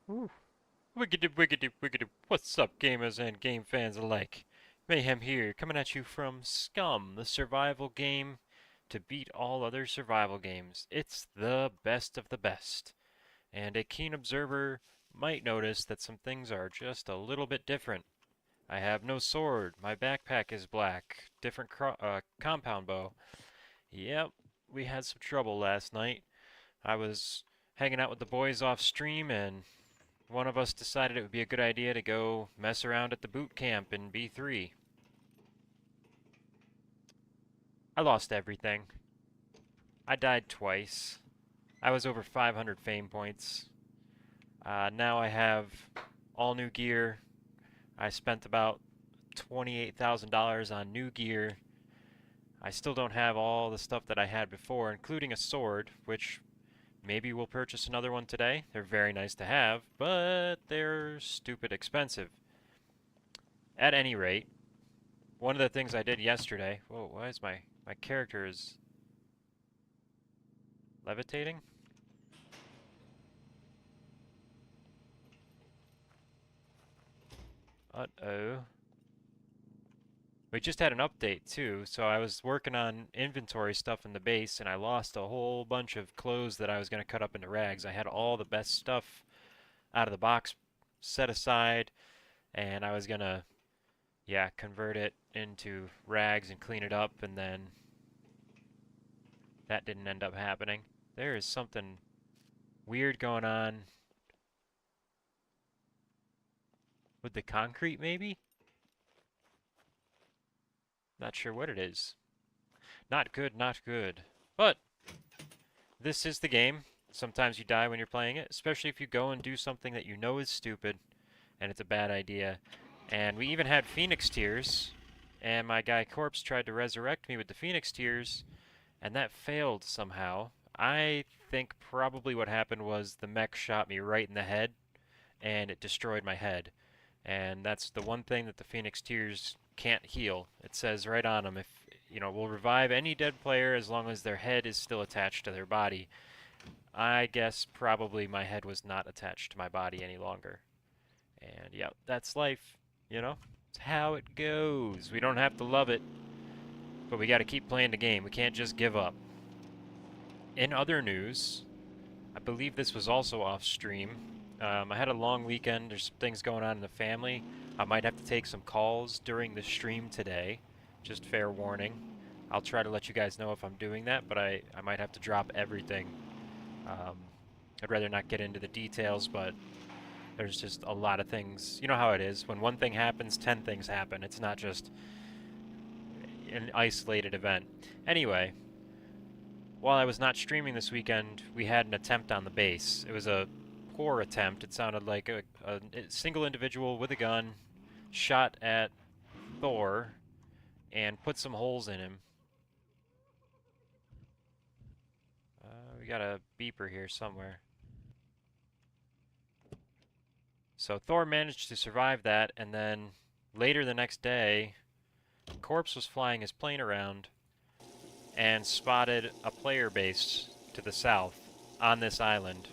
Ooh. Wiggity wiggity wiggity. What's up, gamers and game fans alike? Mayhem here, coming at you from Scum, the survival game to beat all other survival games. It's the best of the best. And a keen observer might notice that some things are just a little bit different. I have no sword, my backpack is black, different compound bow. Yep, we had some trouble last night. I was hanging out with the boys off stream and one of us decided it would be a good idea to go mess around at the boot camp in B3. I lost everything. I died twice. I was over 500 fame points. Now I have all new gear. I spent about $28,000 on new gear. I still don't have all the stuff that I had before, including a sword, which maybe we'll purchase another one today. They're very nice to have, but they're stupid expensive. At any rate, one of the things I did yesterday. Whoa, why is my character is levitating? Uh-oh. We just had an update too, so I was working on inventory stuff in the base and I lost a whole bunch of clothes that I was going to cut up into rags. I had all the best stuff out of the box set aside and I was going to, yeah, convert it into rags and clean it up, and then that didn't end up happening. There is something weird going on with the concrete, maybe? Not sure what it is. Not good, not good. But this is the game. Sometimes you die when you're playing it, especially if you go and do something that you know is stupid and it's a bad idea. And we even had Phoenix Tears, and my guy Corpse tried to resurrect me with the Phoenix Tears, and that failed somehow. I think probably what happened was the mech shot me right in the head, and it destroyed my head. And that's the one thing that the Phoenix Tears can't heal. It says right on them, if will revive any dead player as long as their head is still attached to their body. I guess probably my head was not attached to my body any longer. And yeah, that's life, you know? It's how it goes. We don't have to love it, but we got to keep playing the game. We can't just give up. In other news, I believe this was also off stream. I had a long weekend. There's some things going on in the family. I might have to take some calls during the stream today. Just fair warning. I'll try to let you guys know if I'm doing that, but I might have to drop everything. Um, I'd rather not get into the details, but there's just a lot of things. You know how it is. When one thing happens, 10 things happen. It's not just an isolated event. Anyway, while I was not streaming this weekend, we had an attempt on the base. It was a poor attempt. It sounded like a single individual with a gun shot at Thor and put some holes in him. We got a beeper here somewhere. So Thor managed to survive that, and then later the next day, Corpse was flying his plane around and spotted a player base to the south on this island.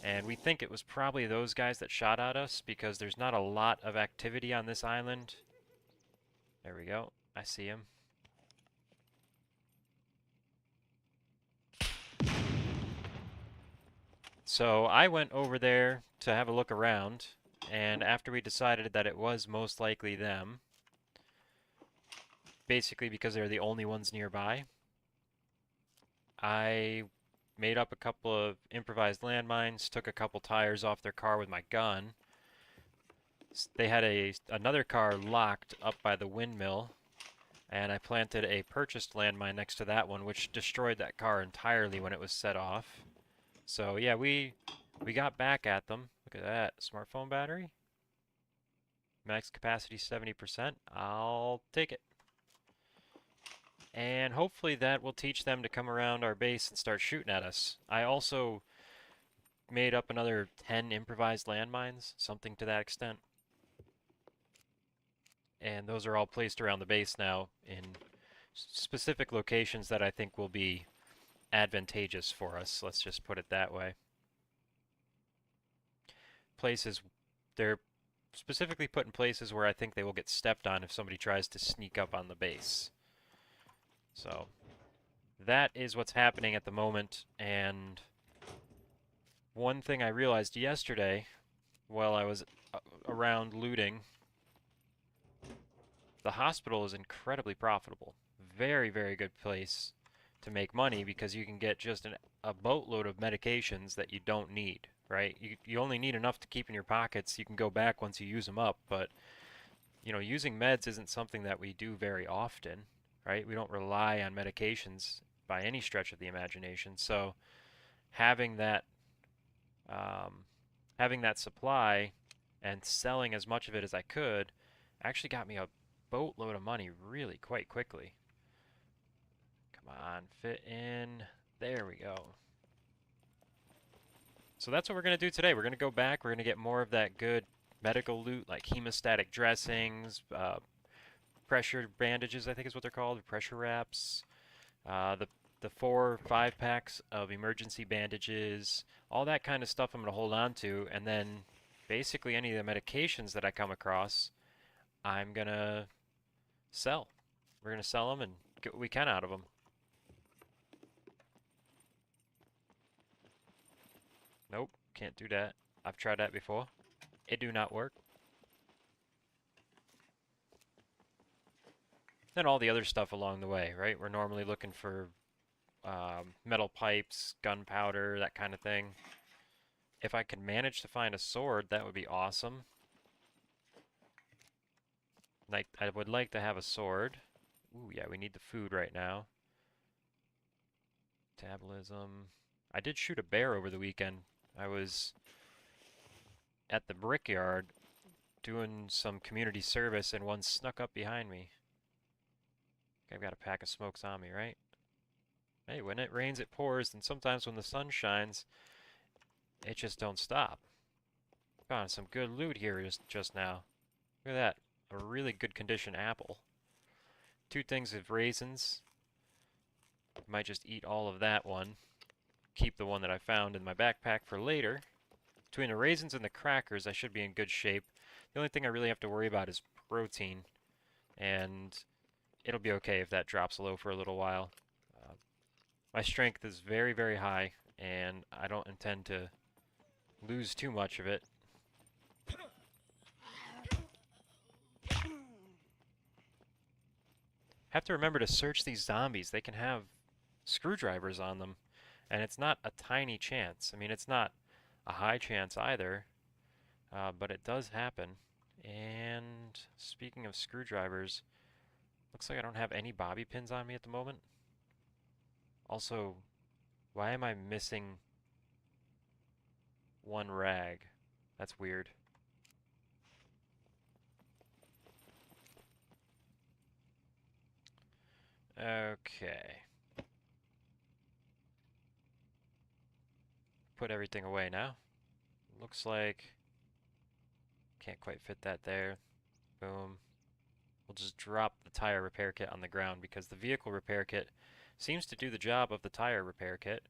And we think it was probably those guys that shot at us because there's not a lot of activity on this island. There we go. I see him. So I went over there to have a look around, and after we decided that it was most likely them, basically because they're the only ones nearby, I made up a couple of improvised landmines, took a couple tires off their car with my gun. They had another car locked up by the windmill, and I planted a purchased landmine next to that one, which destroyed that car entirely when it was set off. So yeah, we got back at them. Look at that, smartphone battery. Max capacity 70%. I'll take it. And hopefully that will teach them to come around our base and start shooting at us. I also made up another 10 improvised landmines, something to that extent. And those are all placed around the base now in specific locations that I think will be advantageous for us. Let's just put it that way. places, they're specifically put in places where I think they will get stepped on if somebody tries to sneak up on the base. So that is what's happening at the moment, and one thing I realized yesterday while I was around looting, the hospital is incredibly profitable. Very, very good place to make money because you can get just a boatload of medications that you don't need, right? You only need enough to keep in your pockets. You can go back once you use them up, but you know, using meds isn't something that we do very often, right? We don't rely on medications by any stretch of the imagination. So having that um, having that supply and selling as much of it as I could actually got me a boatload of money really quite quickly. Come on, fit in. There we go. So that's what we're going to do today. We're going to go back. We're going to get more of that good medical loot like hemostatic dressings, pressure bandages, I think is what they're called, pressure wraps, the 4 or 5 packs of emergency bandages, all that kind of stuff I'm going to hold on to, and then basically any of the medications that I come across, I'm going to sell. We're going to sell them and get what we can out of them. Nope, can't do that. I've tried that before. It do not work. Then all the other stuff along the way, right? We're normally looking for metal pipes, gunpowder, that kind of thing. If I could manage to find a sword, that would be awesome. Like, I would like to have a sword. Ooh, yeah, we need the food right now. Metabolism. I did shoot a bear over the weekend. I was at the brickyard doing some community service and one snuck up behind me. I've got a pack of smokes on me, right? Hey, when it rains, it pours, and sometimes when the sun shines, it just don't stop. Found some good loot here just now. Look at that. A really good condition apple. 2 things of raisins. Might just eat all of that one. Keep the one that I found in my backpack for later. Between the raisins and the crackers, I should be in good shape. The only thing I really have to worry about is protein. And it'll be okay if that drops low for a little while. My strength is very, very high, and I don't intend to lose too much of it. Have to remember to search these zombies. They can have screwdrivers on them, and it's not a tiny chance. I mean, it's not a high chance either, but it does happen. And speaking of screwdrivers, looks like I don't have any bobby pins on me at the moment. Also, why am I missing one rag? That's weird. Okay. Put everything away now. Looks like can't quite fit that there. Boom. We'll just drop the tire repair kit on the ground because the vehicle repair kit seems to do the job of the tire repair kit.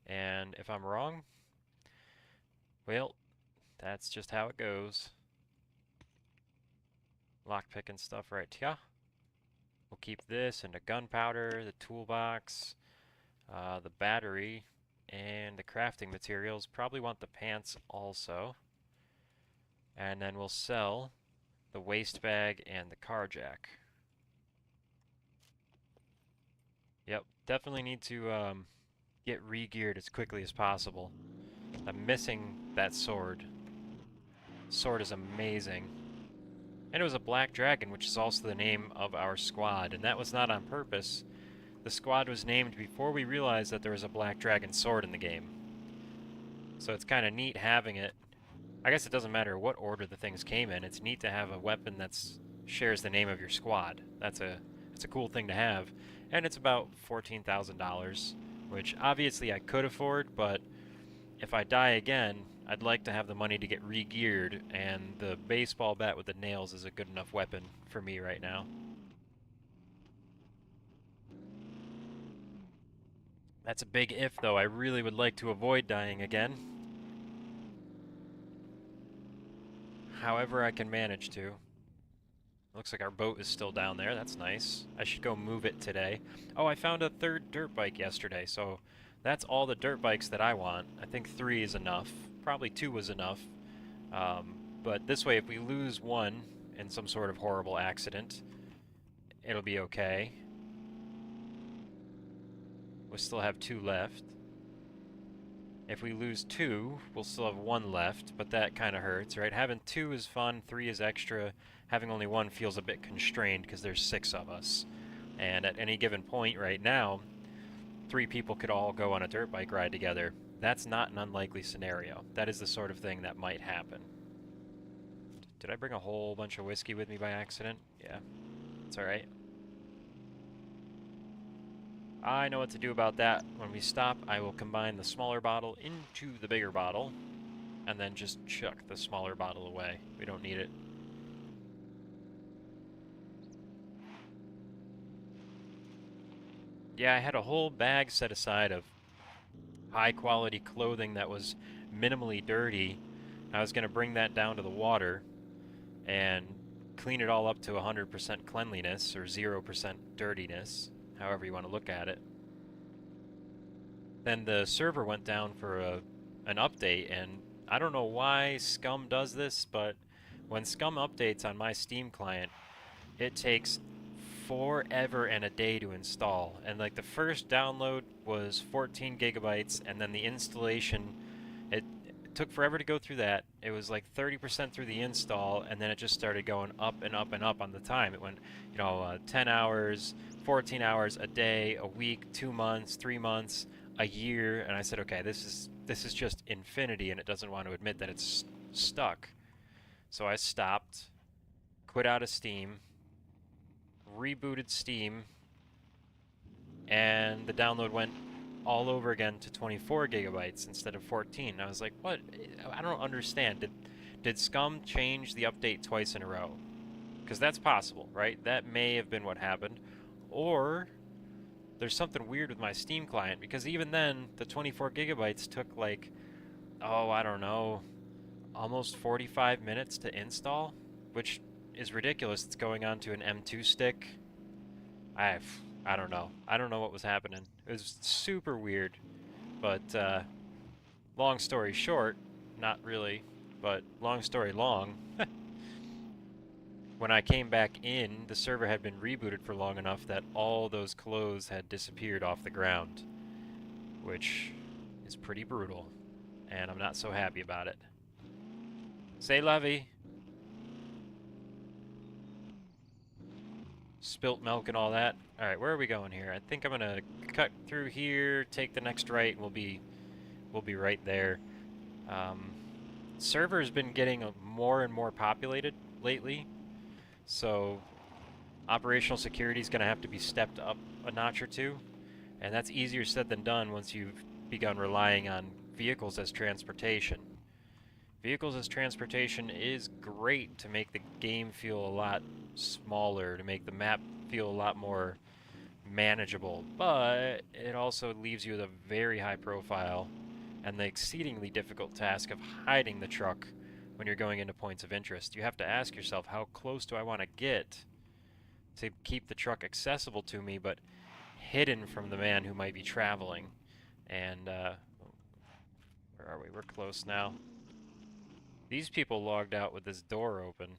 And if I'm wrong, well, that's just how it goes. Lockpick and stuff right here. We'll keep this and the gunpowder, the toolbox, the battery, and the crafting materials. Probably want the pants also. And then we'll sell the waste bag and the car jack. Yep, definitely need to get re-geared as quickly as possible. I'm missing that sword. Sword is amazing. And it was a black dragon, which is also the name of our squad, and that was not on purpose. The squad was named before we realized that there was a black dragon sword in the game. So it's kind of neat having it. I guess it doesn't matter what order the things came in. It's neat to have a weapon that shares the name of your squad. It's a cool thing to have. And it's about $14,000, which obviously I could afford, but if I die again, I'd like to have the money to get re-geared, and the baseball bat with the nails is a good enough weapon for me right now. That's a big if, though. I really would like to avoid dying again. however I can manage to. Looks like our boat is still down there. That's nice. I should go move it today. Oh, I found a third dirt bike yesterday, so that's all the dirt bikes that I want. I think 3 is enough. Probably 2 was enough. But this way, if we lose one in some sort of horrible accident, it'll be okay. We'll still have 2 left. If we lose 2, we'll still have 1 left, but that kind of hurts, right? Having 2 is fun, 3 is extra. Having only 1 feels a bit constrained because there's 6 of us. And at any given point right now, 3 people could all go on a dirt bike ride together. That's not an unlikely scenario. That is the sort of thing that might happen. Did I bring a whole bunch of whiskey with me by accident? Yeah, it's alright. I know what to do about that. When we stop, I will combine the smaller bottle into the bigger bottle, and then just chuck the smaller bottle away. We don't need it. Yeah, I had a whole bag set aside of high-quality clothing that was minimally dirty. I was going to bring that down to the water and clean it all up to 100% cleanliness, or 0% dirtiness, however you want to look at it. Then the server went down for an update, and I don't know why Scum does this, but when Scum updates on my Steam client, it takes forever and a day to install. And like the first download was 14 gigabytes, and then the installation, it took forever to go through that. It was like 30% through the install, and then it just started going up and up and up on the time. It went, 10 hours, 14 hours, a day, a week, 2 months, 3 months, a year, and I said, okay, this is just infinity, and it doesn't want to admit that it's stuck. So I stopped, quit out of Steam, rebooted Steam, and the download went all over again to 24 gigabytes instead of 14. I was like, what? I don't understand. Did Scum change the update twice in a row? Because that's possible, right? That may have been what happened. Or there's something weird with my Steam client, because even then, the 24 gigabytes took like, I don't know, almost 45 minutes to install, which is ridiculous. It's going onto an M2 stick. I don't know. I don't know what was happening. It was super weird. But long story short, not really, but long story long, when I came back in, the server had been rebooted for long enough that all those clothes had disappeared off the ground, which is pretty brutal, and I'm not so happy about it. Say Levy. Spilt milk and all that. Alright, where are we going here? I think I'm gonna cut through here, take the next right, and we'll be right there. Server's been getting more and more populated lately, so operational security is going to have to be stepped up a notch or two, and that's easier said than done once you've begun relying on vehicles as transportation. Vehicles as transportation is great to make the game feel a lot smaller, to make the map feel a lot more manageable, but it also leaves you with a very high profile and the exceedingly difficult task of hiding the truck when you're going into points of interest. You have to ask yourself, how close do I want to get to keep the truck accessible to me, but hidden from the man who might be traveling? And, where are we? We're close now. These people logged out with this door open.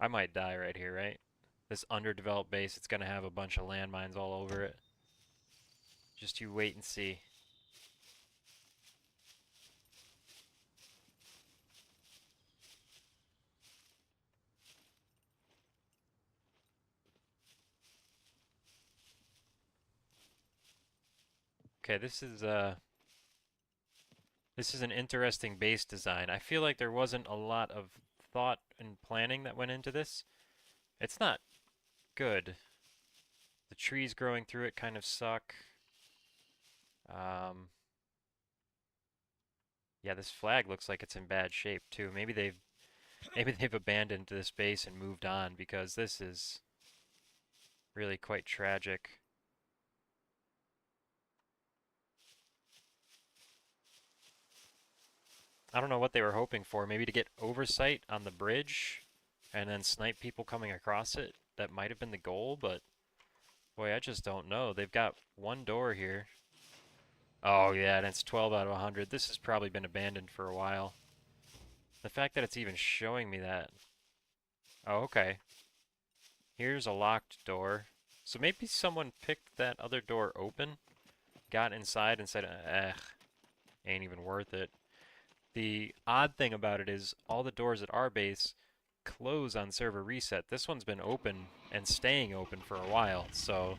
I might die right here, right? This underdeveloped base, it's going to have a bunch of landmines all over it. Just you wait and see. Okay, this is an interesting base design. I feel like there wasn't a lot of thought and planning that went into this. It's not good. The trees growing through it kind of suck. Yeah, this flag looks like it's in bad shape too. Maybe they've abandoned this base and moved on, because this is really quite tragic. I don't know what they were hoping for. Maybe to get oversight on the bridge and then snipe people coming across it. That might have been the goal, but boy, I just don't know. They've got one door here. Oh yeah, and it's 12 out of 100. This has probably been abandoned for a while. The fact that it's even showing me that. Oh, okay. Here's a locked door. So maybe someone picked that other door open, got inside and said, eh, ain't even worth it. The odd thing about it is all the doors at our base close on server reset. This one's been open and staying open for a while, so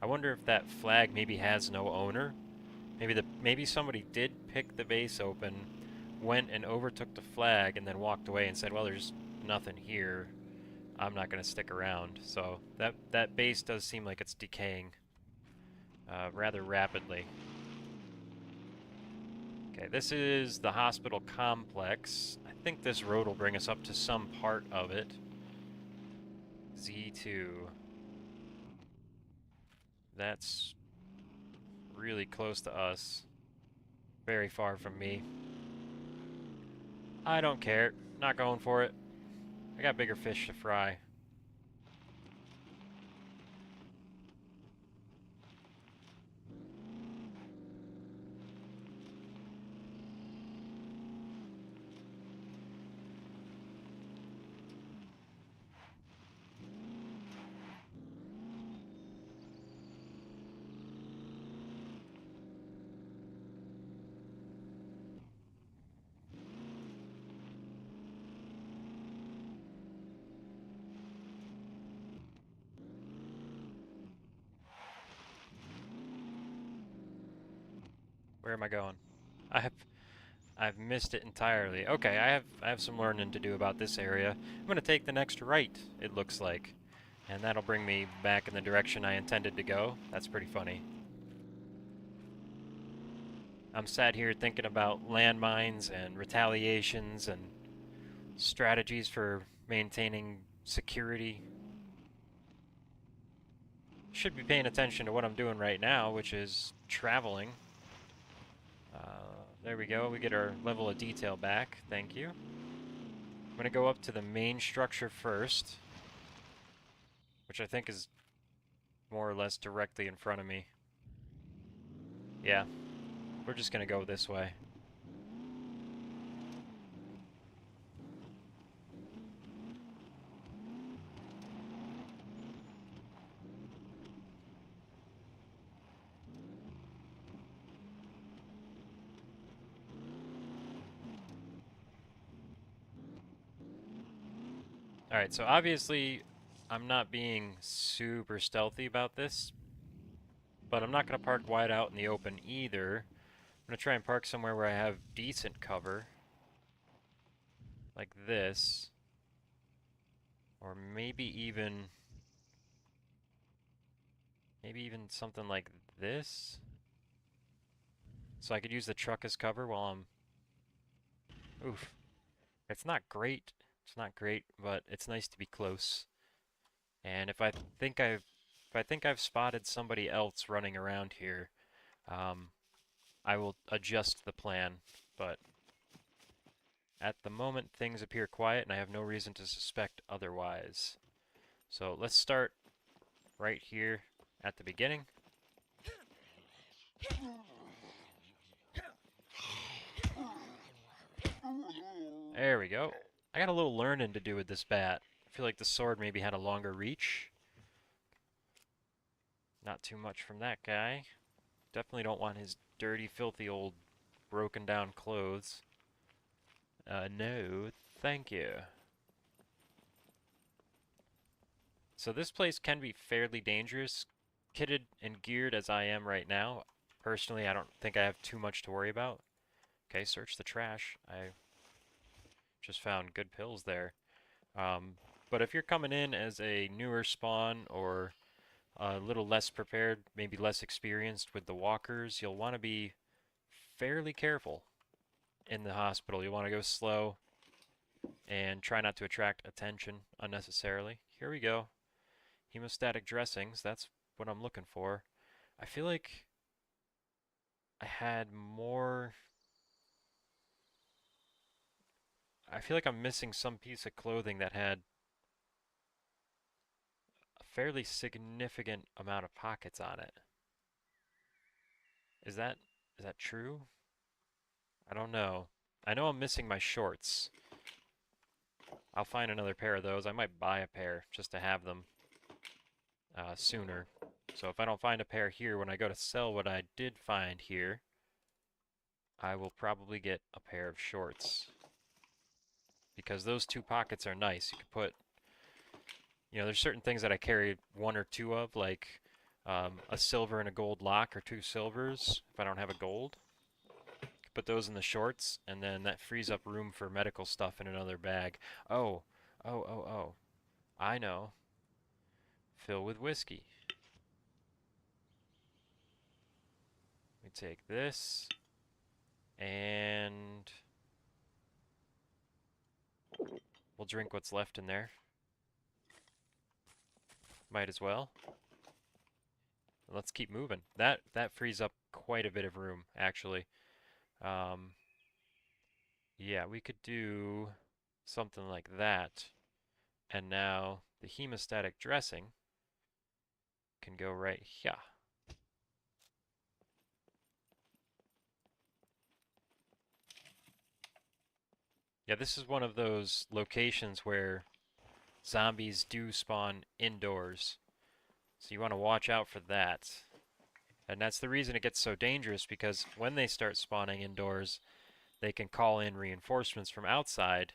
I wonder if that flag maybe has no owner. Maybe somebody did pick the base open, went and overtook the flag, and then walked away and said, "Well, there's nothing here. I'm not going to stick around." So that base does seem like it's decaying rather rapidly. Okay, this is the hospital complex. I think this road will bring us up to some part of it. Z2. That's really close to us. Very far from me. I don't care. Not going for it. I got bigger fish to fry. Where am I going? I have I've missed it entirely. Okay, I have some learning to do about this area. I'm going to take the next right, it looks like. And that'll bring me back in the direction I intended to go. That's pretty funny. I'm sat here thinking about landmines and retaliations and strategies for maintaining security. Should be paying attention to what I'm doing right now, which is traveling. There we go, we get our level of detail back. Thank you. I'm going to go up to the main structure first, which I think is more or less directly in front of me. Yeah, we're just going to go this way. Alright, so obviously I'm not being super stealthy about this, but I'm not going to park wide out in the open either. I'm going to try and park somewhere where I have decent cover, like this, or maybe even something like this, so I could use the truck as cover while I'm... Oof. It's not great. It's not great, but it's nice to be close. And if I think I've spotted somebody else running around here, um, I will adjust the plan. But at the moment, things appear quiet, and I have no reason to suspect otherwise. So let's start right here at the beginning. There we go. I got a little learning to do with this bat. I feel like the sword maybe had a longer reach. Not too much from that guy. Definitely don't want his dirty, filthy old broken down clothes. No, thank you. So this place can be fairly dangerous, kitted and geared as I am right now. Personally, I don't think I have too much to worry about. Okay, search the trash. I just found good pills there. But if you're coming in as a newer spawn or a little less prepared, maybe less experienced with the walkers, you'll want to be fairly careful in the hospital. You'll want to go slow and try not to attract attention unnecessarily. Here we go. Hemostatic dressings, that's what I'm looking for. I feel like I had more... I feel like I'm missing some piece of clothing that had a fairly significant amount of pockets on it. Is that is that true? I don't know. I know I'm missing my shorts. I'll find another pair of those. I might buy a pair just to have them sooner. So if I don't find a pair here when I go to sell what I did find here, I will probably get a pair of shorts. Because those two pockets are nice. You can put, there's certain things that I carry one or two of, like a silver and a gold lock or two silvers if I don't have a gold. Put those in the shorts, and then that frees up room for medical stuff in another bag. Oh, oh. I know. Fill with whiskey. We take this, and we'll drink what's left in there. Might as well. Let's keep moving. That frees up quite a bit of room, actually. Yeah, we could do something like that. And now the hemostatic dressing can go right here. Yeah, this is one of those locations where zombies do spawn indoors. So you want to watch out for that. And that's the reason it gets so dangerous, because when they start spawning indoors, they can call in reinforcements from outside,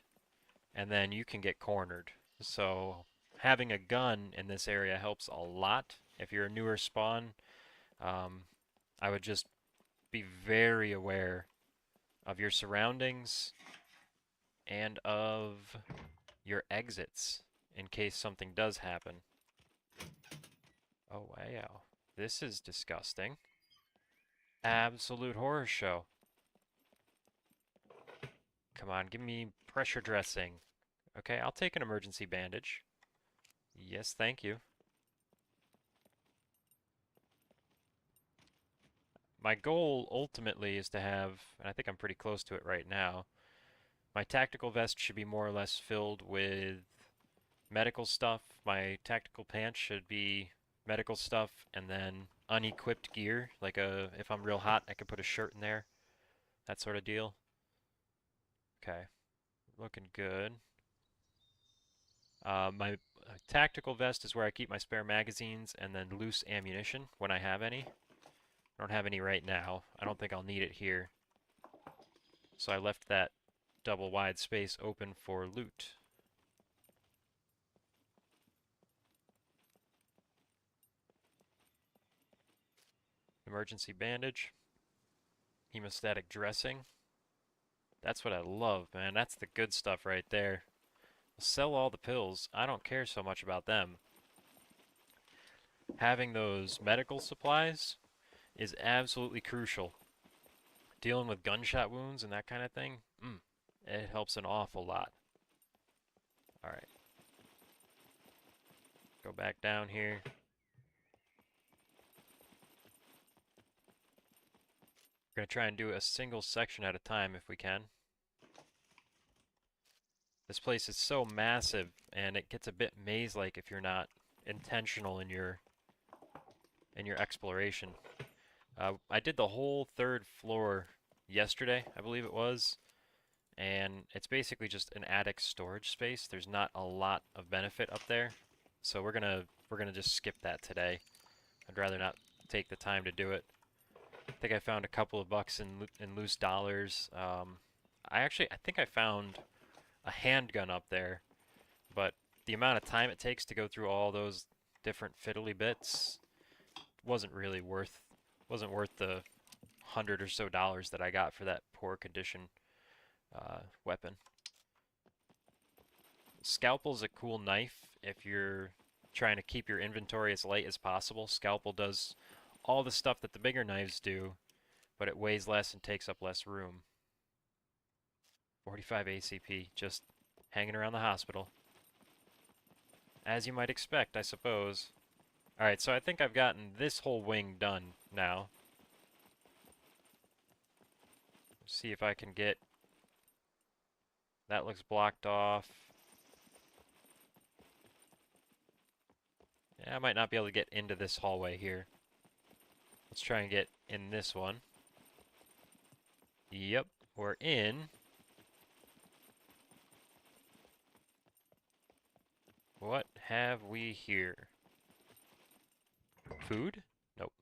and then you can get cornered. So having a gun in this area helps a lot. If you're a newer spawn, I would just be very aware of your surroundings and of your exits in case something does happen. Oh, wow. This is disgusting. Absolute horror show. Come on, give me pressure dressing. Okay, I'll take an emergency bandage. Yes, thank you. My goal ultimately is to have, and I think I'm pretty close to it right now, my tactical vest should be more or less filled with medical stuff. My tactical pants should be medical stuff, and then unequipped gear, like if I'm real hot, I can put a shirt in there, that sort of deal. Okay, looking good. My tactical vest is where I keep my spare magazines and then loose ammunition when I have any. I don't have any right now. I don't think I'll need it here. So I left that double wide space open for loot. Emergency bandage. Hemostatic dressing. That's what I love, man. That's the good stuff right there. Sell all the pills. I don't care so much about them. Having those medical supplies is absolutely crucial. Dealing with gunshot wounds and that kind of thing, it helps an awful lot. Alright. Go back down here. We're going to try and do a single section at a time if we can. This place is so massive, and it gets a bit maze-like if you're not intentional in your exploration. I did the whole third floor yesterday, I believe it was, and it's basically just an attic storage space. There's not a lot of benefit up there, so we're gonna just skip that today. I'd rather not take the time to do it. I think I found a couple of bucks in loose dollars. I think I found a handgun up there, but the amount of time it takes to go through all those different fiddly bits wasn't worth the $100 or so that I got for that poor condition weapon. Scalpel's a cool knife if you're trying to keep your inventory as light as possible. Scalpel does all the stuff that the bigger knives do, but it weighs less and takes up less room. 45 ACP, just hanging around the hospital. As you might expect, I suppose. Alright, so I think I've gotten this whole wing done now. See if I can get That looks blocked off. Yeah, I might not be able to get into this hallway here. Let's try and get in this one. Yep, we're in. What have we here? Food? Nope.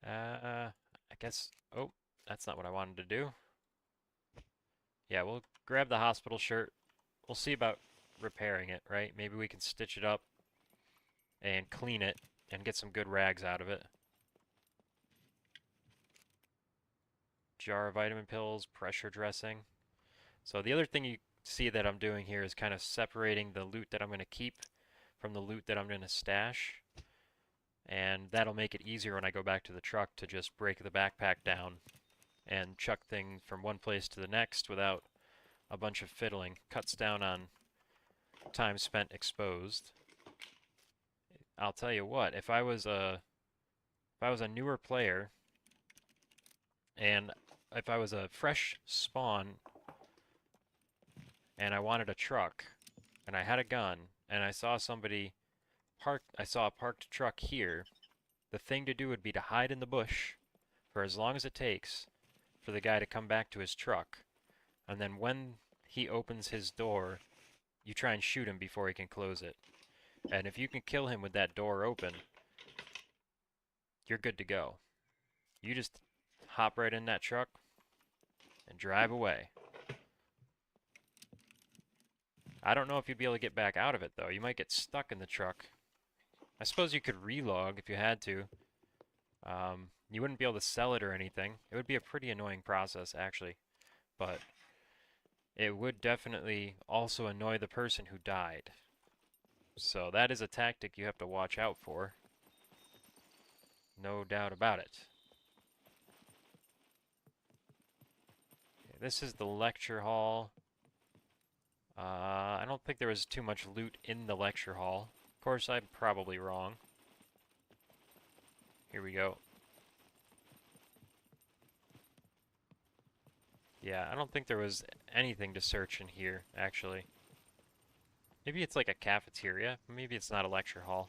I guess... Oh, that's not what I wanted to do. Yeah, we'll grab the hospital shirt. We'll see about repairing it, right? Maybe we can stitch it up and clean it and get some good rags out of it. Jar of vitamin pills, pressure dressing. So the other thing you see that I'm doing here is kind of separating the loot that I'm going to keep from the loot that I'm going to stash. And that'll make it easier when I go back to the truck to just break the backpack down and chuck things from one place to the next without a bunch of fiddling. Cuts down on time spent exposed. I'll tell you what, if I was a newer player and if I was a fresh spawn and I wanted a truck and I had a gun and I saw somebody I saw a parked truck here, the thing to do would be to hide in the bush for as long as it takes for the guy to come back to his truck. And then when he opens his door, you try and shoot him before he can close it. And if you can kill him with that door open, you're good to go. You just hop right in that truck and drive away. I don't know if you'd be able to get back out of it, though. You might get stuck in the truck. I suppose you could relog if you had to. You wouldn't be able to sell it or anything. It would be a pretty annoying process, actually. But it would definitely also annoy the person who died. So that is a tactic you have to watch out for. No doubt about it. Okay, this is the lecture hall. I don't think there was too much loot in the lecture hall. Of course, I'm probably wrong. Here we go. Yeah, I don't think there was anything to search in here, actually. Maybe it's like a cafeteria. Maybe it's not a lecture hall.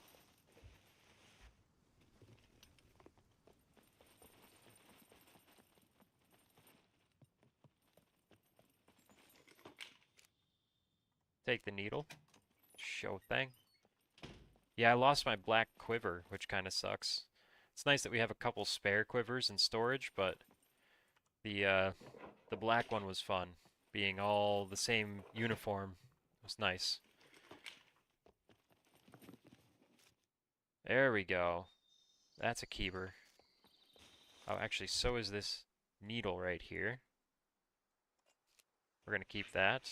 Take the needle. Show thing. Yeah, I lost my black quiver, which kind of sucks. It's nice that we have a couple spare quivers in storage, but the black one was fun. Being all the same uniform was nice. There we go. That's a keeper. Oh, actually, so is this needle right here. We're going to keep that.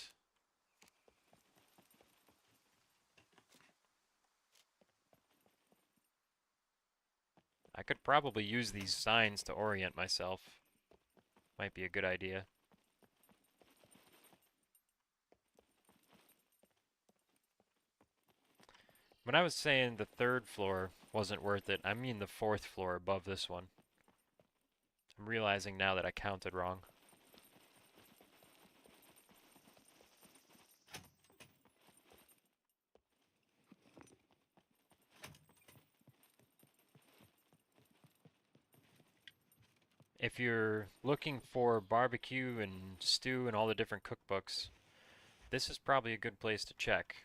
I could probably use these signs to orient myself. Might be a good idea. When I was saying the third floor wasn't worth it, I mean the fourth floor above this one. I'm realizing now that I counted wrong. If you're looking for barbecue and stew and all the different cookbooks, this is probably a good place to check.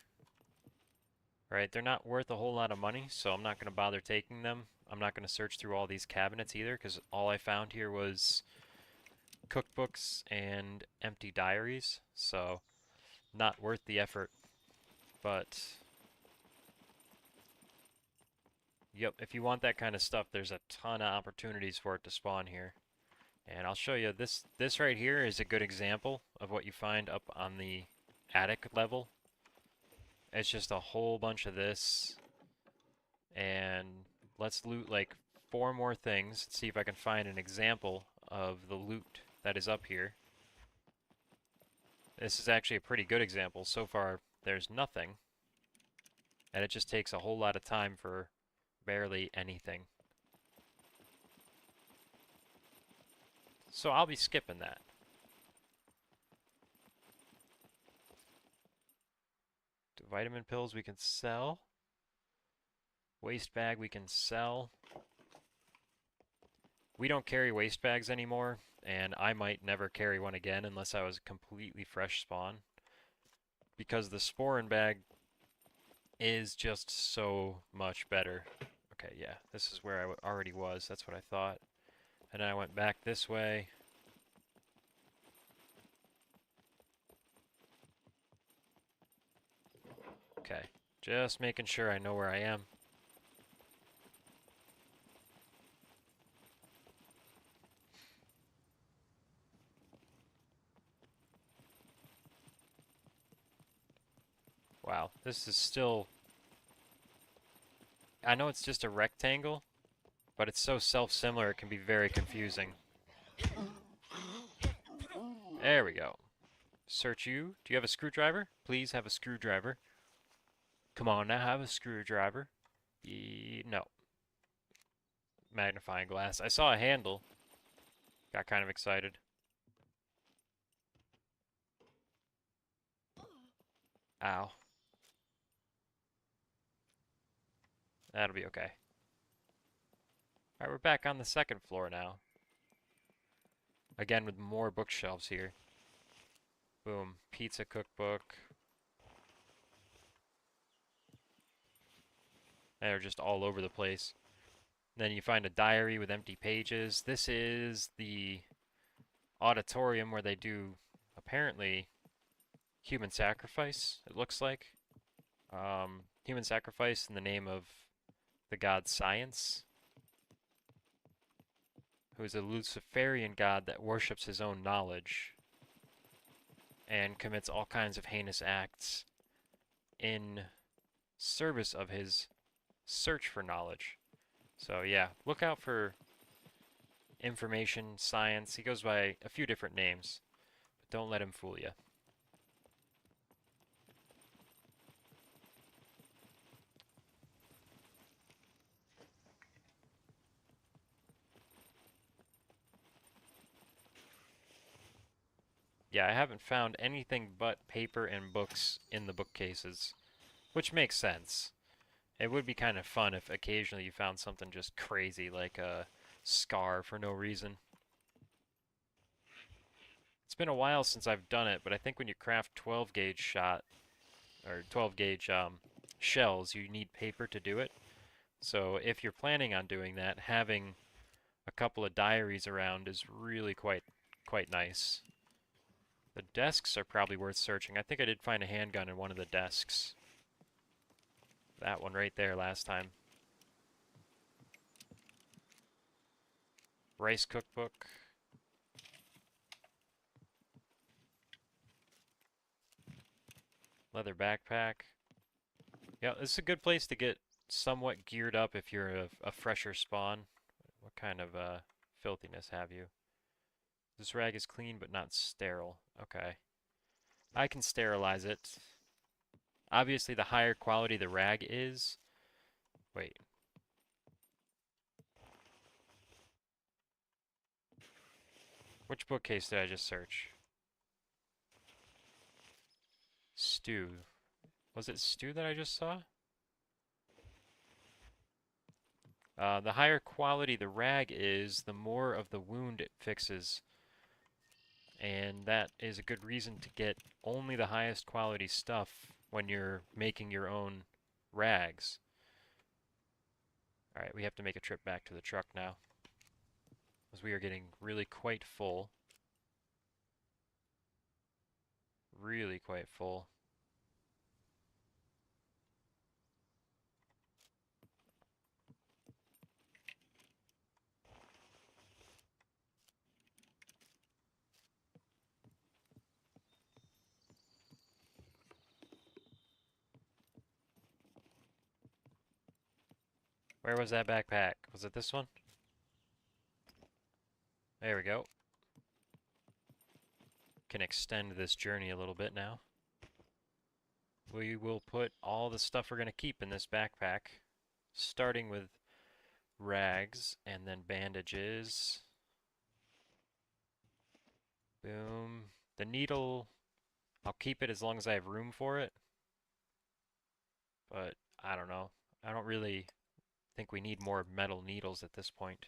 Right, they're not worth a whole lot of money, so I'm not going to bother taking them. I'm not going to search through all these cabinets either, because all I found here was cookbooks and empty diaries, so not worth the effort. But, yep, if you want that kind of stuff, there's a ton of opportunities for it to spawn here. And I'll show you this right here is a good example of what you find up on the attic level. It's just a whole bunch of this. And let's loot like 4 more things. See if I can find an example of the loot that is up here. This is actually a pretty good example. So far, there's nothing. And it just takes a whole lot of time for barely anything. So I'll be skipping that. Vitamin pills we can sell. Waste bag we can sell. We don't carry waste bags anymore, and I might never carry one again unless I was completely fresh spawn. Because the sporin bag is just so much better. Okay, yeah, this is where I already was. That's what I thought. And then I went back this way. Okay, just making sure I know where I am. Wow, this is still... I know it's just a rectangle, but it's so self-similar it can be very confusing. There we go. Search you. Do you have a screwdriver? Please have a screwdriver. Come on now, have a screwdriver. No. Magnifying glass. I saw a handle. Got kind of excited. Ow. That'll be okay. Alright, we're back on the second floor now. Again with more bookshelves here. Boom. Pizza cookbook. They're just all over the place. Then you find a diary with empty pages. This is the auditorium where they do, apparently, human sacrifice, it looks like. Human sacrifice in the name of the god Science, who is a Luciferian god that worships his own knowledge and commits all kinds of heinous acts in service of his search for knowledge. So yeah, look out for information, science. He goes by a few different names, but don't let him fool you. Yeah, I haven't found anything but paper and books in the bookcases, which makes sense. It would be kind of fun if occasionally you found something just crazy, like a scar for no reason. It's been a while since I've done it, but I think when you craft 12 gauge shot, or 12 gauge shells, you need paper to do it. So if you're planning on doing that, having a couple of diaries around is really quite nice. The desks are probably worth searching. I think I did find a handgun in one of the desks. That one right there last time. Rice cookbook. Leather backpack. Yeah, this is a good place to get somewhat geared up if you're a fresher spawn. What kind of filthiness have you? This rag is clean but not sterile. Okay. I can sterilize it. Obviously, the higher quality the rag is... Wait. Which bookcase did I just search? Stew. Was it stew that I just saw? The higher quality the rag is, the more of the wound it fixes. And that is a good reason to get only the highest quality stuff when you're making your own rags. Alright, we have to make a trip back to the truck now, as we are getting really quite full. Really quite full. Where was that backpack? Was it this one? There we go. Can extend this journey a little bit now. We will put all the stuff we're going to keep in this backpack, starting with rags and then bandages. Boom. The needle, I'll keep it as long as I have room for it, but I don't know. I don't really think we need more metal needles at this point.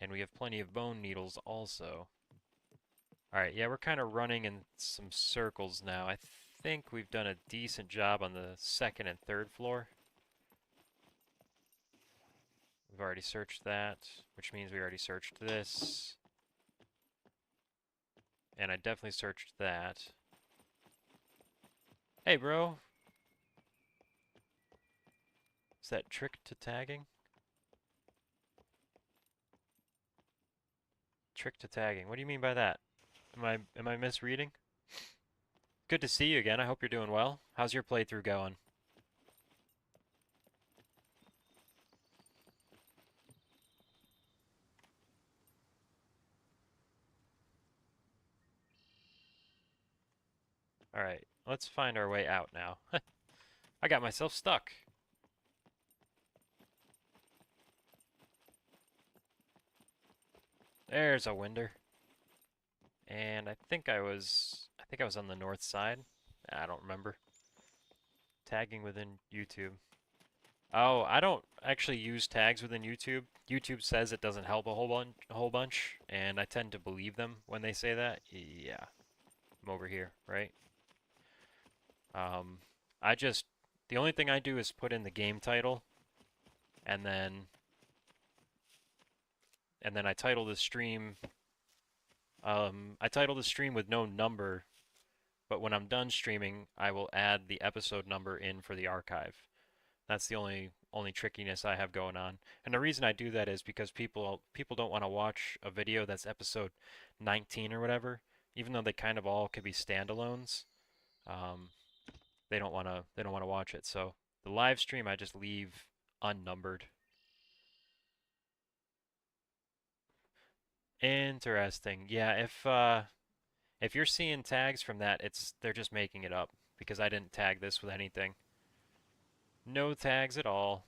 And we have plenty of bone needles also. Alright, yeah, we're kind of running in some circles now. I think we've done a decent job on the second and third floor. We've already searched that, which means we already searched this. And I definitely searched that. Hey, bro. Is that trick to tagging? Trick to tagging. What do you mean by that? Am I misreading? Good to see you again. I hope you're doing well. How's your playthrough going? Alright, let's find our way out now. I got myself stuck. There's a winder. And I think I was on the north side. I don't remember. Tagging within YouTube. Oh, I don't actually use tags within YouTube. YouTube says it doesn't help a whole bunch, and I tend to believe them when they say that. Yeah, I'm over here, right? Um, I just the only thing I do is put in the game title, and then I title the stream. I title the stream with no number, but when I'm done streaming, I will add the episode number in for the archive. That's the only trickiness I have going on. And the reason I do that is because people don't want to watch a video that's episode 19 or whatever, even though they kind of all could be standalones. Um, they don't want to watch it. So the live stream I just leave unnumbered. Interesting. Yeah, if you're seeing tags from that, they're just making it up because I didn't tag this with anything. No tags at all.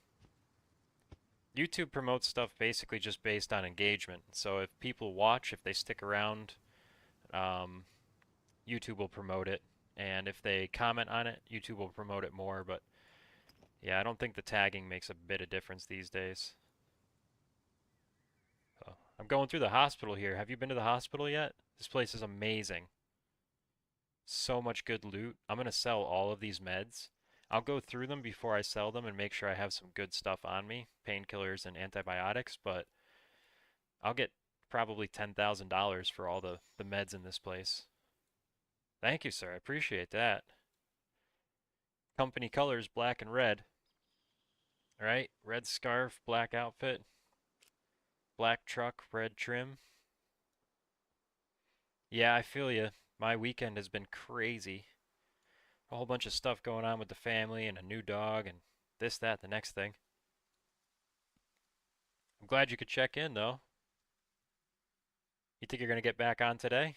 YouTube promotes stuff basically just based on engagement. So if people watch, if they stick around, um, YouTube will promote it. And if they comment on it, YouTube will promote it more. But yeah, I don't think the tagging makes a bit of difference these days. So, I'm going through the hospital here. Have you been to the hospital yet? This place is amazing. So much good loot. I'm going to sell all of these meds. I'll go through them before I sell them and make sure I have some good stuff on me, painkillers and antibiotics, but I'll get probably $10,000 for all the meds in this place. Thank you, sir. I appreciate that. Company colors, black and red. All right, red scarf, black outfit, black truck, red trim. Yeah, I feel you. My weekend has been crazy. A whole bunch of stuff going on with the family and a new dog and this, that, the next thing. I'm glad you could check in, though. You think you're going to get back on today?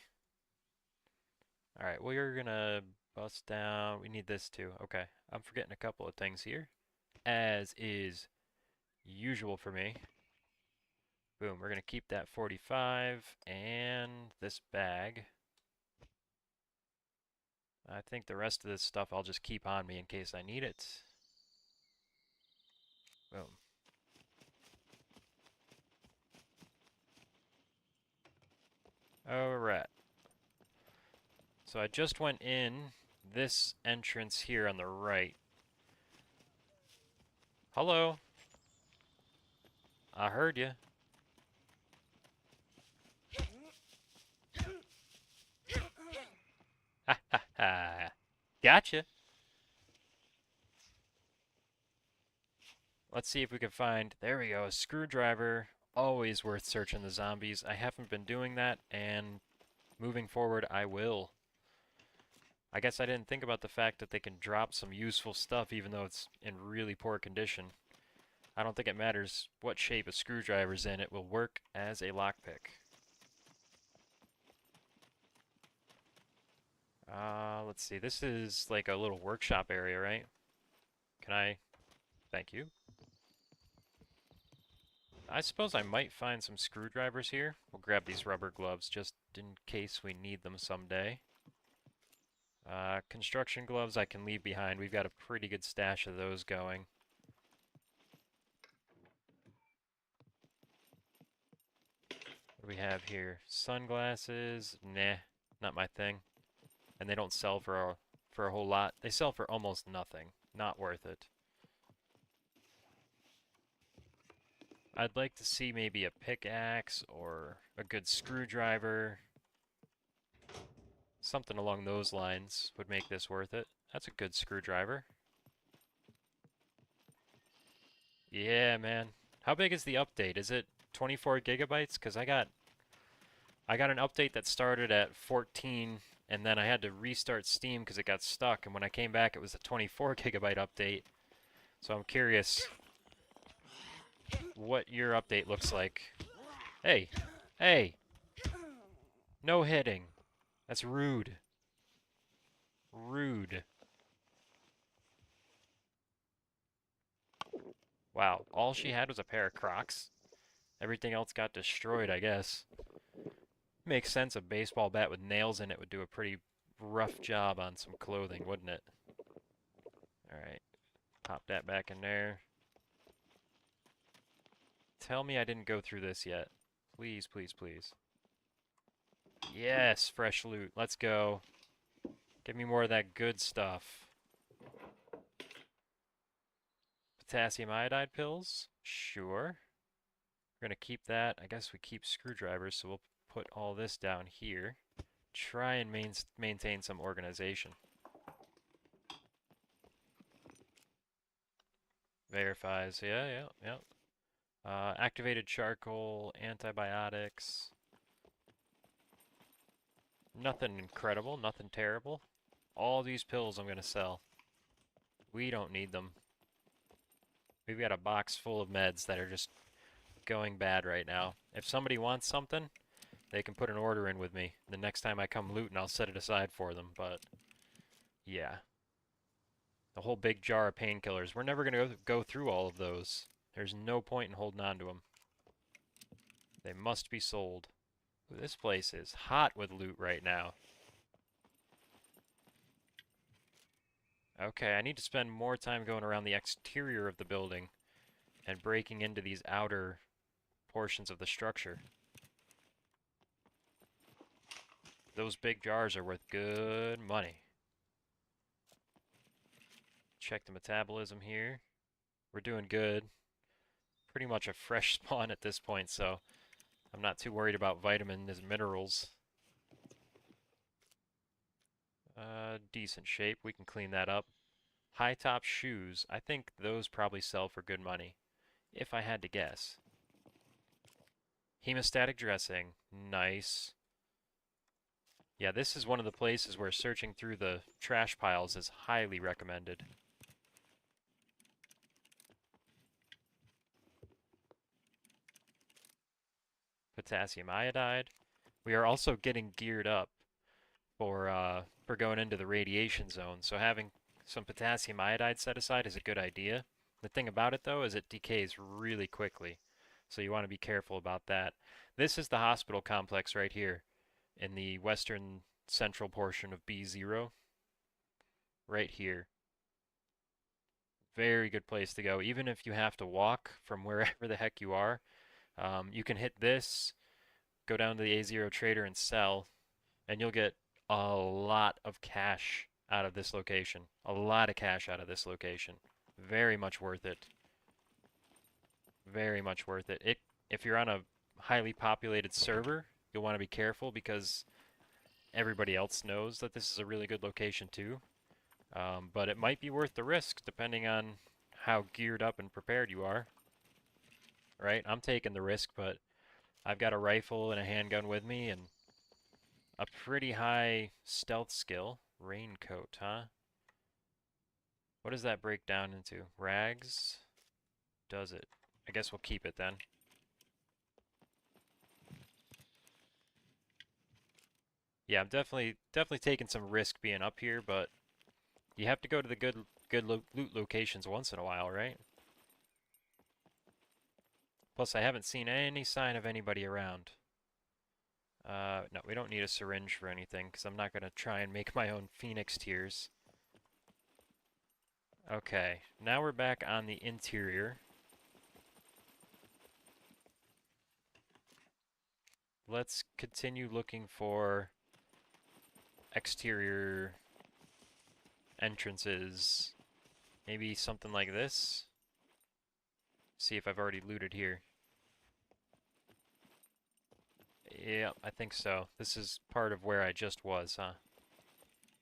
All right, well, you're going to bust down. We need this too. Okay, I'm forgetting a couple of things here, as is usual for me. Boom, we're going to keep that 45 and this bag. I think the rest of this stuff I'll just keep on me in case I need it. Boom. Alright. So I just went in this entrance here on the right. Hello? I heard you. Ha ha ha. Gotcha. Let's see if we can find, there we go, a screwdriver. Always worth searching the zombies. I haven't been doing that, and moving forward, I will. I guess I didn't think about the fact that they can drop some useful stuff even though it's in really poor condition. I don't think it matters what shape a screwdriver's in, it will work as a lockpick. Let's see, this is like a little workshop area, right? Can I? Thank you. I suppose I might find some screwdrivers here. We'll grab these rubber gloves just in case we need them someday. Construction gloves I can leave behind. We've got a pretty good stash of those going. What do we have here? Sunglasses? Nah, not my thing. And they don't sell for a whole lot. They sell for almost nothing. Not worth it. I'd like to see maybe a pickaxe or a good screwdriver. Something along those lines would make this worth it. That's a good screwdriver. Yeah, man. How big is the update? Is it 24 gigabytes? Because I got an update that started at 14, and then I had to restart Steam because it got stuck, and when I came back it was a 24 gigabyte update. So I'm curious what your update looks like. Hey! Hey! No hitting. That's rude. Rude. Wow, all she had was a pair of Crocs. Everything else got destroyed, I guess. Makes sense, a baseball bat with nails in it would do a pretty rough job on some clothing, wouldn't it? Alright, pop that back in there. Tell me I didn't go through this yet. Please, please, please. Yes, fresh loot. Let's go. Give me more of that good stuff. Potassium iodide pills? Sure. We're gonna keep that. I guess we keep screwdrivers, so we'll put all this down here. Try and maintain some organization. Verifies. Yeah. Activated charcoal, antibiotics. Nothing incredible, nothing terrible. All these pills I'm gonna sell. We don't need them. We've got a box full of meds that are just going bad right now. If somebody wants something, they can put an order in with me. The next time I come looting, I'll set it aside for them, but yeah. The whole big jar of painkillers. We're never going to go through all of those. There's no point in holding on to them. They must be sold. Ooh, this place is hot with loot right now. Okay, I need to spend more time going around the exterior of the building and breaking into these outer portions of the structure. Those big jars are worth good money. Check the metabolism here. We're doing good. Pretty much a fresh spawn at this point, so I'm not too worried about vitamins and minerals. Decent shape. We can clean that up. High top shoes. I think those probably sell for good money, if I had to guess. Hemostatic dressing. Nice. Yeah, this is one of the places where searching through the trash piles is highly recommended. Potassium iodide. We are also getting geared up for going into the radiation zone, so having some potassium iodide set aside is a good idea. The thing about it, though, is it decays really quickly, so you want to be careful about that. This is the hospital complex right here in the western central portion of B0. Right here. Very good place to go, even if you have to walk from wherever the heck you are. You can hit this, go down to the A0 trader and sell, and you'll get a lot of cash out of this location. A lot of cash out of this location. Very much worth it. Very much worth it. If you're on a highly populated server, you'll want to be careful because everybody else knows that this is a really good location too. But it might be worth the risk depending on how geared up and prepared you are. Right? I'm taking the risk, but I've got a rifle and a handgun with me and a pretty high stealth skill. Raincoat, huh? What does that break down into? Rags? Does it? I guess we'll keep it then. Yeah, I'm definitely taking some risk being up here, but you have to go to the good loot locations once in a while, right? Plus, I haven't seen any sign of anybody around. No, we don't need a syringe for anything, because I'm not going to try and make my own phoenix tears. Okay, now we're back on the interior. Let's continue looking for exterior entrances. Maybe something like this. See if I've already looted here. Yeah, I think so. This is part of where I just was, huh?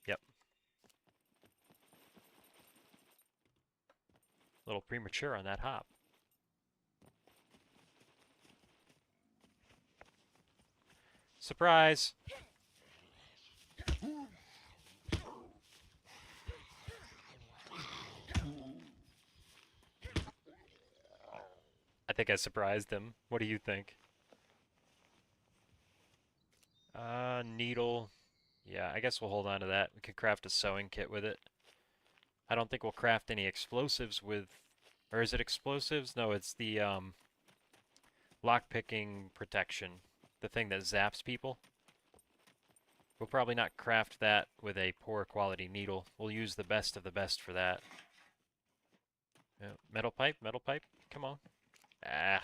Yep. A little premature on that hop. Surprise! I think I surprised him. What do you think? Needle. Yeah, I guess we'll hold on to that. We could craft a sewing kit with it. I don't think we'll craft any explosives with... Or is it explosives? No, it's the, lockpicking protection. The thing that zaps people. We'll probably not craft that with a poor quality needle. We'll use the best of the best for that. Metal pipe, metal pipe. Come on. Ah.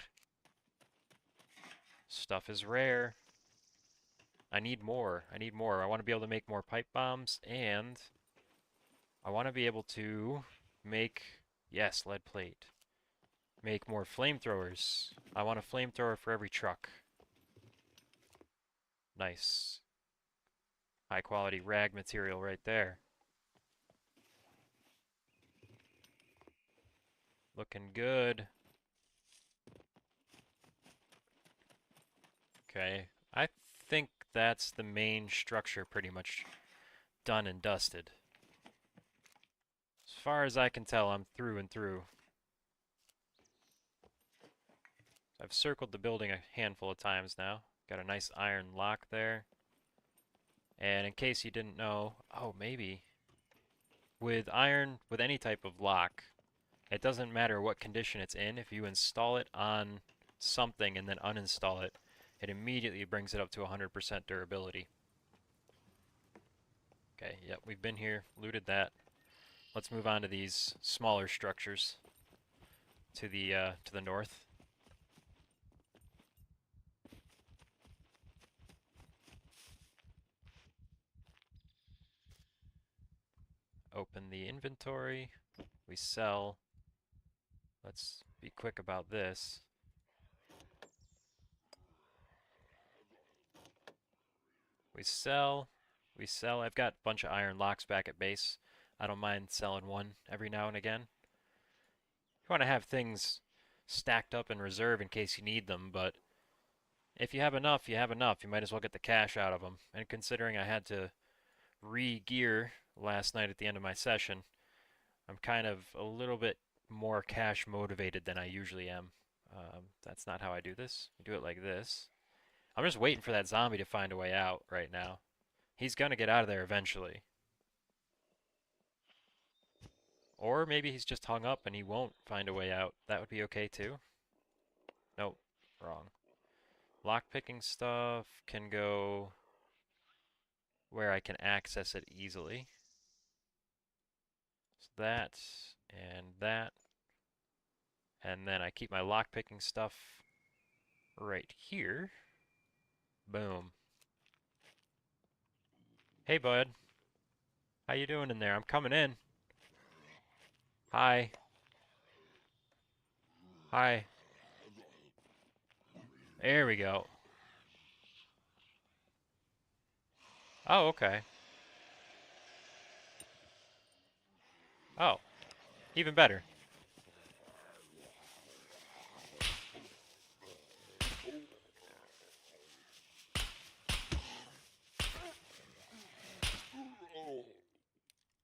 Stuff is rare. I need more. I need more. I want to be able to make more pipe bombs, and I want to be able to make, yes, lead plate. Make more flamethrowers. I want a flamethrower for every truck. Nice. High quality rag material right there. Looking good. Okay. I think that's the main structure pretty much done and dusted. As far as I can tell, I'm through and through. I've circled the building a handful of times now. Got a nice iron lock there. And in case you didn't know, oh, maybe. With iron, with any type of lock, it doesn't matter what condition it's in. If you install it on something and then uninstall it, it immediately brings it up to 100% durability. Okay, yep, we've been here, looted that. Let's move on to these smaller structures to the north. Open the inventory. We sell. Let's be quick about this. We sell. We sell. I've got a bunch of iron locks back at base. I don't mind selling one every now and again. You want to have things stacked up in reserve in case you need them, but if you have enough, you have enough. You might as well get the cash out of them. And considering I had to re-gear last night at the end of my session, I'm kind of a little bit more cash motivated than I usually am. That's not how I do this. I do it like this. I'm just waiting for that zombie to find a way out right now. He's gonna get out of there eventually. Or maybe he's just hung up and he won't find a way out. That would be okay too. Nope, wrong. Lockpicking stuff can go where I can access it easily. So that, and that. And then I keep my lockpicking stuff right here. Boom. Hey, bud. How you doing in there? I'm coming in. Hi. Hi. There we go. Oh, okay. Oh, even better.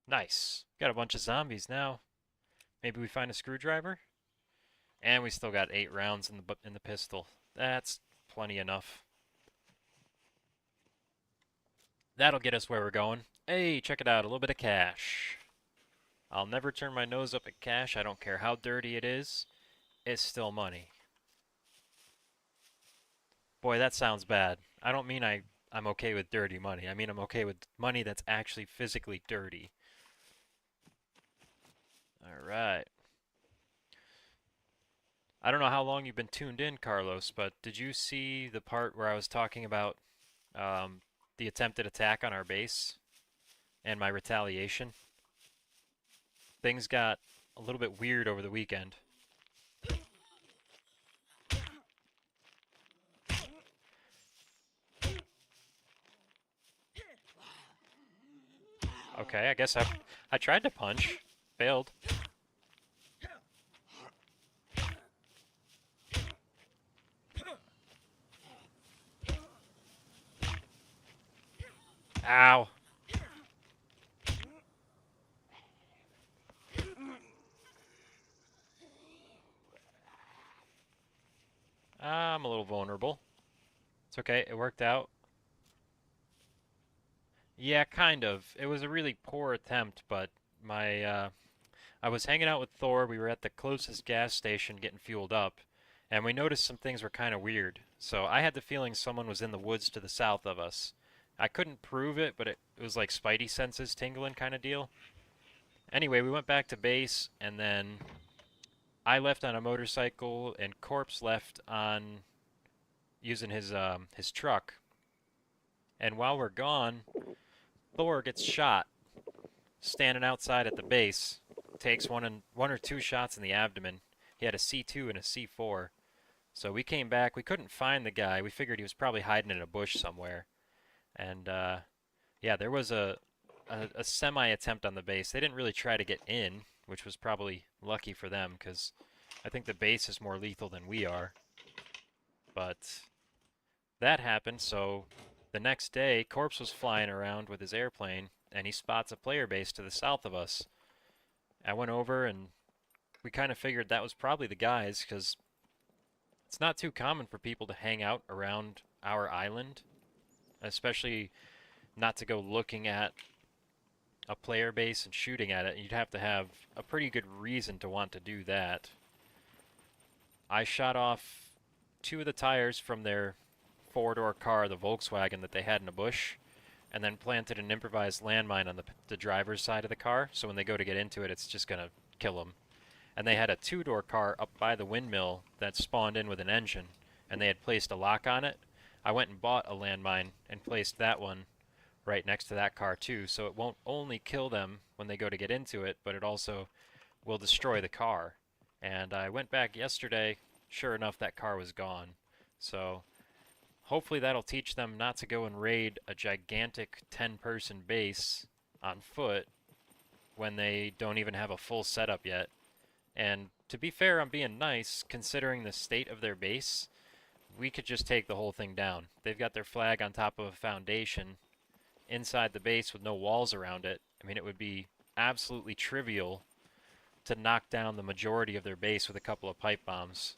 Nice. Got a bunch of zombies now. Maybe we find a screwdriver? And we still got 8 rounds in the pistol. That's plenty enough. That'll get us where we're going. Hey, check it out, a little bit of cash. I'll never turn my nose up at cash. I don't care how dirty it is. It's still money. Boy, that sounds bad. I don't mean I'm okay with dirty money. I mean I'm okay with money that's actually physically dirty. All right. I don't know how long you've been tuned in, Carlos, but did you see the part where I was talking about um, the attempted attack on our base and my retaliation? Things got a little bit weird over the weekend. Okay, I guess I tried to punch, failed. Ow. I'm a little vulnerable. It's okay, it worked out. Yeah, kind of. It was a really poor attempt, but my I was hanging out with Thor. We were at the closest gas station getting fueled up, and we noticed some things were kind of weird. So I had the feeling someone was in the woods to the south of us. I couldn't prove it, but it was like spidey senses tingling kind of deal. Anyway, we went back to base, and then I left on a motorcycle, and Corpse left on using his truck. And while we're gone, Thor gets shot standing outside at the base. Takes one or two shots in the abdomen. He had a C2 and a C4. So we came back. We couldn't find the guy. We figured he was probably hiding in a bush somewhere. And yeah, there was a semi attempt on the base. They didn't really try to get in, which was probably lucky for them because I think the base is more lethal than we are. But that happened, so the next day, Corpse was flying around with his airplane, and he spots a player base to the south of us. I went over, and we kind of figured that was probably the guys, because it's not too common for people to hang out around our island, especially not to go looking at a player base and shooting at it. You'd have to have a pretty good reason to want to do that. I shot off two of the tires from their four-door car, the Volkswagen that they had in a bush, and then planted an improvised landmine on the driver's side of the car, so when they go to get into it, it's just going to kill them. And they had a two-door car up by the windmill that spawned in with an engine, and they had placed a lock on it. I went and bought a landmine and placed that one right next to that car too, so it won't only kill them when they go to get into it, but it also will destroy the car. And I went back yesterday, sure enough, that car was gone. So hopefully that'll teach them not to go and raid a gigantic 10-person base on foot when they don't even have a full setup yet. And to be fair, I'm being nice, considering the state of their base. We could just take the whole thing down. They've got their flag on top of a foundation inside the base with no walls around it. I mean, it would be absolutely trivial to knock down the majority of their base with a couple of pipe bombs.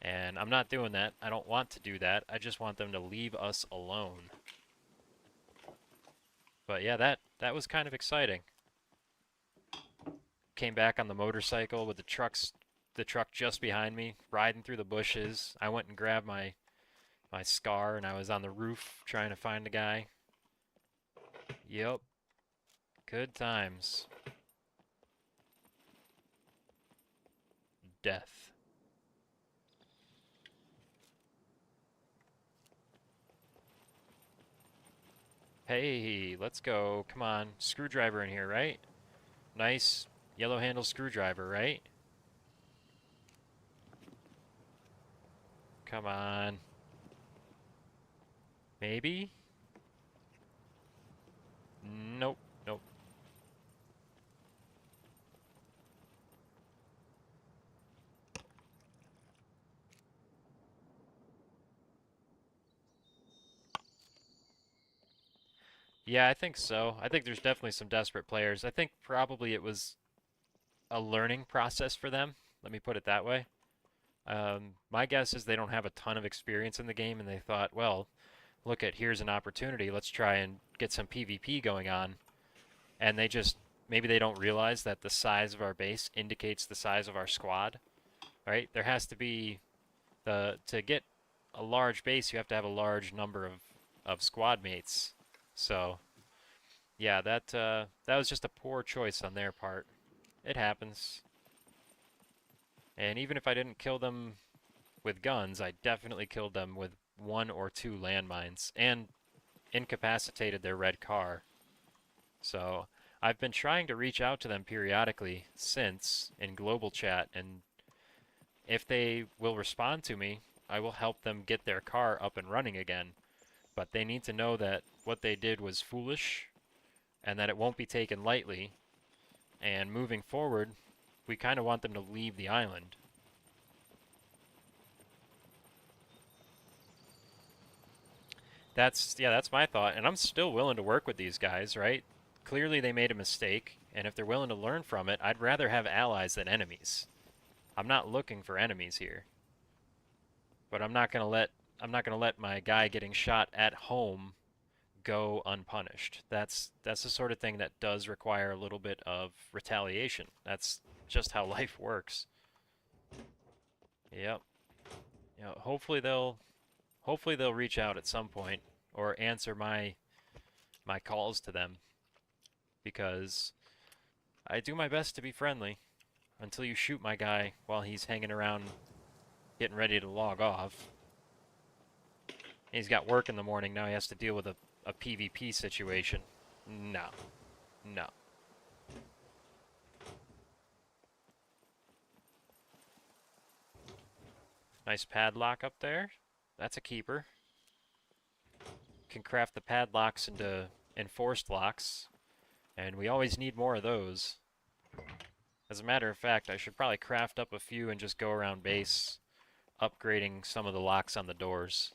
And I'm not doing that. I don't want to do that. I just want them to leave us alone. But yeah, that was kind of exciting. Came back on the motorcycle with the truck just behind me, riding through the bushes. I went and grabbed my Scar, and I was on the roof trying to find the guy. Yep. Good times. Death. Hey, let's go. Come on. Screwdriver in here, right? Nice yellow handle screwdriver, right? Come on. Maybe? Nope. Nope. Yeah, I think so. I think there's definitely some desperate players. I think probably it was a learning process for them. Let me put it that way. My guess is they don't have a ton of experience in the game, and they thought, well, look at here's an opportunity. Let's try and get some PvP going on. And they just maybe they don't realize that the size of our base indicates the size of our squad, right? There has to be to get a large base, you have to have a large number of squad mates. So yeah, that was just a poor choice on their part. It happens. And even if I didn't kill them with guns, I definitely killed them with one or two landmines and incapacitated their red car. So I've been trying to reach out to them periodically since in global chat, and if they will respond to me, I will help them get their car up and running again. But they need to know that what they did was foolish and that it won't be taken lightly. And moving forward, we kind of want them to leave the island. That's my thought, and I'm still willing to work with these guys, right? Clearly they made a mistake, and if they're willing to learn from it, I'd rather have allies than enemies. I'm not looking for enemies here. But I'm not gonna let my guy getting shot at home go unpunished. That's the sort of thing that does require a little bit of retaliation. That's just how life works. Yep. You know, hopefully they'll reach out at some point or answer my calls to them because I do my best to be friendly until you shoot my guy while he's hanging around getting ready to log off. He's got work in the morning, now he has to deal with a PvP situation. No. No. Nice padlock up there. That's a keeper. Can craft the padlocks into enforced locks, and we always need more of those. As a matter of fact, I should probably craft up a few and just go around base, upgrading some of the locks on the doors.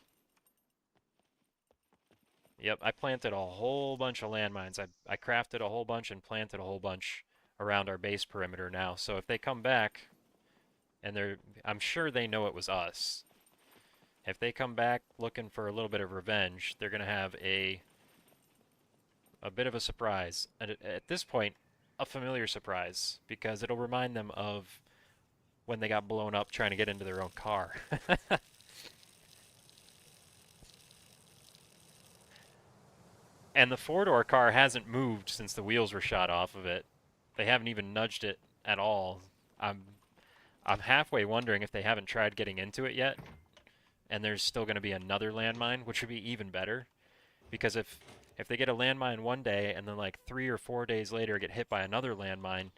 Yep, I planted a whole bunch of landmines. I crafted a whole bunch and planted a whole bunch around our base perimeter now. So if they come back, and I'm sure they know it was us. If they come back looking for a little bit of revenge, they're going to have a bit of a surprise. And at this point, a familiar surprise, because it'll remind them of when they got blown up trying to get into their own car. And the four-door car hasn't moved since the wheels were shot off of it. They haven't even nudged it at all. I'm I'm halfway wondering if they haven't tried getting into it yet, and there's still going to be another landmine, which would be even better. Because if they get a landmine one day and then like 3 or 4 days later get hit by another landmine,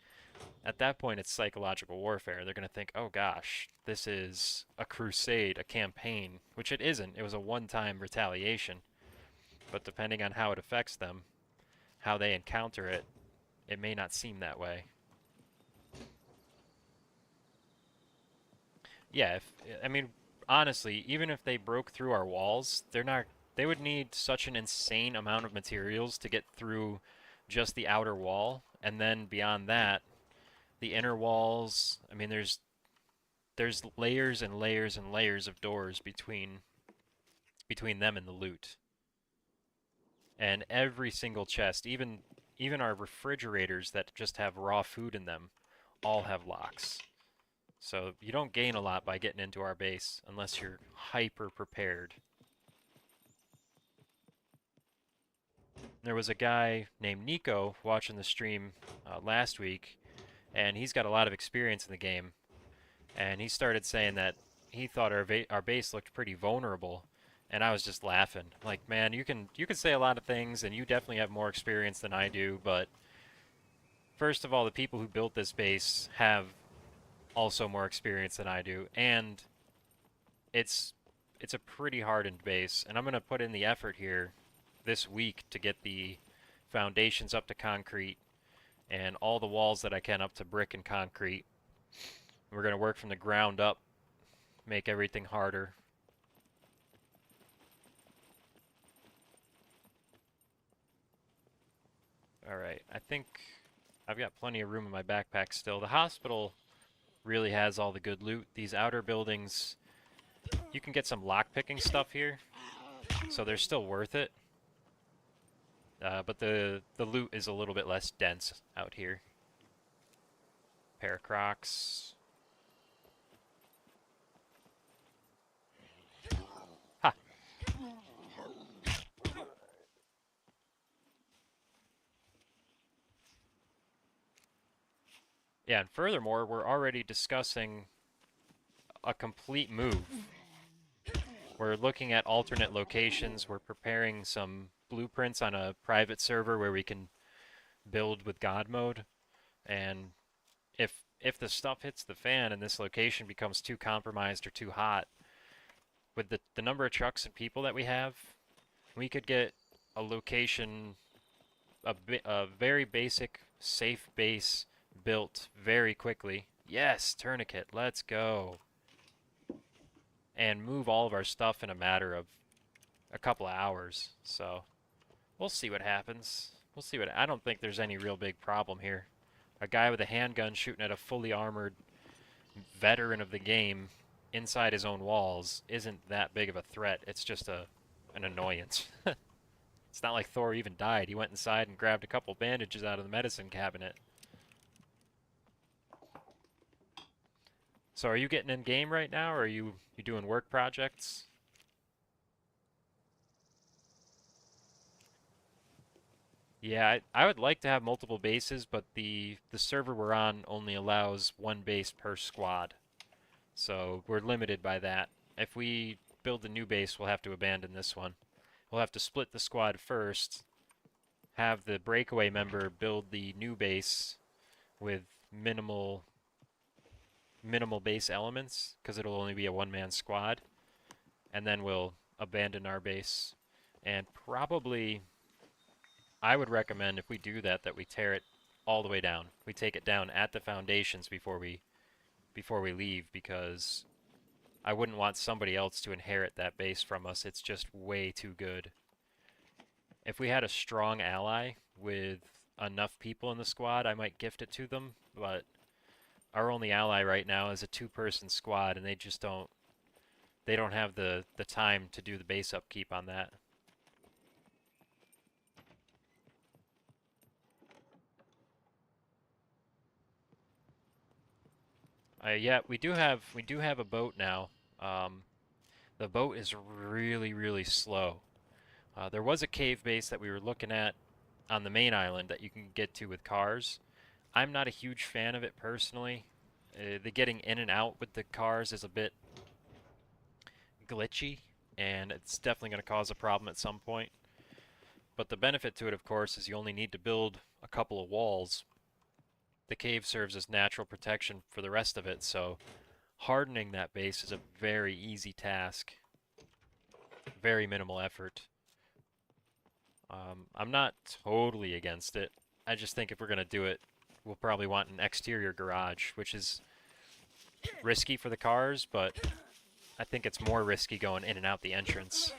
at that point it's psychological warfare. They're going to think, oh gosh, this is a crusade, a campaign, which it isn't. It was a one-time retaliation. But depending on how it affects them, how they encounter it, it may not seem that way. Yeah, I mean, honestly, even if they broke through our walls, they would need such an insane amount of materials to get through just the outer wall, and then beyond that, the inner walls. I mean, there's layers and layers and layers of doors between them and the loot. And every single chest, even our refrigerators that just have raw food in them, all have locks. So you don't gain a lot by getting into our base unless you're hyper prepared. There was a guy named Nico watching the stream last week, and he's got a lot of experience in the game. And he started saying that he thought our base looked pretty vulnerable, and I was just laughing. Like, man, you can say a lot of things, and you definitely have more experience than I do. But first of all, the people who built this base have also more experience than I do, and it's it's a pretty hardened base, and I'm gonna put in the effort here this week to get the foundations up to concrete and all the walls that I can up to brick and concrete. We're gonna work from the ground up, make everything harder. Alright, I think I've got plenty of room in my backpack still. The hospital really has all the good loot. These outer buildings, you can get some lockpicking stuff here, so they're still worth it. But the loot is a little bit less dense out here. Pair of Crocs. Yeah, and furthermore, we're already discussing a complete move. We're looking at alternate locations. We're preparing some blueprints on a private server where we can build with God mode. And if the stuff hits the fan and this location becomes too compromised or too hot, with the number of trucks and people that we have, we could get a location, a very basic, safe base built very quickly. Yes, tourniquet, let's go. And move all of our stuff in a matter of a couple of hours. So we'll see what happens. We'll see what. I don't think there's any real big problem here. A guy with a handgun shooting at a fully armored veteran of the game inside his own walls isn't that big of a threat. It's just an annoyance. It's not like Thor even died. He went inside and grabbed a couple bandages out of the medicine cabinet. So are you getting in game right now, or are you doing work projects? Yeah, I would like to have multiple bases, but the server we're on only allows one base per squad. So we're limited by that. If we build a new base, we'll have to abandon this one. We'll have to split the squad first, have the breakaway member build the new base with minimal base elements, because it'll only be a one-man squad, and then we'll abandon our base. And probably, I would recommend if we do that, that we tear it all the way down. We take it down at the foundations before we leave, because I wouldn't want somebody else to inherit that base from us. It's just way too good. If we had a strong ally with enough people in the squad, I might gift it to them, but our only ally right now is a two-person squad, and they don't have the time to do the base upkeep on that. Yeah, we do have a boat now. Um, the boat is really slow. There was a cave base that we were looking at on the main island that you can get to with cars. I'm not a huge fan of it personally. The getting in and out with the cars is a bit glitchy, and it's definitely going to cause a problem at some point. But the benefit to it, of course, is you only need to build a couple of walls. The cave serves as natural protection for the rest of it, so hardening that base is a very easy task. Very minimal effort. I'm not totally against it. I just think if we're going to do it, we'll probably want an exterior garage, which is risky for the cars, but I think it's more risky going in and out the entrance.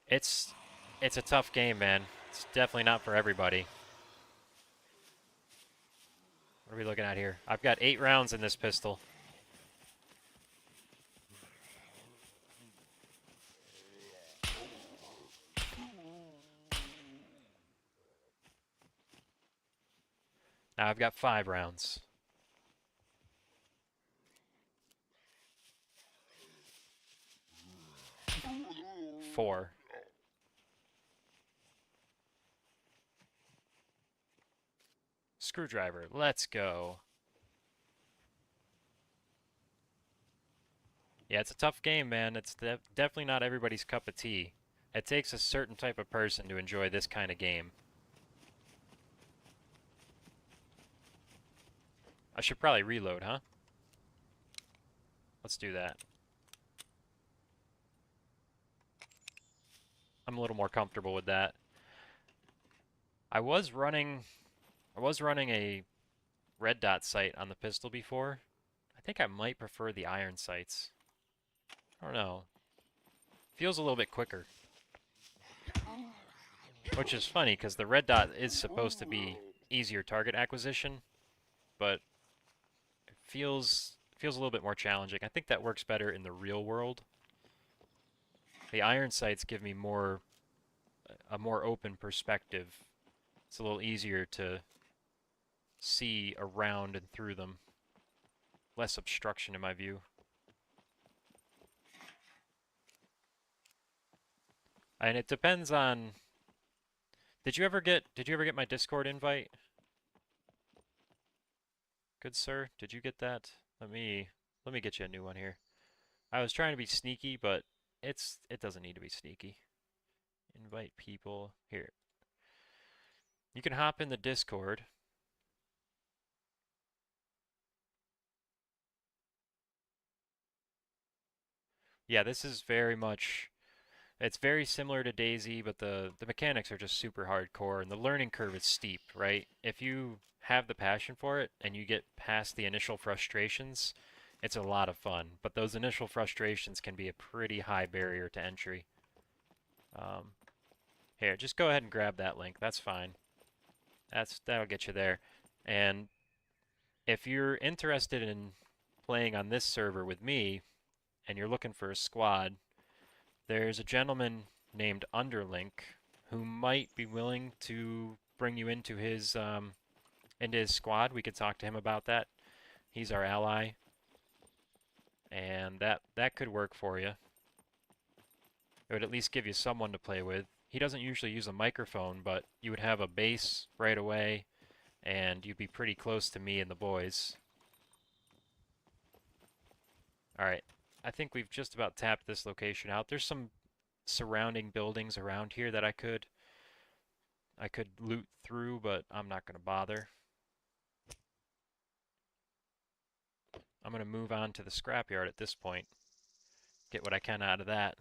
It's it's a tough game, man. It's definitely not for everybody. What are we looking at here? I've got 8 rounds in this pistol. Now I've got 5 rounds. Four. Screwdriver, let's go. Yeah, it's a tough game, man. It's definitely not everybody's cup of tea. It takes a certain type of person to enjoy this kind of game. I should probably reload, huh? Let's do that. I'm a little more comfortable with that. I was running a red dot sight on the pistol before. I think I might prefer the iron sights. I don't know. Feels a little bit quicker. Which is funny because the red dot is supposed to be easier target acquisition, but it feels a little bit more challenging. I think that works better in the real world. The iron sights give me a more open perspective. It's a little easier to see around and through them. Less obstruction in my view. And it depends on Did you ever get my Discord invite? Good sir, did you get that? Let me get you a new one here. I was trying to be sneaky, but it doesn't need to be sneaky. Invite people. Here. You can hop in the Discord. Yeah, this is very much it's very similar to Daisy, but the mechanics are just super hardcore and the learning curve is steep, right? If you have the passion for it and you get past the initial frustrations, it's a lot of fun. But those initial frustrations can be a pretty high barrier to entry. Um, Here, just go ahead and grab that link. That's fine. That'll get you there. And if you're interested in playing on this server with me and you're looking for a squad, there's a gentleman named Underlink who might be willing to bring you into his squad. We could talk to him about that. He's our ally, and that could work for you. It would at least give you someone to play with. He doesn't usually use a microphone, but you would have a base right away, and you'd be pretty close to me and the boys. Alright, I think we've just about tapped this location out. There's some surrounding buildings around here that I could loot through, but I'm not going to bother. I'm going to move on to the scrapyard at this point. Get what I can out of that.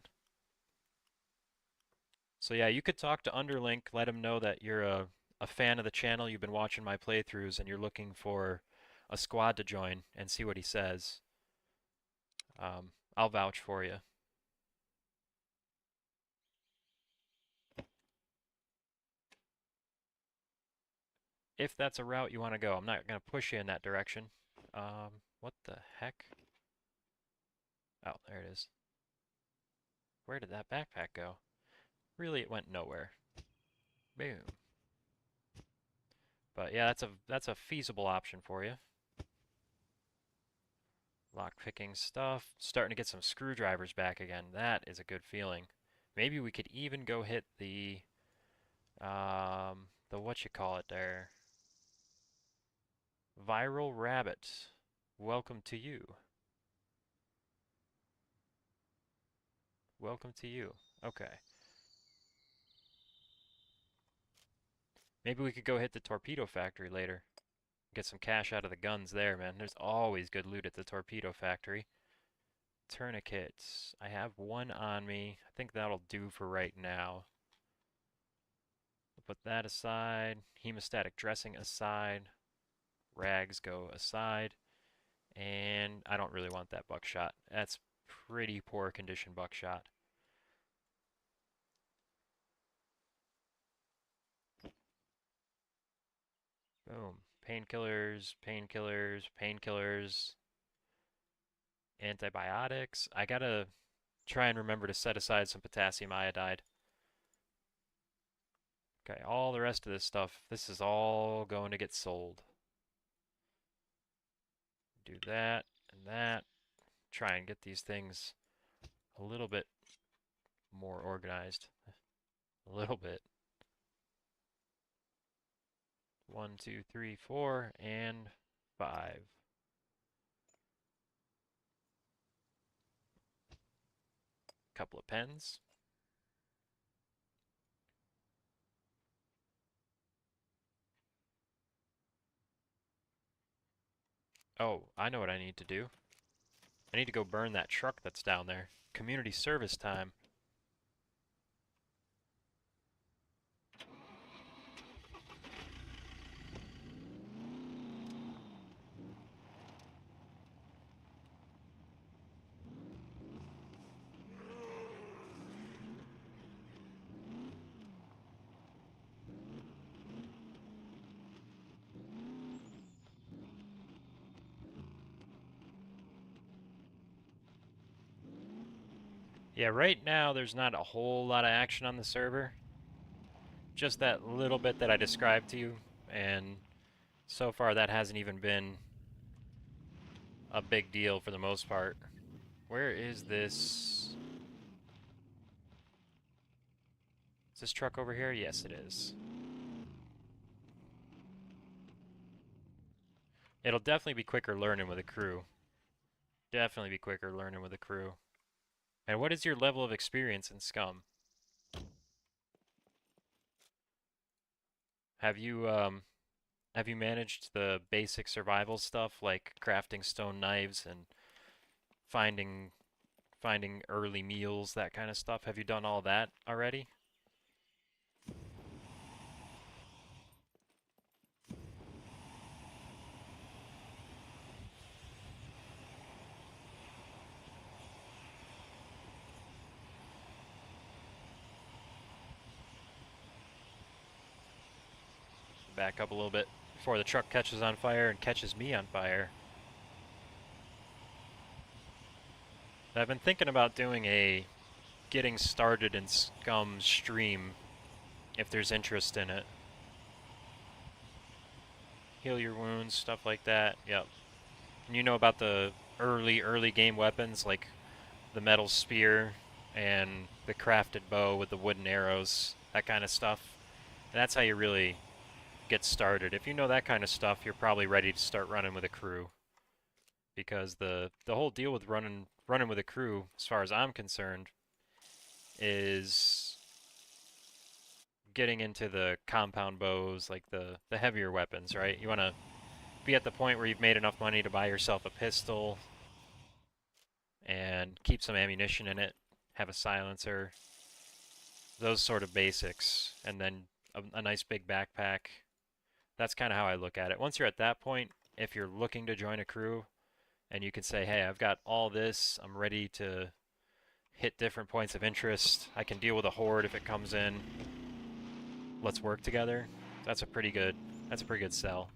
So yeah, you could talk to Underlink, let him know that you're a fan of the channel, you've been watching my playthroughs, and you're looking for a squad to join, and see what he says. I'll vouch for you. If that's a route you want to go, I'm not going to push you in that direction. What the heck? Oh, there it is. Where did that backpack go? Really, it went nowhere. Boom. But yeah, that's a feasible option for you. Lock-picking stuff. Starting to get some screwdrivers back again. That is a good feeling. Maybe we could even go hit the what you call it there. Viral Rabbit. Welcome to you. Welcome to you. Okay. Maybe we could go hit the torpedo factory later. Get some cash out of the guns there, man. There's always good loot at the torpedo factory. Tourniquets. I have one on me. I think that'll do for right now. We'll put that aside. Hemostatic dressing aside. Rags go aside. And I don't really want that buckshot. That's pretty poor condition buckshot. Boom. Painkillers, painkillers, painkillers, antibiotics. I gotta try and remember to set aside some potassium iodide. Okay, all the rest of this stuff, this is all going to get sold. Do that and that. Try and get these things a little bit more organized. A little bit. 1, 2, 3, 4, and 5. Couple of pens. Oh, I know what I need to do. I need to go burn that truck that's down there. Community service time. Yeah, right now there's not a whole lot of action on the server. Just that little bit that I described to you, and so far that hasn't even been a big deal for the most part. Where is this Is this truck over here? Yes, it is. It'll definitely be quicker learning with a crew. Definitely be quicker learning with a crew. And what is your level of experience in Scum? Have you have you managed the basic survival stuff like crafting stone knives and finding finding early meals, that kind of stuff? Have you done all that already? Back up a little bit before the truck catches on fire and catches me on fire. I've been thinking about doing a getting started in Scum stream if there's interest in it. Heal your wounds, stuff like that. Yep. And you know about the early game weapons like the metal spear and the crafted bow with the wooden arrows, that kind of stuff. And that's how you really get started. If you know that kind of stuff, you're probably ready to start running with a crew. Because the whole deal with running with a crew, as far as I'm concerned, is getting into the compound bows, like the heavier weapons, right? You want to be at the point where you've made enough money to buy yourself a pistol and keep some ammunition in it, have a silencer, those sort of basics, and then a nice big backpack. That's kind of how I look at it. Once you're at that point, if you're looking to join a crew and you can say, hey, I've got all this, I'm ready to hit different points of interest, I can deal with a horde if it comes in, let's work together. That's a pretty good sell.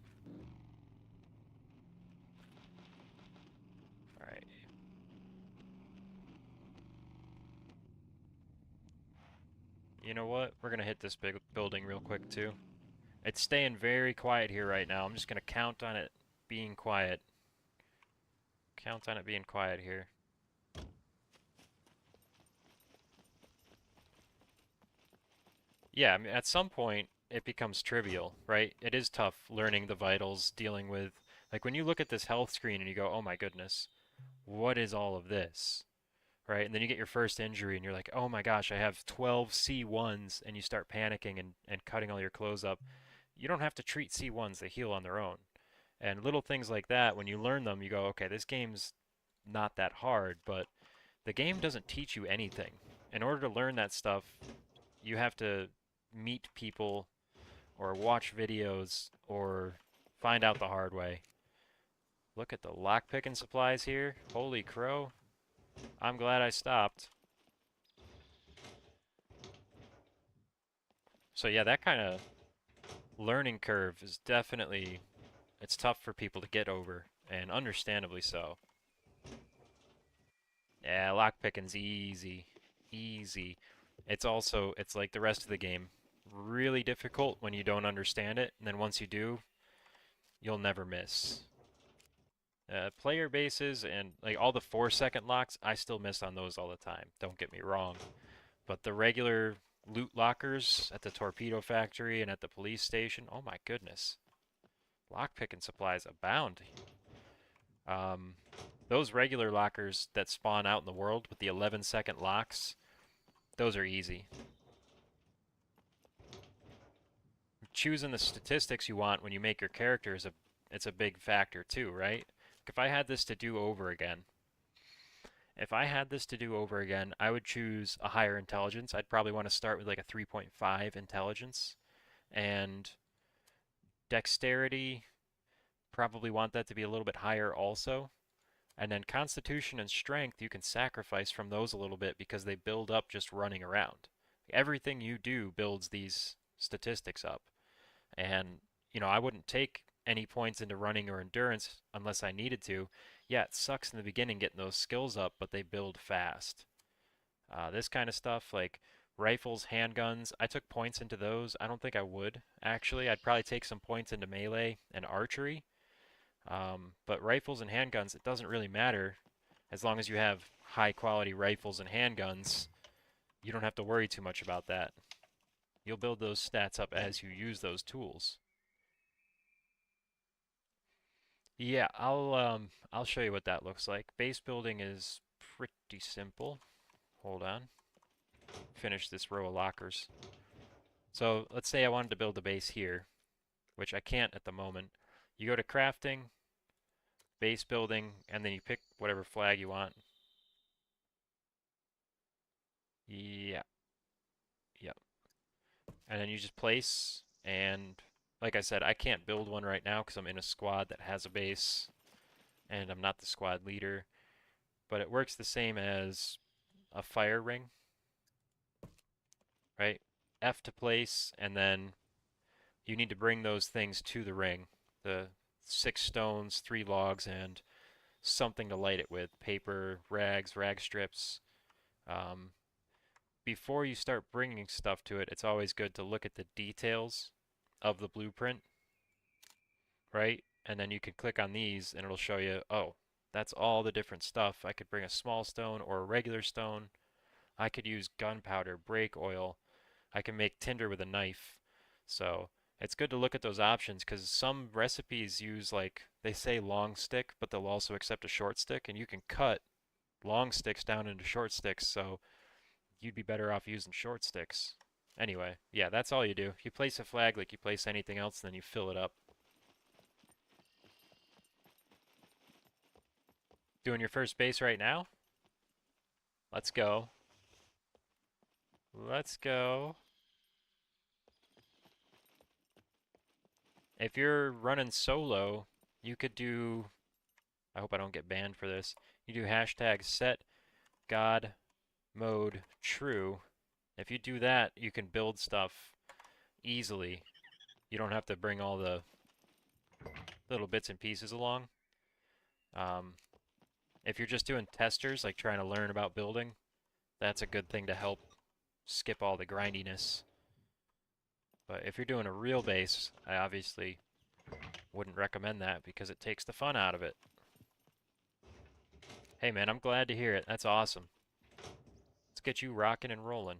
All right. You know what? We're gonna hit this big building real quick too. It's staying very quiet here right now. I'm just gonna count on it being quiet. Count on it being quiet here. Yeah, I mean, at some point it becomes trivial, right? It is tough learning the vitals, dealing with, like when you look at this health screen and you go, oh my goodness, what is all of this? Right? And then you get your first injury and you're like, oh my gosh, I have 12 C1s, and you start panicking and cutting all your clothes up. You don't have to treat C1s, they heal on their own. And little things like that, when you learn them, you go, okay, this game's not that hard, but the game doesn't teach you anything. In order to learn that stuff, you have to meet people or watch videos or find out the hard way. Look at the lockpicking supplies here. Holy crow. I'm glad I stopped. So yeah, that kind of learning curve is definitely, it's tough for people to get over, and understandably so. Yeah, lockpicking's easy. Easy. It's like the rest of the game. Really difficult when you don't understand it, and then once you do, you'll never miss. Player bases and like all the 4-second locks, I still miss on those all the time. Don't get me wrong. But the regular loot lockers at the torpedo factory and at the police station, oh my goodness. Lockpicking supplies abound. Um, those regular lockers that spawn out in the world with the 11-second locks, those are easy. Choosing the statistics you want when you make your character it's a big factor too, right? If I had this to do over again, I would choose a higher intelligence. I'd probably want to start with like a 3.5 intelligence, and dexterity, probably want that to be a little bit higher also. And then constitution and strength, you can sacrifice from those a little bit because they build up just running around. Everything you do builds these statistics up. And, I wouldn't take any points into running or endurance unless I needed to. Yeah, it sucks in the beginning getting those skills up, but they build fast. This kind of stuff, like rifles, handguns, I took points into those. I don't think I would, actually. I'd probably take some points into melee and archery. But rifles and handguns, it doesn't really matter. As long as you have high quality rifles and handguns, you don't have to worry too much about that. You'll build those stats up as you use those tools. Yeah, I'll show you what that looks like. Base building is pretty simple. Hold on. Finish this row of lockers. So let's say I wanted to build a base here, which I can't at the moment. You go to crafting, base building, and then you pick whatever flag you want. Yeah, yep. And then you just place, and like I said, I can't build one right now because I'm in a squad that has a base, and I'm not the squad leader. But it works the same as a fire ring, right? F to place, and then you need to bring those things to the ring. The 6 stones, 3 logs, and something to light it with. Paper, rags, rag strips. Um, Before you start bringing stuff to it, it's always good to look at the details of the blueprint, right? And then you can click on these and it'll show you, oh, that's all the different stuff. I could bring a small stone or a regular stone. I could use gunpowder, brake oil. I can make tinder with a knife. So it's good to look at those options because some recipes use, like, they say long stick, but they'll also accept a short stick, and you can cut long sticks down into short sticks, so you'd be better off using short sticks. Anyway, yeah, that's all you do. You place a flag like you place anything else, and then you fill it up. Doing your first base right now? Let's go. Let's go. If you're running solo, you could do, I hope I don't get banned for this. You do hashtag set God mode true. If you do that, you can build stuff easily. You don't have to bring all the little bits and pieces along. Um, if you're just doing testers, like trying to learn about building, that's a good thing to help skip all the grindiness. But if you're doing a real base, I obviously wouldn't recommend that because it takes the fun out of it. Hey man, I'm glad to hear it. That's awesome. Let's get you rocking and rolling.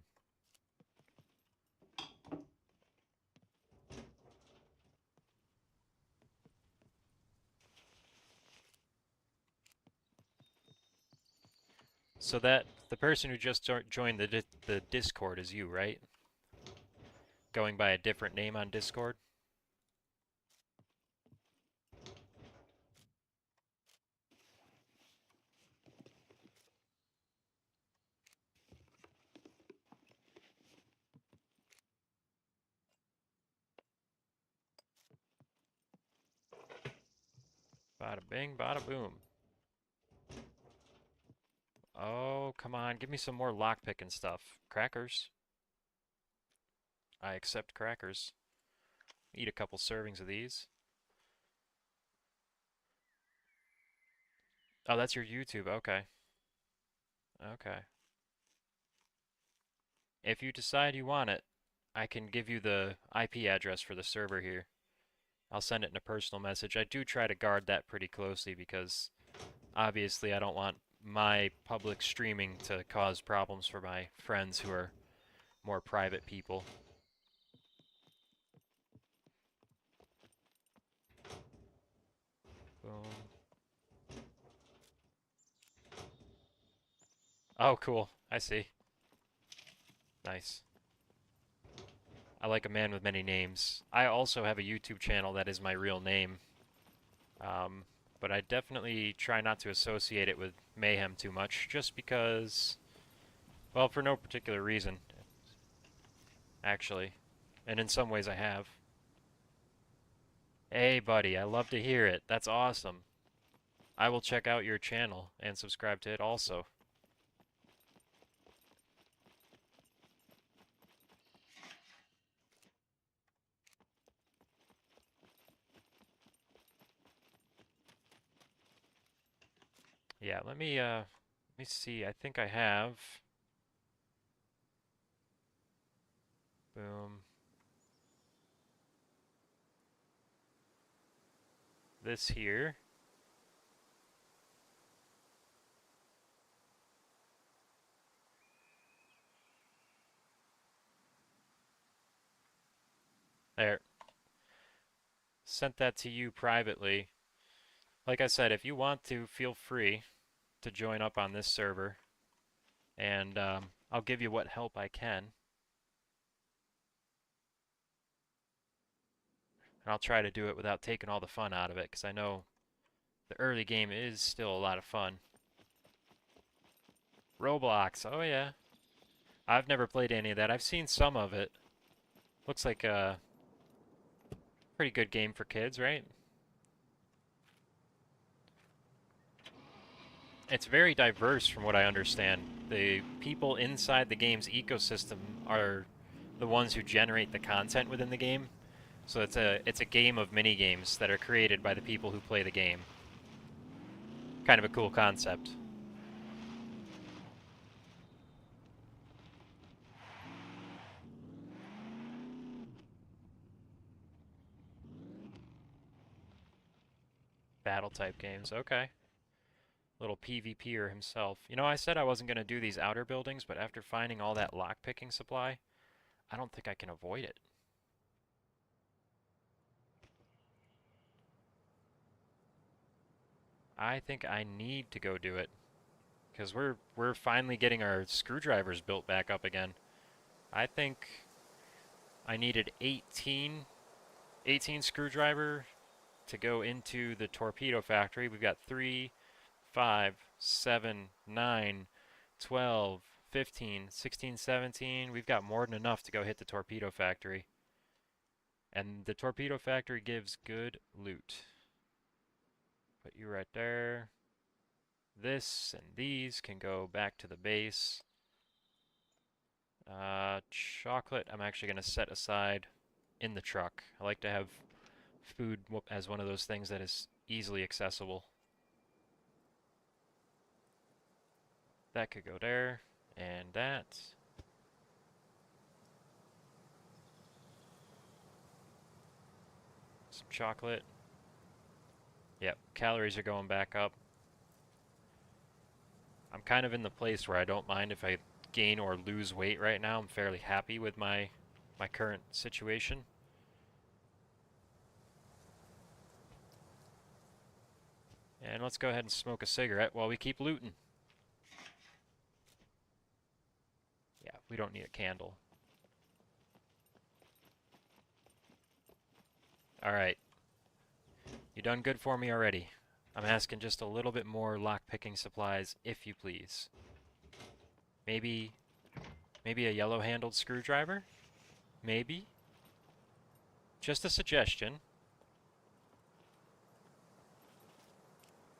So that the person who just joined the Discord is you, right? Going by a different name on Discord? Bada bing, bada boom. Oh, come on, give me some more lockpicking stuff. Crackers. I accept crackers. Eat a couple servings of these. Oh, that's your YouTube. Okay. Okay. If you decide you want it, I can give you the IP address for the server here. I'll send it in a personal message. I do try to guard that pretty closely because obviously I don't want my public streaming to cause problems for my friends who are more private people. Boom. Oh, cool. I see. Nice. I like a man with many names. I also have a YouTube channel that is my real name. Um, but I definitely try not to associate it with Mayhem too much, just because, well, for no particular reason, actually. And in some ways I have. Hey, buddy, I love to hear it. That's awesome. I will check out your channel and subscribe to it also. Yeah, let me see. I think I have. Boom. This here. sent that to you privately. Like I said, if you want to, feel free to join up on this server, and I'll give you what help I can. And I'll try to do it without taking all the fun out of it, because I know the early game is still a lot of fun. Roblox, oh yeah. I've never played any of that. I've seen some of it. Looks like a pretty good game for kids, right? It's very diverse from what I understand. The people inside the game's ecosystem are the ones who generate the content within the game. So it's a game of mini games that are created by the people who play the game. Kind of a cool concept. Battle type games, okay. Little PvPer himself. You know, I said I wasn't going to do these outer buildings, but after finding all that lockpicking supply, I don't think I can avoid it. I think I need to go do it. Because we're finally getting our screwdrivers built back up again. I think I needed 18 screwdriver to go into the torpedo factory. We've got 3, 5, 7, 9, 12, 15, 16, 17. We've got more than enough to go hit the torpedo factory. And the torpedo factory gives good loot. Put you right there. This and these can go back to the base. Chocolate I'm actually going to set aside in the truck. I like to have food as one of those things that is easily accessible. That could go there, and that. Some chocolate. Yep, calories are going back up. I'm kind of in the place where I don't mind if I gain or lose weight right now. I'm fairly happy with my current situation. And let's go ahead and smoke a cigarette while we keep looting. Yeah, we don't need a candle. Alright. You done good for me already. I'm asking just a little bit more lock-picking supplies, if you please. Maybe a yellow-handled screwdriver? Maybe? Just a suggestion.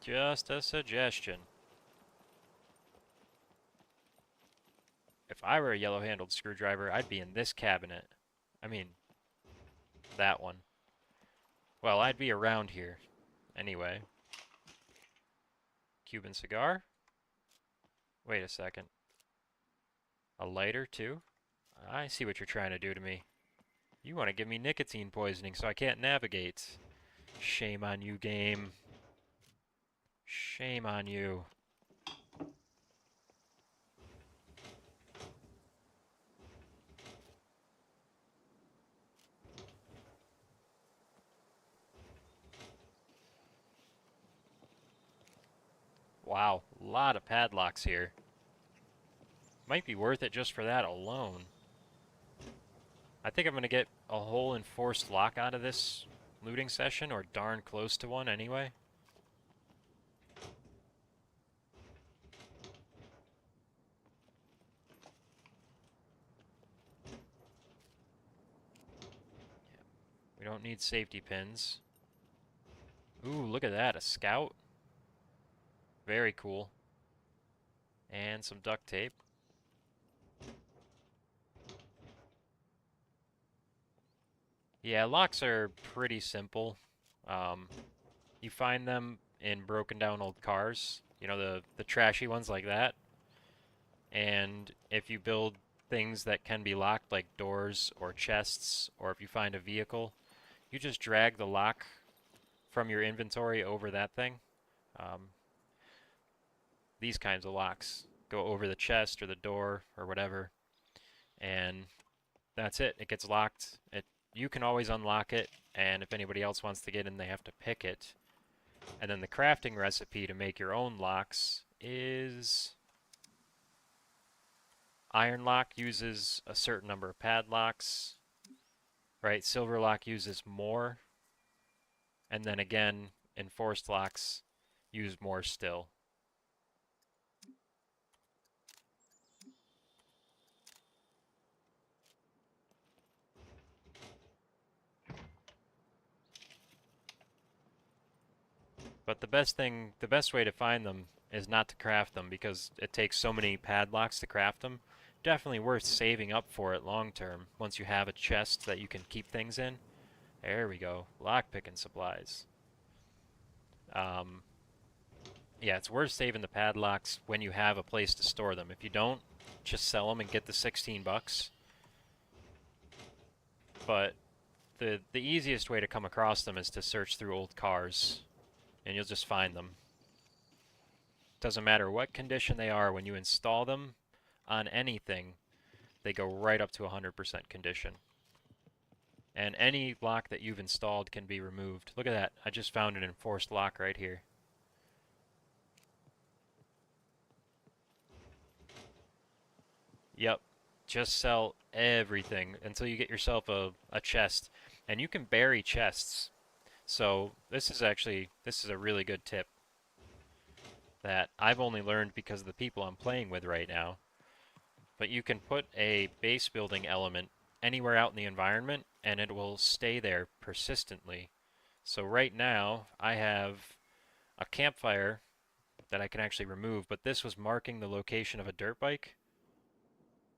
Just a suggestion. If I were a yellow-handled screwdriver, I'd be in this cabinet. I mean, that one. Well, I'd be around here. Anyway. Cuban cigar? Wait a second. A lighter, too? I see what you're trying to do to me. You want to give me nicotine poisoning so I can't navigate. Shame on you, game. Shame on you. Wow, a lot of padlocks here. Might be worth it just for that alone. I think I'm going to get a whole enforced lock out of this looting session, or darn close to one anyway. We don't need safety pins. Ooh, look at that, a scout. Very cool. And some duct tape. Yeah, locks are pretty simple. Um, you find them in broken down old cars, you know, the trashy ones like that. And if you build things that can be locked, like doors or chests, or if you find a vehicle, you just drag the lock from your inventory over that thing. Um, these kinds of locks go over the chest or the door or whatever, and that's it. It gets locked. It you can always unlock it, and if anybody else wants to get in, they have to pick it. And then the crafting recipe to make your own locks is iron lock uses a certain number of padlocks, right? Silver lock uses more, and then again, enforced locks use more still. But the best way to find them is not to craft them because it takes so many padlocks to craft them. Definitely worth saving up for it long term once you have a chest that you can keep things in. There we go. Lockpicking supplies. Um, yeah, it's worth saving the padlocks when you have a place to store them. If you don't, just sell them and get the 16 bucks. But the easiest way to come across them is to search through old cars, and you'll just find them. Doesn't matter what condition they are, when you install them on anything, they go right up to 100% condition. And any lock that you've installed can be removed. Look at that. I just found an enforced lock right here. Yep. Just sell everything until you get yourself a chest. And you can bury chests. So this is a really good tip that I've only learned because of the people I'm playing with right now. But you can put a base building element anywhere out in the environment and it will stay there persistently. So right now I have a campfire that I can actually remove, but this was marking the location of a dirt bike,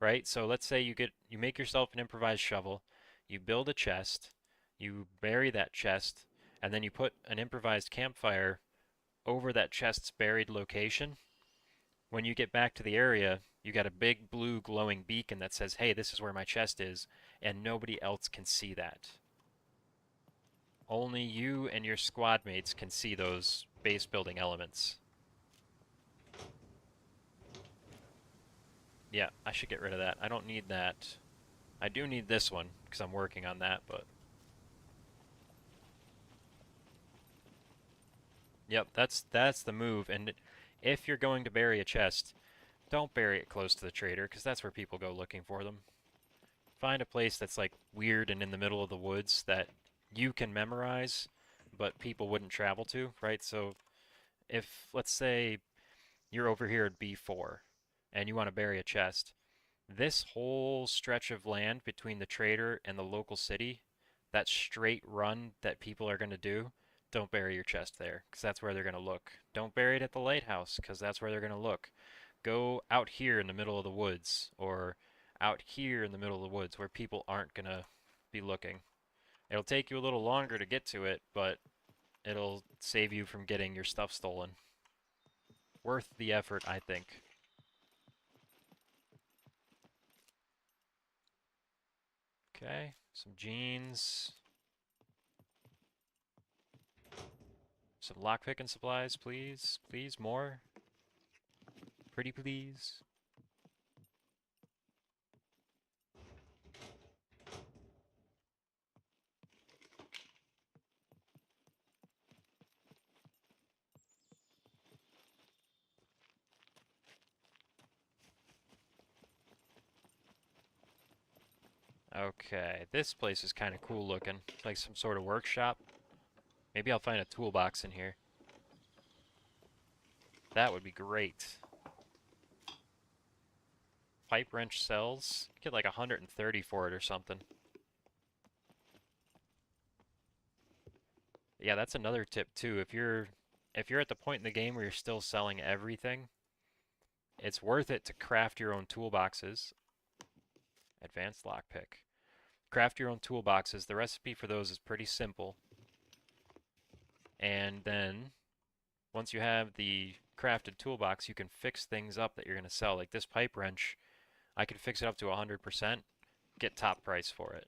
right? So let's say you make yourself an improvised shovel, you build a chest, you bury that chest, and then you put an improvised campfire over that chest's buried location. When you get back to the area, you got a big blue glowing beacon that says, "Hey, this is where my chest is," and nobody else can see that. Only you and your squad mates can see those base building elements. Yeah, I should get rid of that. I don't need that. I do need this one because I'm working on that, but yep, that's the move. And if you're going to bury a chest, don't bury it close to the trader because that's where people go looking for them. Find a place that's like weird and in the middle of the woods that you can memorize, but people wouldn't travel to, right? So if let's say you're over here at B4 and you want to bury a chest, this whole stretch of land between the trader and the local city, that straight run that people are going to do, don't bury your chest there because that's where they're going to look. Don't bury it at the lighthouse because that's where they're going to look. Go out here in the middle of the woods or out here in the middle of the woods where people aren't going to be looking. It'll take you a little longer to get to it, but it'll save you from getting your stuff stolen. Worth the effort, I think. Okay, some jeans. Some lockpicking supplies, please. Please, more. Pretty please. Okay, this place is kind of cool looking. It's like some sort of workshop. Maybe I'll find a toolbox in here. That would be great. Pipe wrench cells. Get like 130 for it or something. Yeah, that's another tip too. If you're at the point in the game where you're still selling everything, it's worth it to craft your own toolboxes. Advanced lockpick. Craft your own toolboxes. The recipe for those is pretty simple. And then once you have the crafted toolbox, you can fix things up that you're going to sell. Like this pipe wrench, I can fix it up to 100%, get top price for it.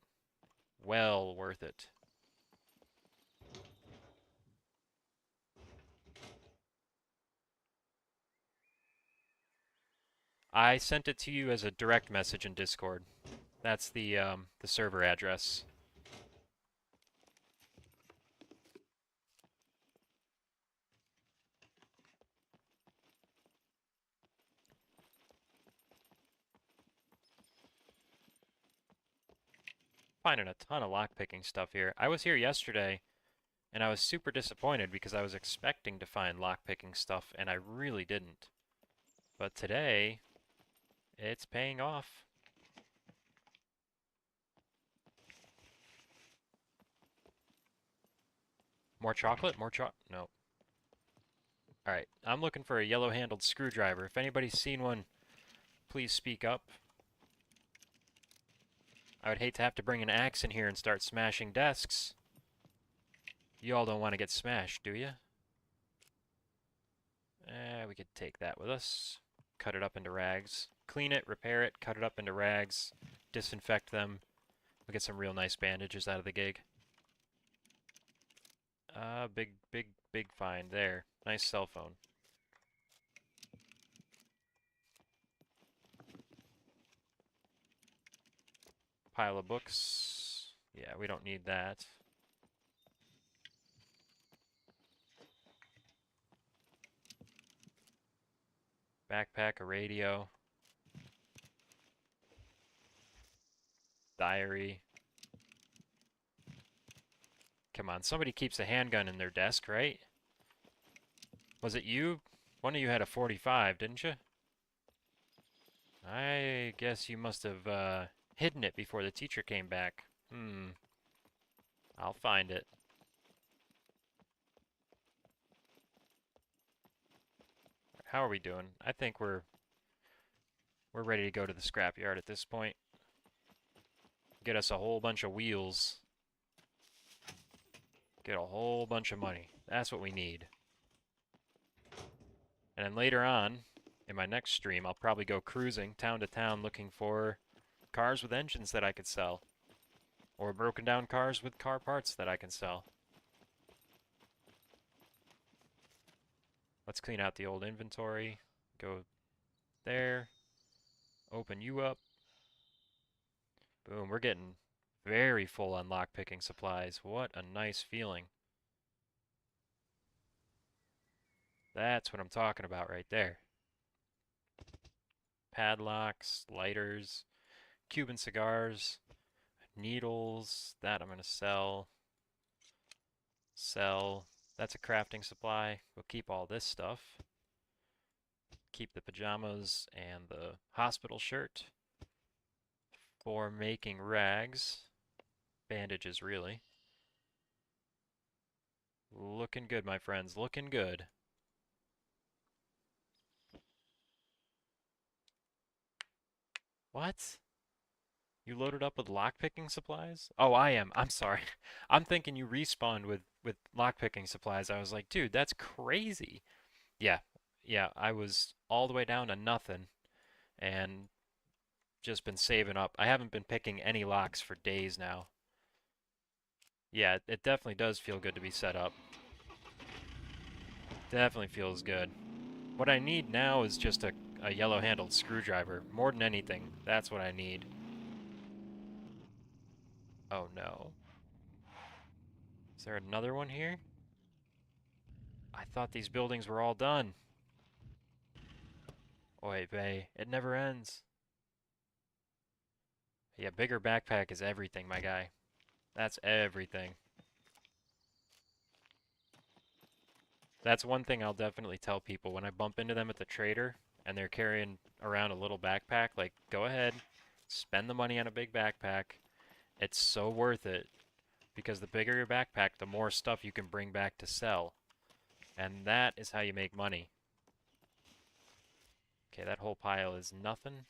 Well worth it. I sent it to you as a direct message in Discord. That's the server address. finding a ton of lockpicking stuff here. I was here yesterday, and I was super disappointed because I was expecting to find lockpicking stuff, and I really didn't. But today, it's paying off. More chocolate? More No. Alright, I'm looking for a yellow-handled screwdriver. If anybody's seen one, please speak up. I would hate to have to bring an axe in here and start smashing desks. You all don't want to get smashed, do you? We could take that with us. Cut it up into rags. Clean it, repair it, cut it up into rags. Disinfect them. We'll get some real nice bandages out of the gig. Big find there. Nice cell phone. Pile of books. Yeah, we don't need that. Backpack, a radio. Diary. Come on, somebody keeps a handgun in their desk, right? Was it you? One of you had a 45, didn't you? I guess you must have hidden it before the teacher came back. I'll find it. How are we doing? I think we're ready to go to the scrapyard at this point. Get us a whole bunch of wheels. Get a whole bunch of money. That's what we need. And then later on, in my next stream, I'll probably go cruising town to town looking for cars with engines that I could sell. Or broken down cars with car parts that I can sell. Let's clean out the old inventory. Go there. Open you up. Boom, we're getting very full on lockpicking supplies. What a nice feeling. That's what I'm talking about right there. Padlocks, lighters, Cuban cigars, needles. That I'm going to sell. Sell. That's a crafting supply. We'll keep all this stuff. Keep the pajamas and the hospital shirt for making rags. Bandages, really. Looking good, my friends. Looking good. What? You loaded up with lockpicking supplies? Oh, I am. I'm sorry. I'm thinking you respawned with lockpicking supplies. I was like, dude, that's crazy. Yeah. Yeah, I was all the way down to nothing and just been saving up. I haven't been picking any locks for days now. Yeah, it definitely does feel good to be set up. Definitely feels good. What I need now is just a yellow-handled screwdriver. More than anything, that's what I need. Oh no. Is there another one here? I thought these buildings were all done. Oy vey, it never ends. Yeah, bigger backpack is everything, my guy. That's everything. That's one thing I'll definitely tell people when I bump into them at the trader and they're carrying around a little backpack, like, go ahead, spend the money on a big backpack. It's so worth it because the bigger your backpack, the more stuff you can bring back to sell. And that is how you make money. Okay, that whole pile is nothing.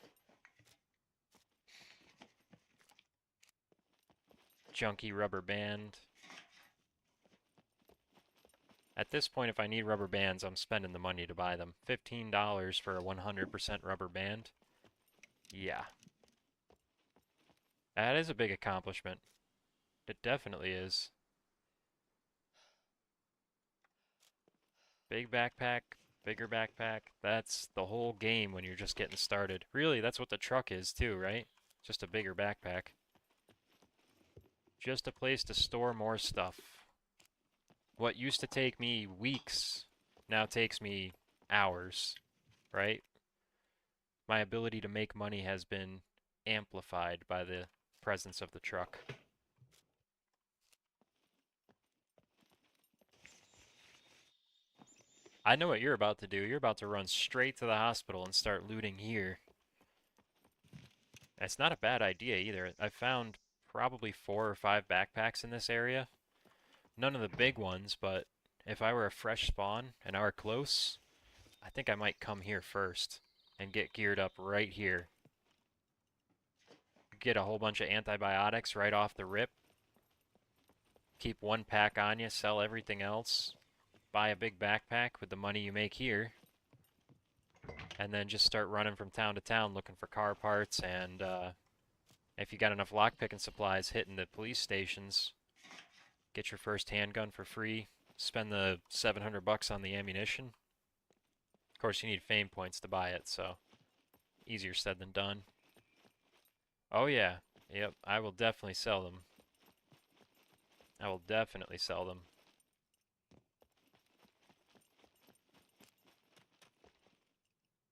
Junky rubber band. At this point, if I need rubber bands, I'm spending the money to buy them. $15 for a 100% rubber band. Yeah. That is a big accomplishment. It definitely is. Big backpack, bigger backpack. That's the whole game when you're just getting started. Really, that's what the truck is too, right? Just a bigger backpack. Just a place to store more stuff. What used to take me weeks now takes me hours, right? My ability to make money has been amplified by the presence of the truck. I know what you're about to do. You're about to run straight to the hospital and start looting here. It's not a bad idea either. I found probably 4 or 5 backpacks in this area. None of the big ones, but if I were a fresh spawn and I were close, I think I might come here first and get geared up right here. Get a whole bunch of antibiotics right off the rip. Keep 1 pack on you, sell everything else. Buy a big backpack with the money you make here. And then just start running from town to town looking for car parts and if you got enough lockpicking supplies, hitting the police stations. Get your first handgun for free. Spend the 700 bucks on the ammunition. Of course, you need fame points to buy it, so easier said than done. Oh yeah, yep, I will definitely sell them. I will definitely sell them.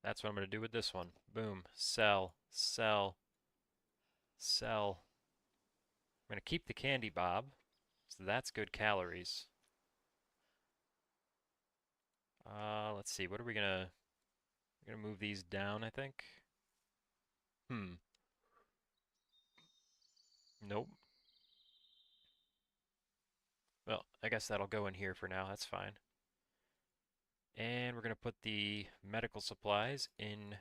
That's what I'm going to do with this one. Boom, sell, sell, sell. I'm going to keep the candy bob, so that's good calories. Let's see, what are we gonna... We're gonna move these down, I think. Nope. Well, I guess that'll go in here for now, that's fine. And we're gonna put the medical supplies in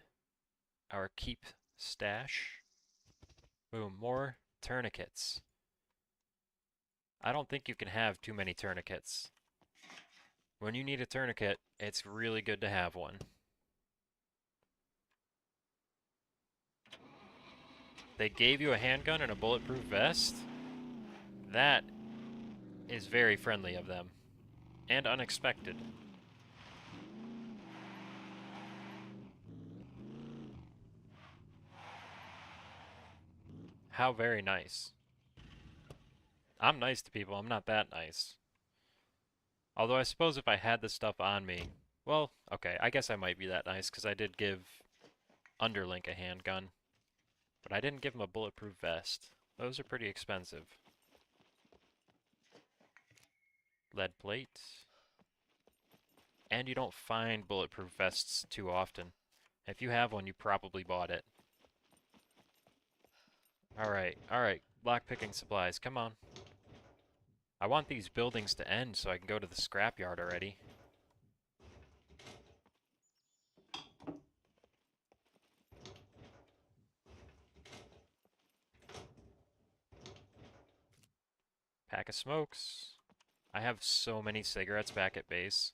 our keep stash. Boom, more tourniquets. I don't think you can have too many tourniquets. When you need a tourniquet, it's really good to have one. They gave you a handgun and a bulletproof vest? That is very friendly of them. And unexpected. How very nice. I'm nice to people, I'm not that nice. Although I suppose if I had this stuff on me, well, okay, I guess I might be that nice because I did give Underlink a handgun. But I didn't give him a bulletproof vest. Those are pretty expensive. Lead plate. And you don't find bulletproof vests too often. If you have one, you probably bought it. Alright, alright. Lockpicking supplies, come on. I want these buildings to end so I can go to the scrapyard already. Pack of smokes. I have so many cigarettes back at base.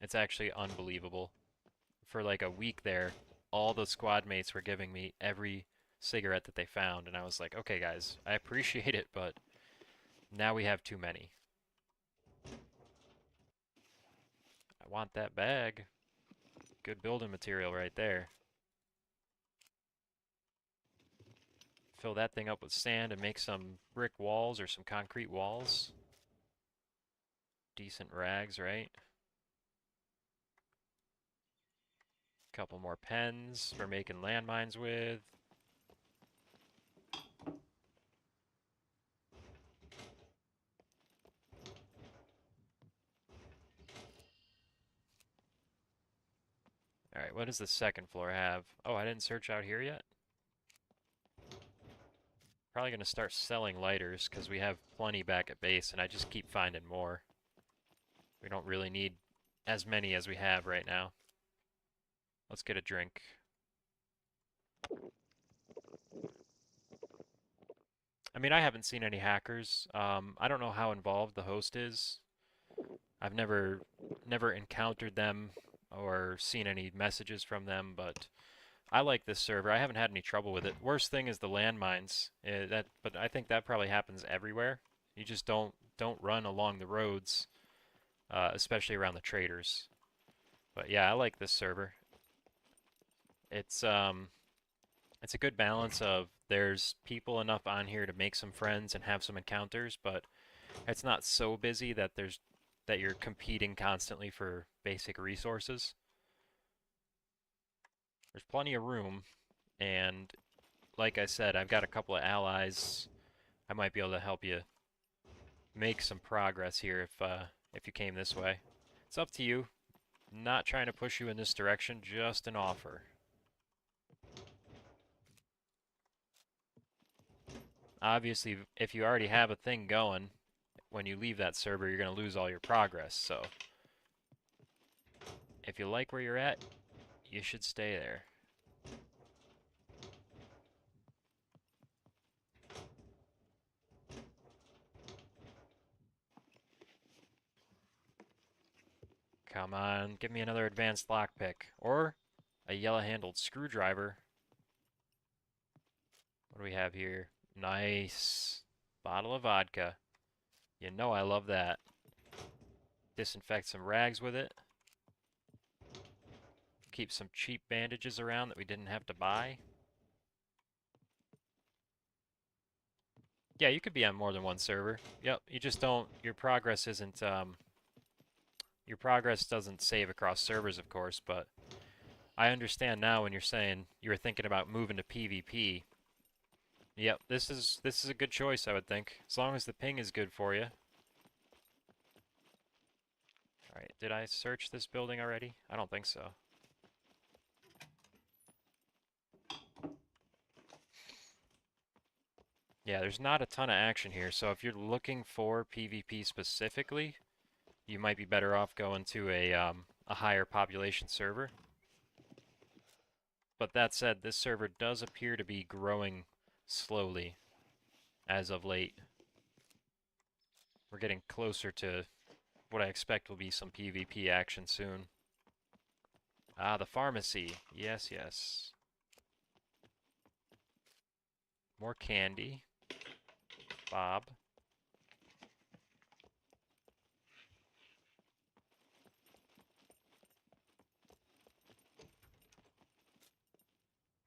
It's actually unbelievable. For like a week there, all the squad mates were giving me every cigarette that they found, and I was like, okay guys, I appreciate it, but now we have too many. I want that bag. Good building material right there. Fill that thing up with sand and make some brick walls or some concrete walls. Decent rags, right? Couple more pens for making landmines with. Alright, what does the second floor have? Oh, I didn't search out here yet? Probably gonna start selling lighters because we have plenty back at base and I just keep finding more. We don't really need as many as we have right now. Let's get a drink. I mean, I haven't seen any hackers. I don't know how involved the host is. I've never encountered them or seen any messages from them, but I like this server. I haven't had any trouble with it. Worst thing is the landmines. But I think that probably happens everywhere. You just don't run along the roads, especially around the traders. But yeah, I like this server. It's it's a good balance of there's people enough on here to make some friends and have some encounters, but it's not so busy that you're competing constantly for basic resources. There's plenty of room, and like I said, I've got a couple of allies. I might be able to help you make some progress here if you came this way. It's up to you. Not trying to push you in this direction, just an offer. Obviously, if you already have a thing going, when you leave that server, you're going to lose all your progress, so if you like where you're at, you should stay there. Come on, give me another advanced lockpick. Or a yellow-handled screwdriver. What do we have here? Nice. Bottle of vodka. You know I love that. Disinfect some rags with it. Keep some cheap bandages around that we didn't have to buy. Yeah, you could be on more than one server. Yep, you just don't, your progress isn't, your progress doesn't save across servers, of course, but I understand now when you're saying you were thinking about moving to PvP. Yep, this is a good choice, I would think. As long as the ping is good for you. Alright, did I search this building already? I don't think so. Yeah, there's not a ton of action here, so if you're looking for PvP specifically, you might be better off going to a higher population server. But that said, this server does appear to be growing slowly as of late. We're getting closer to what I expect will be some PvP action soon. Ah, the pharmacy. Yes, yes. More candy. Bob.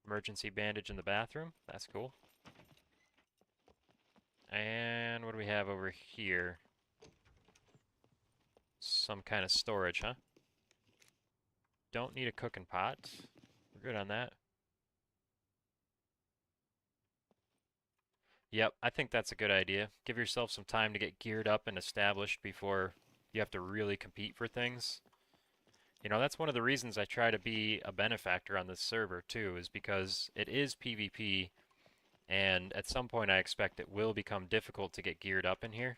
Emergency bandage in the bathroom. That's cool. And what do we have over here? Some kind of storage, huh? Don't need a cooking pot. We're good on that. Yep, I think that's a good idea. Give yourself some time to get geared up and established before you have to really compete for things. You know, that's one of the reasons I try to be a benefactor on this server, too, is because it is PvP, and at some point I expect it will become difficult to get geared up in here.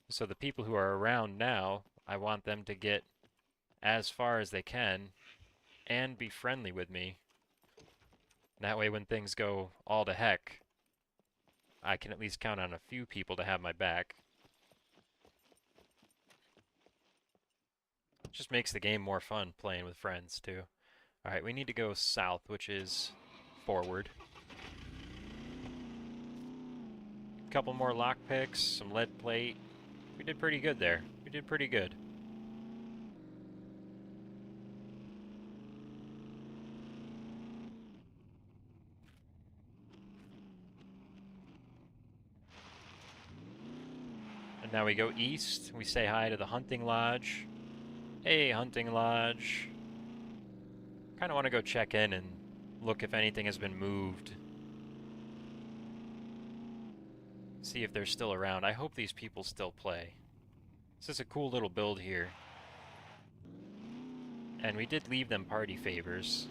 So the people who are around now, I want them to get as far as they can and be friendly with me. That way when things go all to heck, I can at least count on a few people to have my back. It just makes the game more fun playing with friends, too. Alright, we need to go south, which is forward. Couple more lockpicks, some lead plate. We did pretty good there. We did pretty good. And now we go east. We say hi to the hunting lodge. Hey, hunting lodge. Kind of want to go check in and look if anything has been moved. See if they're still around. I hope these people still play. This is a cool little build here. And we did leave them party favors.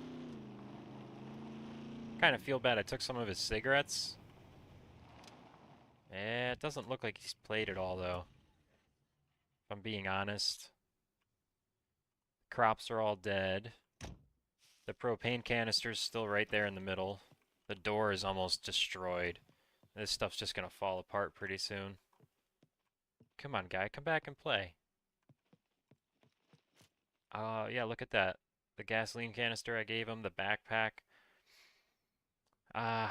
Kind of feel bad I took some of his cigarettes. It doesn't look like he's played at all, though. If I'm being honest. Crops are all dead. The propane canister's still right there in the middle. The door is almost destroyed. This stuff's just gonna fall apart pretty soon. Come on, guy, come back and play. Yeah, look at that. The gasoline canister I gave him, the backpack. I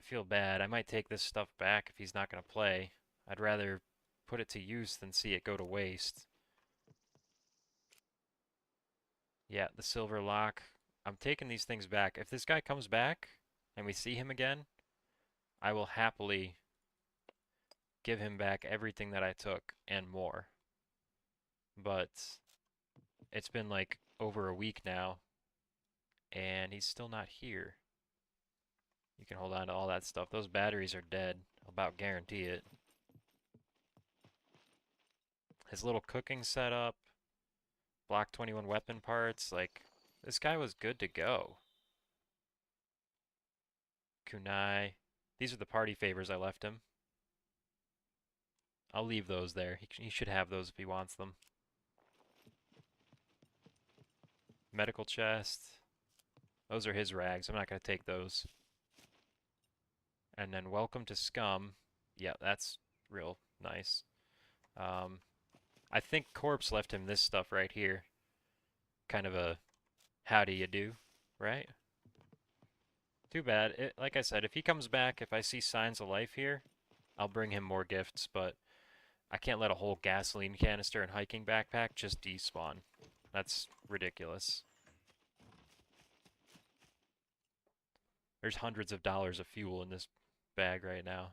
feel bad. I might take this stuff back if he's not gonna play. I'd rather put it to use than see it go to waste. Yeah, the silver lock. I'm taking these things back. If this guy comes back and we see him again, I will happily give him back everything that I took and more. But it's been like over a week now, and he's still not here. You can hold on to all that stuff. Those batteries are dead. I'll about guarantee it. His little cooking setup. Block 21 weapon parts. Like, this guy was good to go. Kunai. These are the party favors I left him. I'll leave those there. He should have those if he wants them. Medical chest. Those are his rags. I'm not going to take those. And then welcome to Scum. Yeah, that's real nice. I think Corpse left him this stuff right here. Kind of a how do you do, right? Too bad. Like I said, if he comes back, if I see signs of life here, I'll bring him more gifts, but I can't let a whole gasoline canister and hiking backpack just despawn. That's ridiculous. There's hundreds of dollars of fuel in this bag right now.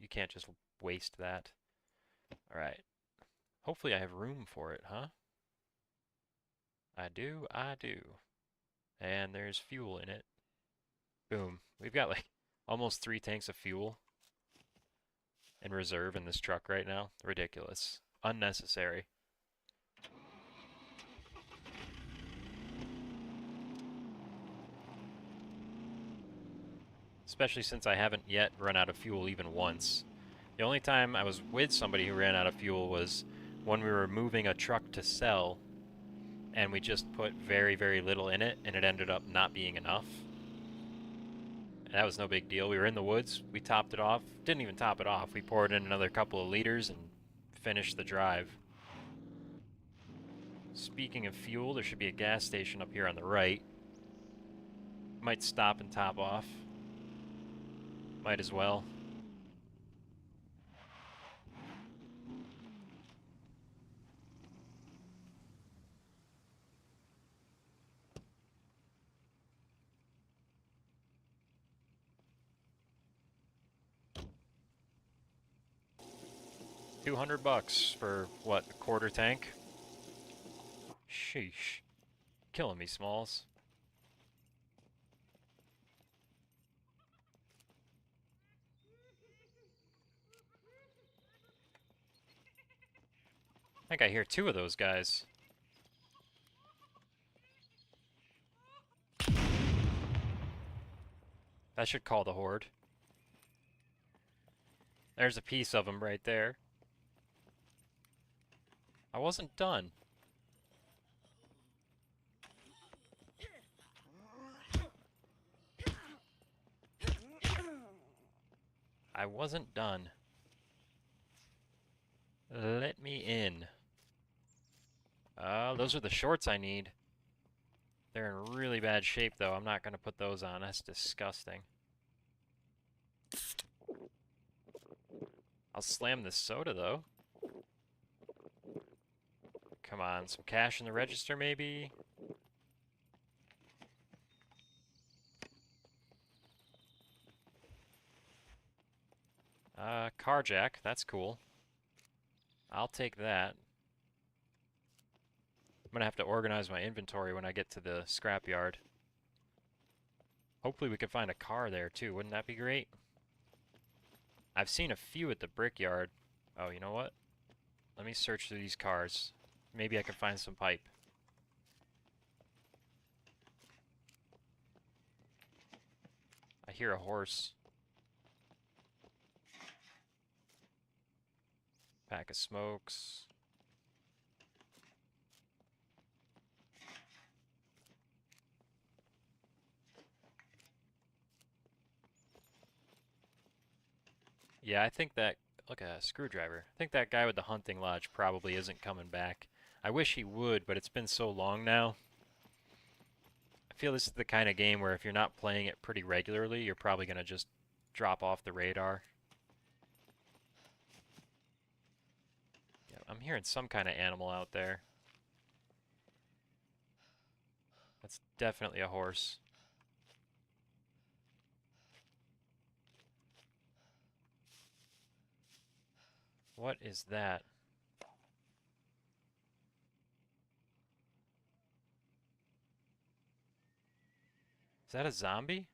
You can't just waste that. Alright. Hopefully I have room for it, huh? I do, I do. And there's fuel in it. Boom. We've got like almost 3 tanks of fuel in reserve in this truck right now. Ridiculous. Unnecessary. Especially since I haven't yet run out of fuel even once. The only time I was with somebody who ran out of fuel was when we were moving a truck to sell, and we just put very, very little in it, and it ended up not being enough. And that was no big deal. We were in the woods, we topped it off. Didn't even top it off. We poured in another couple of liters and finished the drive. Speaking of fuel, there should be a gas station up here on the right. Might stop and top off. Might as well. $200 for what, a quarter tank? Sheesh. Killing me, Smalls. I think I hear 2 of those guys. That should call the horde. There's a piece of them right there. I wasn't done. I wasn't done. Let me in. Those are the shorts I need. They're in really bad shape, though. I'm not going to put those on. That's disgusting. I'll slam this soda, though. Come on, some cash in the register, maybe? Carjack. That's cool. I'll take that. I'm going to have to organize my inventory when I get to the scrapyard. Hopefully we can find a car there, too. Wouldn't that be great? I've seen a few at the brickyard. Oh, you know what? Let me search through these cars. Maybe I can find some pipe. I hear a horse. Pack of smokes. Yeah, I think that... Look at that screwdriver. I think that guy with the hunting lodge probably isn't coming back. I wish he would, but it's been so long now. I feel this is the kind of game where if you're not playing it pretty regularly, you're probably going to just drop off the radar. Yeah, I'm hearing some kind of animal out there. That's definitely a horse. What is that? Is that a zombie?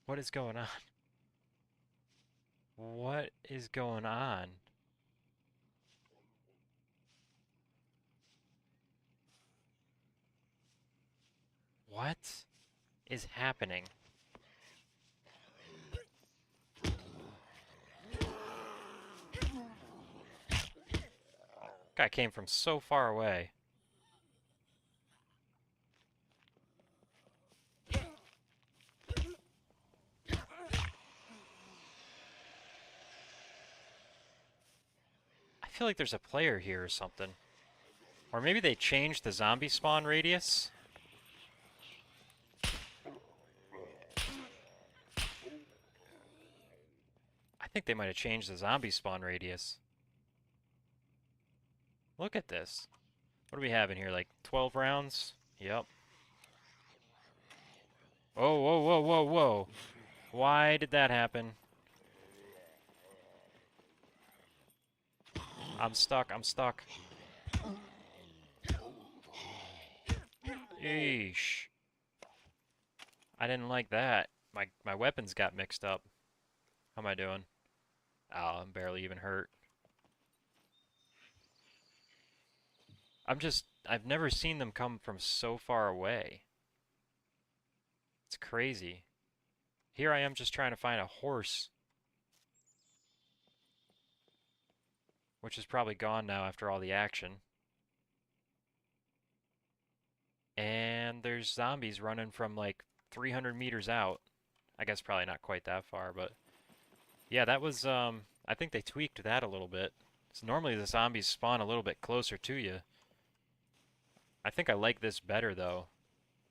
What is going on? What is going on? What is happening? Guy came from so far away. I feel like there's a player here or something. Or maybe they changed the zombie spawn radius? I think they might have changed the zombie spawn radius. Look at this. What do we have in here? Like 12 rounds? Yep. Whoa, whoa, whoa, whoa, whoa. Why did that happen? I'm stuck, I'm stuck. Yeesh. I didn't like that. My weapons got mixed up. How am I doing? Oh, I'm barely even hurt. I've never seen them come from so far away. It's crazy. Here I am just trying to find a horse, which is probably gone now after all the action. And there's zombies running from like 300 meters out. I guess probably not quite that far, but yeah, that was, I think they tweaked that a little bit. So normally the zombies spawn a little bit closer to you. I think I like this better though.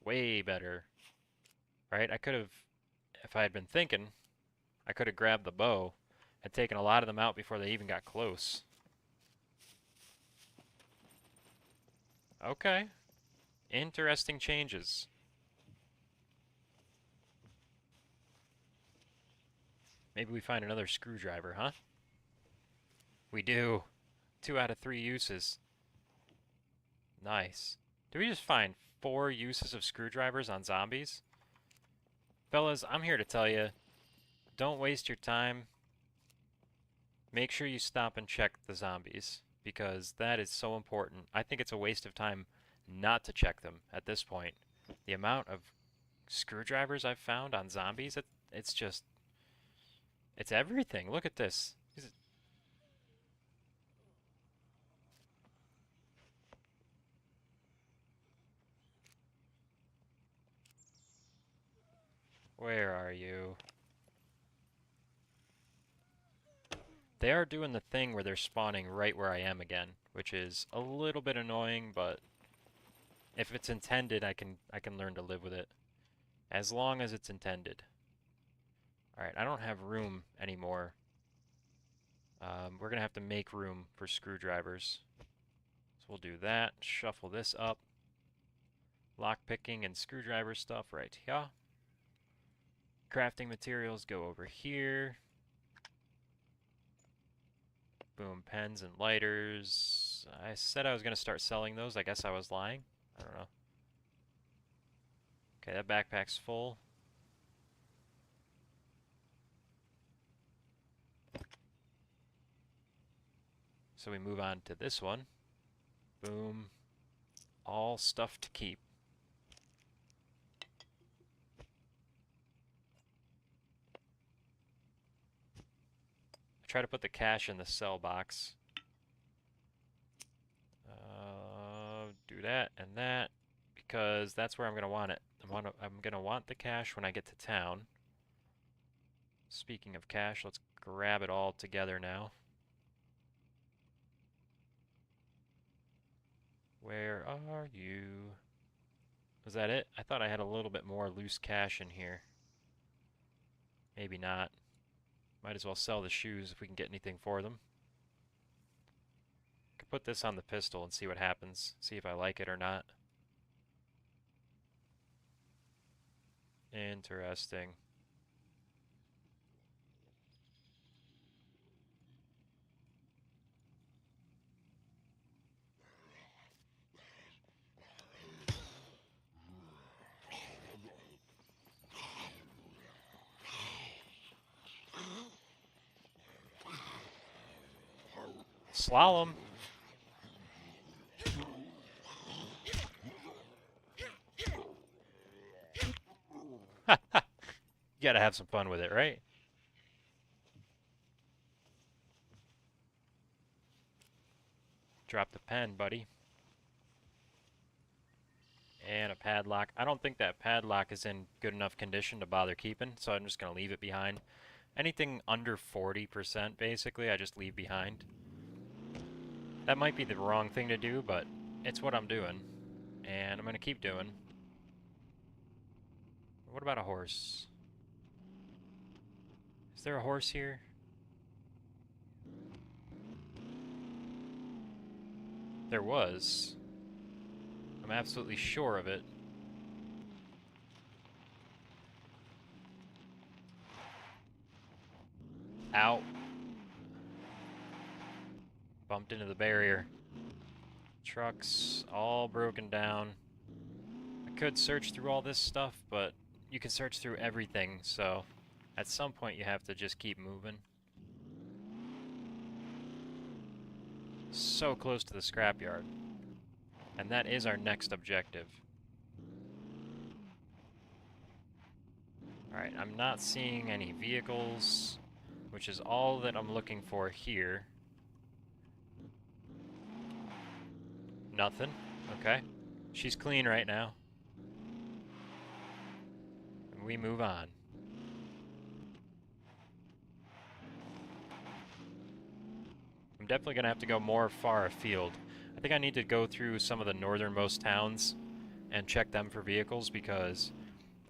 Way better. Right? I could have, if I had been thinking, I could have grabbed the bow and taken a lot of them out before they even got close. Okay. Interesting changes. Maybe we find another screwdriver, huh? We do. 2 out of 3 uses. Nice. Did we just find 4 uses of screwdrivers on zombies? Fellas, I'm here to tell you, don't waste your time. Make sure you stop and check the zombies, because that is so important. I think it's a waste of time not to check them at this point. The amount of screwdrivers I've found on zombies, it's just, it's everything. Look at this. Where are you? They are doing the thing where they're spawning right where I am again, which is a little bit annoying, but if it's intended, I can learn to live with it. As long as it's intended. Alright, I don't have room anymore. We're gonna have to make room for screwdrivers. So we'll do that, shuffle this up. Lockpicking and screwdriver stuff right here. Crafting materials go over here. Boom, pens and lighters. I said I was gonna start selling those. I guess I was lying. I don't know. Okay, that backpack's full. So we move on to this one. Boom. All stuff to keep. I try to put the cash in the sell box. Do that and that, because that's where I'm going to want it. I'm going to want the cash when I get to town. Speaking of cash, let's grab it all together now. Where are you? Was that it? I thought I had a little bit more loose cash in here. Maybe not. Might as well sell the shoes if we can get anything for them. Could put this on the pistol and see what happens. See if I like it or not. Interesting. Slalom. You gotta have some fun with it, right? Drop the pen, buddy. And a padlock. I don't think that padlock is in good enough condition to bother keeping, so I'm just going to leave it behind. Anything under 40%, basically, I just leave behind. That might be the wrong thing to do, but it's what I'm doing. And I'm going to keep doing. What about a horse? Is there a horse here? There was. I'm absolutely sure of it. Ow. Bumped into the barrier. Trucks all broken down. I could search through all this stuff, but you can search through everything, so at some point you have to just keep moving. So close to the scrapyard. And that is our next objective. Alright, I'm not seeing any vehicles, which is all that I'm looking for here. Nothing. Okay. She's clean right now. And we move on. I'm definitely going to have to go more far afield. I think I need to go through some of the northernmost towns and check them for vehicles because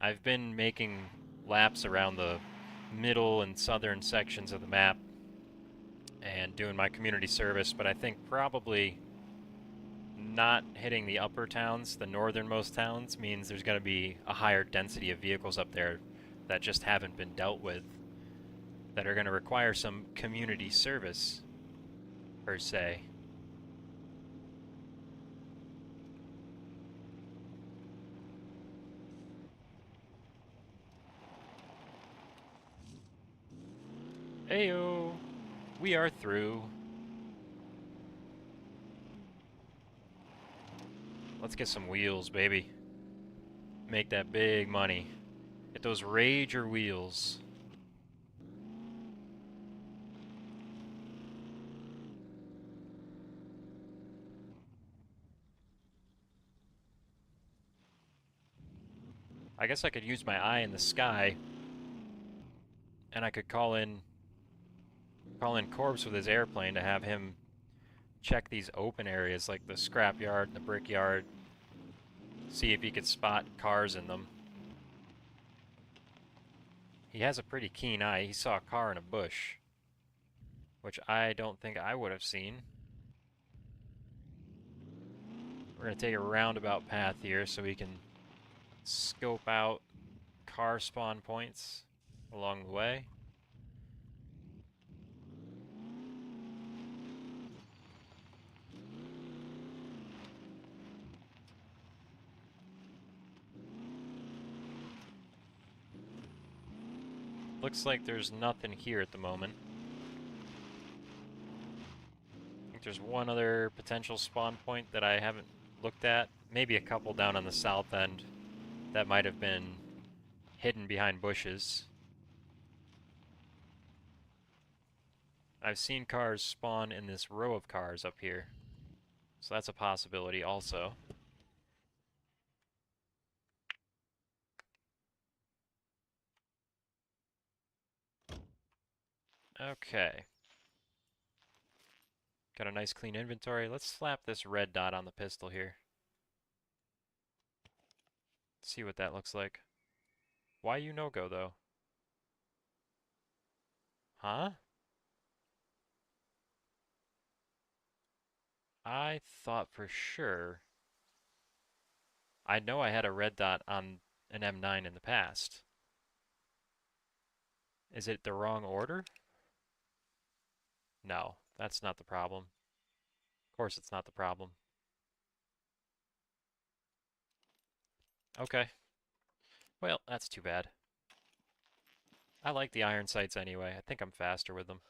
I've been making laps around the middle and southern sections of the map and doing my community service, but I think probably not hitting the upper towns, the northernmost towns, means there's going to be a higher density of vehicles up there that just haven't been dealt with, that are going to require some community service, per se. Ayo! We are through. Let's get some wheels, baby. Make that big money. Get those Rager wheels. I guess I could use my eye in the sky, and I could call in Corbs with his airplane to have him check these open areas like the scrapyard, the brickyard, see if he could spot cars in them. He has a pretty keen eye. He saw a car in a bush, which I don't think I would have seen. We're going to take a roundabout path here so we can scope out car spawn points along the way. Looks like there's nothing here at the moment. I think there's one other potential spawn point that I haven't looked at. Maybe a couple down on the south end that might have been hidden behind bushes. I've seen cars spawn in this row of cars up here, so that's a possibility also. Okay. Got a nice clean inventory. Let's slap this red dot on the pistol here. See what that looks like. Why you no-go though? Huh? I thought for sure. I know I had a red dot on an M9 in the past. Is it the wrong order? No, that's not the problem. Of course it's not the problem. Okay. Well, that's too bad. I like the iron sights anyway. I think I'm faster with them.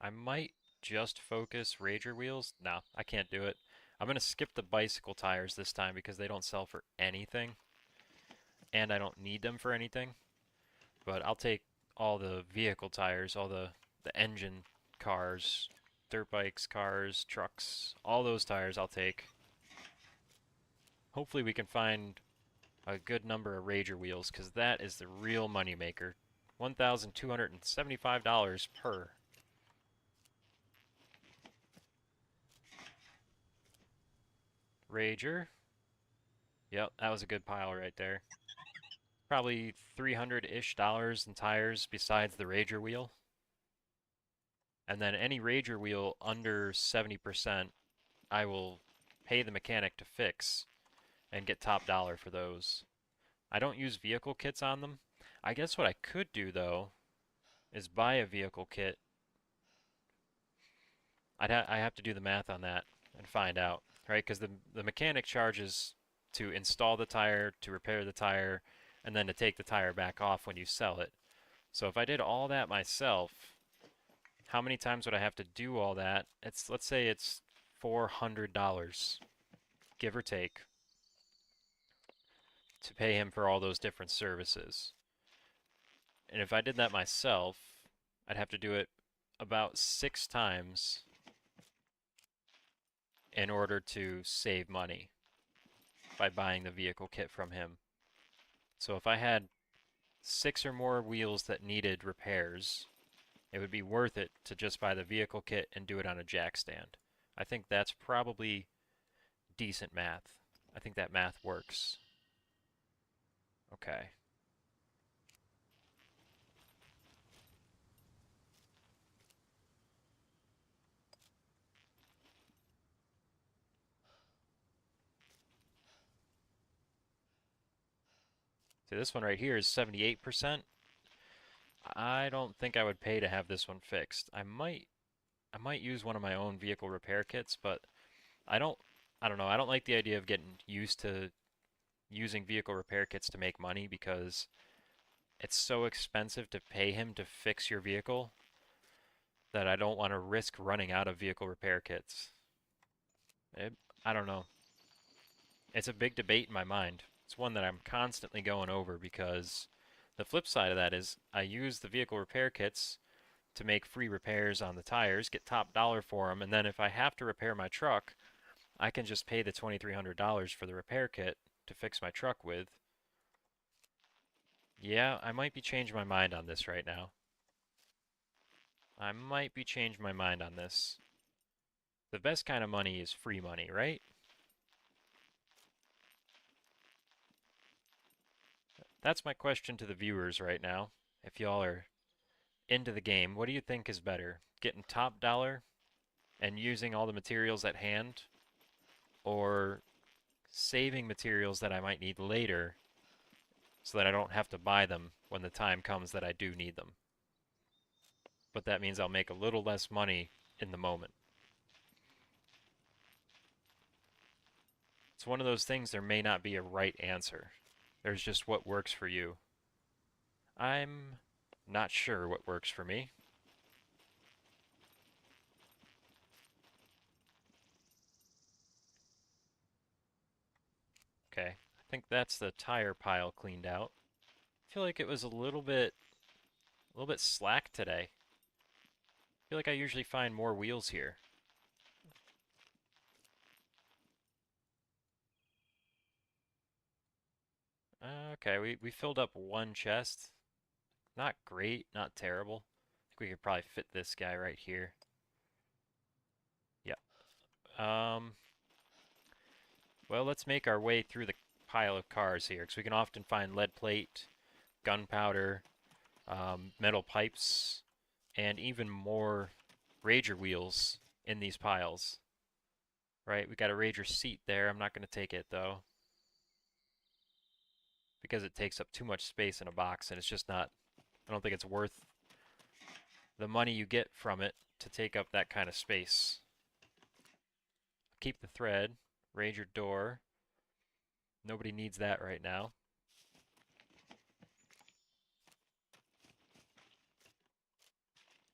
I might just focus Rager wheels. No, I can't do it. I'm going to skip the bicycle tires this time because they don't sell for anything. And I don't need them for anything. But I'll take all the vehicle tires, all the engine cars, dirt bikes, cars, trucks, all those tires I'll take. Hopefully we can find a good number of Rager wheels because that is the real moneymaker. $1,275 per. Rager. Yep, that was a good pile right there. Probably 300-ish dollars in tires besides the Rager wheel. And then any Rager wheel under 70%, I will pay the mechanic to fix and get top dollar for those. I don't use vehicle kits on them. I guess what I could do though is buy a vehicle kit. I have to do the math on that and find out, right? Because the mechanic charges to install the tire, to repair the tire, and then to take the tire back off when you sell it. So if I did all that myself, how many times would I have to do all that? Let's say it's $400, give or take, to pay him for all those different services. And if I did that myself, I'd have to do it about 6 times in order to save money by buying the vehicle kit from him. So if I had 6 or more wheels that needed repairs, it would be worth it to just buy the vehicle kit and do it on a jack stand. I think that's probably decent math. I think that math works. Okay. So this one right here is 78%. I don't think I would pay to have this one fixed. I might use one of my own vehicle repair kits, but I don't I don't know. I don't like the idea of getting used to using vehicle repair kits to make money because it's so expensive to pay him to fix your vehicle that I don't want to risk running out of vehicle repair kits. It, I don't know. It's a big debate in my mind. It's one that I'm constantly going over because the flip side of that is I use the vehicle repair kits to make free repairs on the tires, get top dollar for them, and then if I have to repair my truck, I can just pay the $2,300 for the repair kit to fix my truck with. Yeah, I might be changing my mind on this right now. I might be changing my mind on this. The best kind of money is free money, right? That's my question to the viewers right now. If y'all are into the game, what do you think is better? Getting top dollar and using all the materials at hand, or saving materials that I might need later so that I don't have to buy them when the time comes that I do need them? But that means I'll make a little less money in the moment. It's one of those things there may not be a right answer. There's just what works for you. I'm not sure what works for me. Okay, I think that's the tire pile cleaned out. I feel like it was a little bit slack today. I feel like I usually find more wheels here. Okay, we filled up one chest. Not great, not terrible. I think we could probably fit this guy right here. Yep. Well, let's make our way through the pile of cars here, because we can often find lead plate, gunpowder, metal pipes, and even more Rager wheels in these piles. Right, we got a Rager seat there. I'm not going to take it though, because it takes up too much space in a box, and it's just not, I don't think it's worth the money you get from it to take up that kind of space. Keep the thread, Rager door. Nobody needs that right now.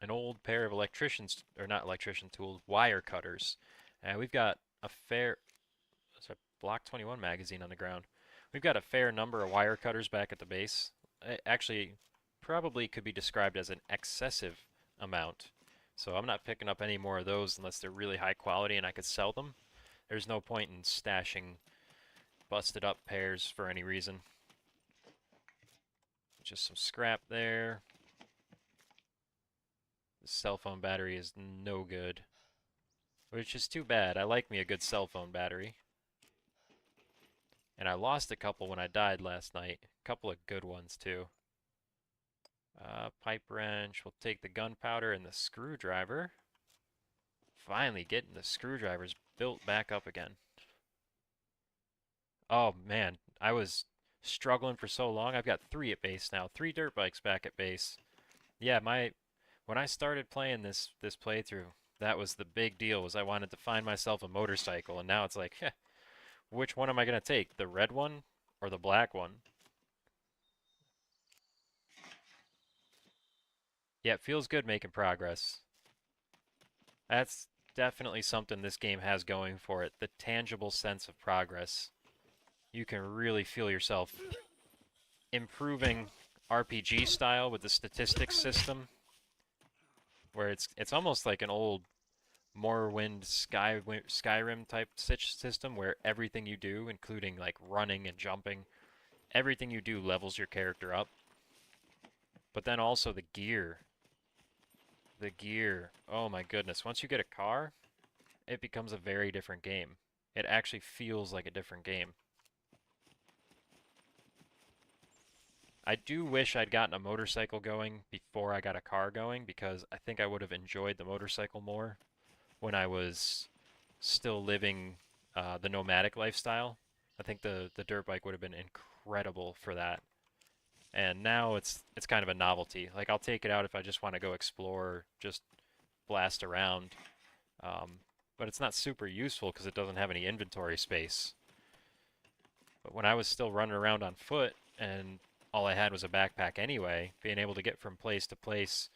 an old pair of electricians, or not electrician tools, wire cutters. And we've got a fair, it's a Block 21 magazine on the ground. We've got a fair number of wire cutters back at the base. Actually, probably could be described as an excessive amount. So I'm not picking up any more of those unless they're really high quality and I could sell them. There's no point in stashing busted up pairs for any reason. Just some scrap there. The cell phone battery is no good, which is too bad. I like me a good cell phone battery. And I lost a couple when I died last night. A couple of good ones, too. Pipe wrench. We'll take the gunpowder and the screwdriver. Finally getting the screwdrivers built back up again. Oh, man. I was struggling for so long. I've got 3 at base now. 3 dirt bikes back at base. Yeah, when I started playing this playthrough, that was the big deal, was I wanted to find myself a motorcycle. And now it's like, heh, which one am I going to take? The red one or the black one? Yeah, it feels good making progress. That's definitely something this game has going for it. The tangible sense of progress. You can really feel yourself improving RPG style with the statistics system, where it's almost like an old Morrowind Skyrim type system where everything you do, including like running and jumping, everything you do levels your character up. But then also the gear. The gear. Oh my goodness. Once you get a car, it becomes a very different game. It actually feels like a different game. I do wish I'd gotten a motorcycle going before I got a car going, because I think I would have enjoyed the motorcycle more when I was still living the nomadic lifestyle. I think the dirt bike would have been incredible for that. And now it's kind of a novelty. Like, I'll take it out if I just want to go explore, just blast around. Um, but it's not super useful because it doesn't have any inventory space. But when I was still running around on foot and all I had was a backpack anyway, being able to get from place to place,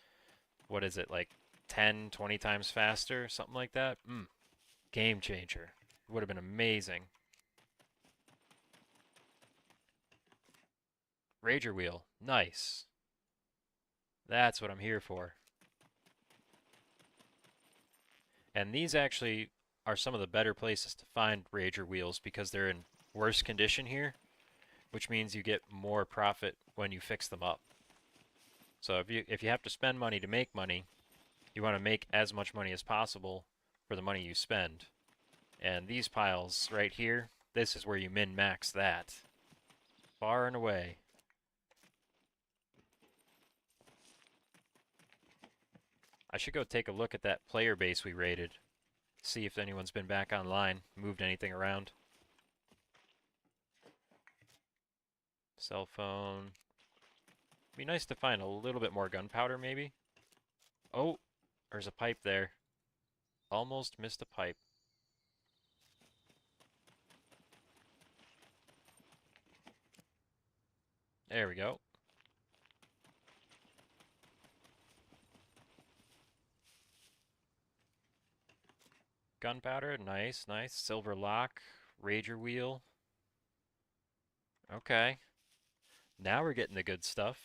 what is it, like 10, 20 times faster, something like that? Game changer. It would have been amazing. Rager wheel. Nice. That's what I'm here for. And these actually are some of the better places to find Rager wheels because they're in worse condition here, which means you get more profit when you fix them up. So if you have to spend money to make money, you want to make as much money as possible for the money you spend. And these piles right here, this is where you min-max that. Far and away. I should go take a look at that player base we raided. See if anyone's been back online, moved anything around. Cell phone. Be nice to find a little bit more gunpowder, maybe. Oh, there's a pipe there. Almost missed a pipe. There we go. Gunpowder, nice, nice. Silver lock, Rager wheel. Okay. Now we're getting the good stuff.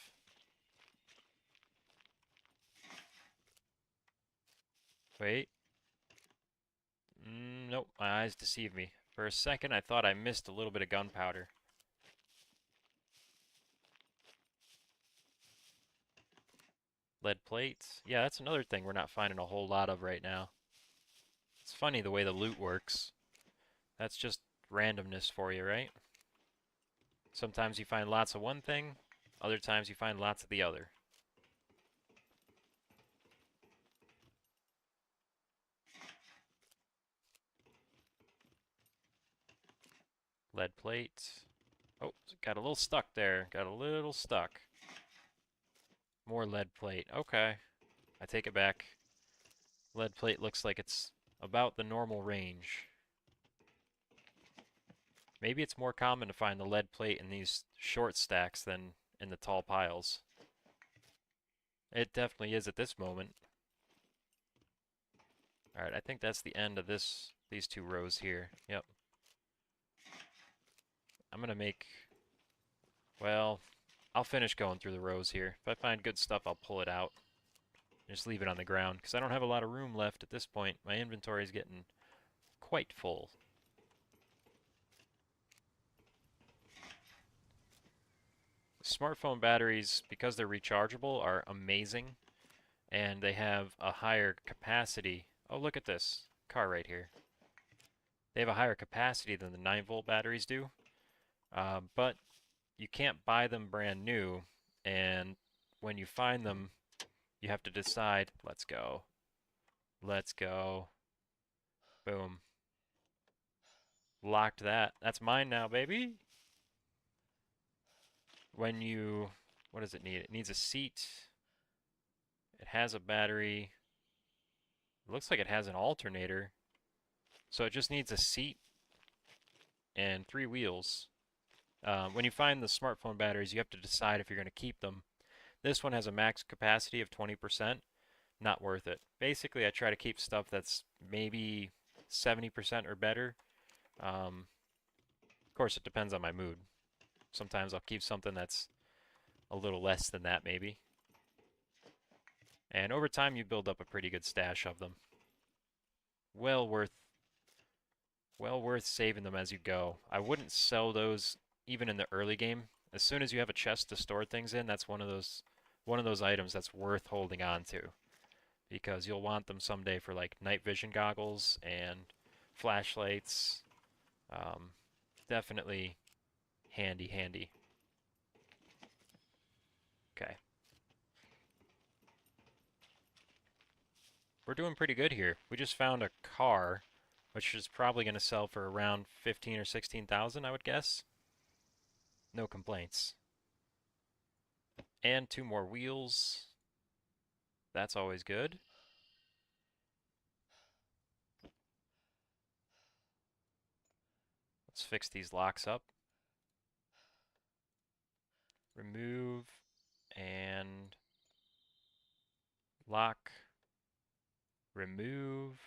Wait. Nope, my eyes deceive me. For a second, I thought I missed a little bit of gunpowder. Lead plates. Yeah, that's another thing we're not finding a whole lot of right now. It's funny the way the loot works. That's just randomness for you, right? Sometimes you find lots of one thing, other times you find lots of the other. Lead plate. Oh, got a little stuck there. Got a little stuck. More lead plate. Okay. I take it back. Lead plate looks like it's about the normal range. Maybe it's more common to find the lead plate in these short stacks than in the tall piles. It definitely is at this moment. Alright, I think that's the end of these two rows here. Yep. I'm gonna make, well, I'll finish going through the rows here. If I find good stuff, I'll pull it out. Just leave it on the ground, because I don't have a lot of room left at this point. My inventory is getting quite full. Smartphone batteries, because they're rechargeable, are amazing, and they have a higher capacity. Oh, look at this car right here. They have a higher capacity than the 9-volt batteries do, but you can't buy them brand new, and when you find them, you have to decide, let's go. Let's go. Boom. Locked that. That's mine now, baby. When you, what does it need? It needs a seat. It has a battery. It looks like it has an alternator. So it just needs a seat and 3 wheels. When you find the smartphone batteries, you have to decide if you're going to keep them. This one has a max capacity of 20%. Not worth it. Basically, I try to keep stuff that's maybe 70% or better. Of course, it depends on my mood. Sometimes I'll keep something that's a little less than that, maybe. And over time, you build up a pretty good stash of them. Well worth saving them as you go. I wouldn't sell those even in the early game. As soon as you have a chest to store things in, that's one of those items that's worth holding on to, because you'll want them someday for like night vision goggles and flashlights. Definitely handy. Okay. We're doing pretty good here. We just found a car, which is probably going to sell for around 15 or 16,000, I would guess. No complaints. And 2 more wheels. That's always good. Let's fix these locks up. Remove and lock. Remove.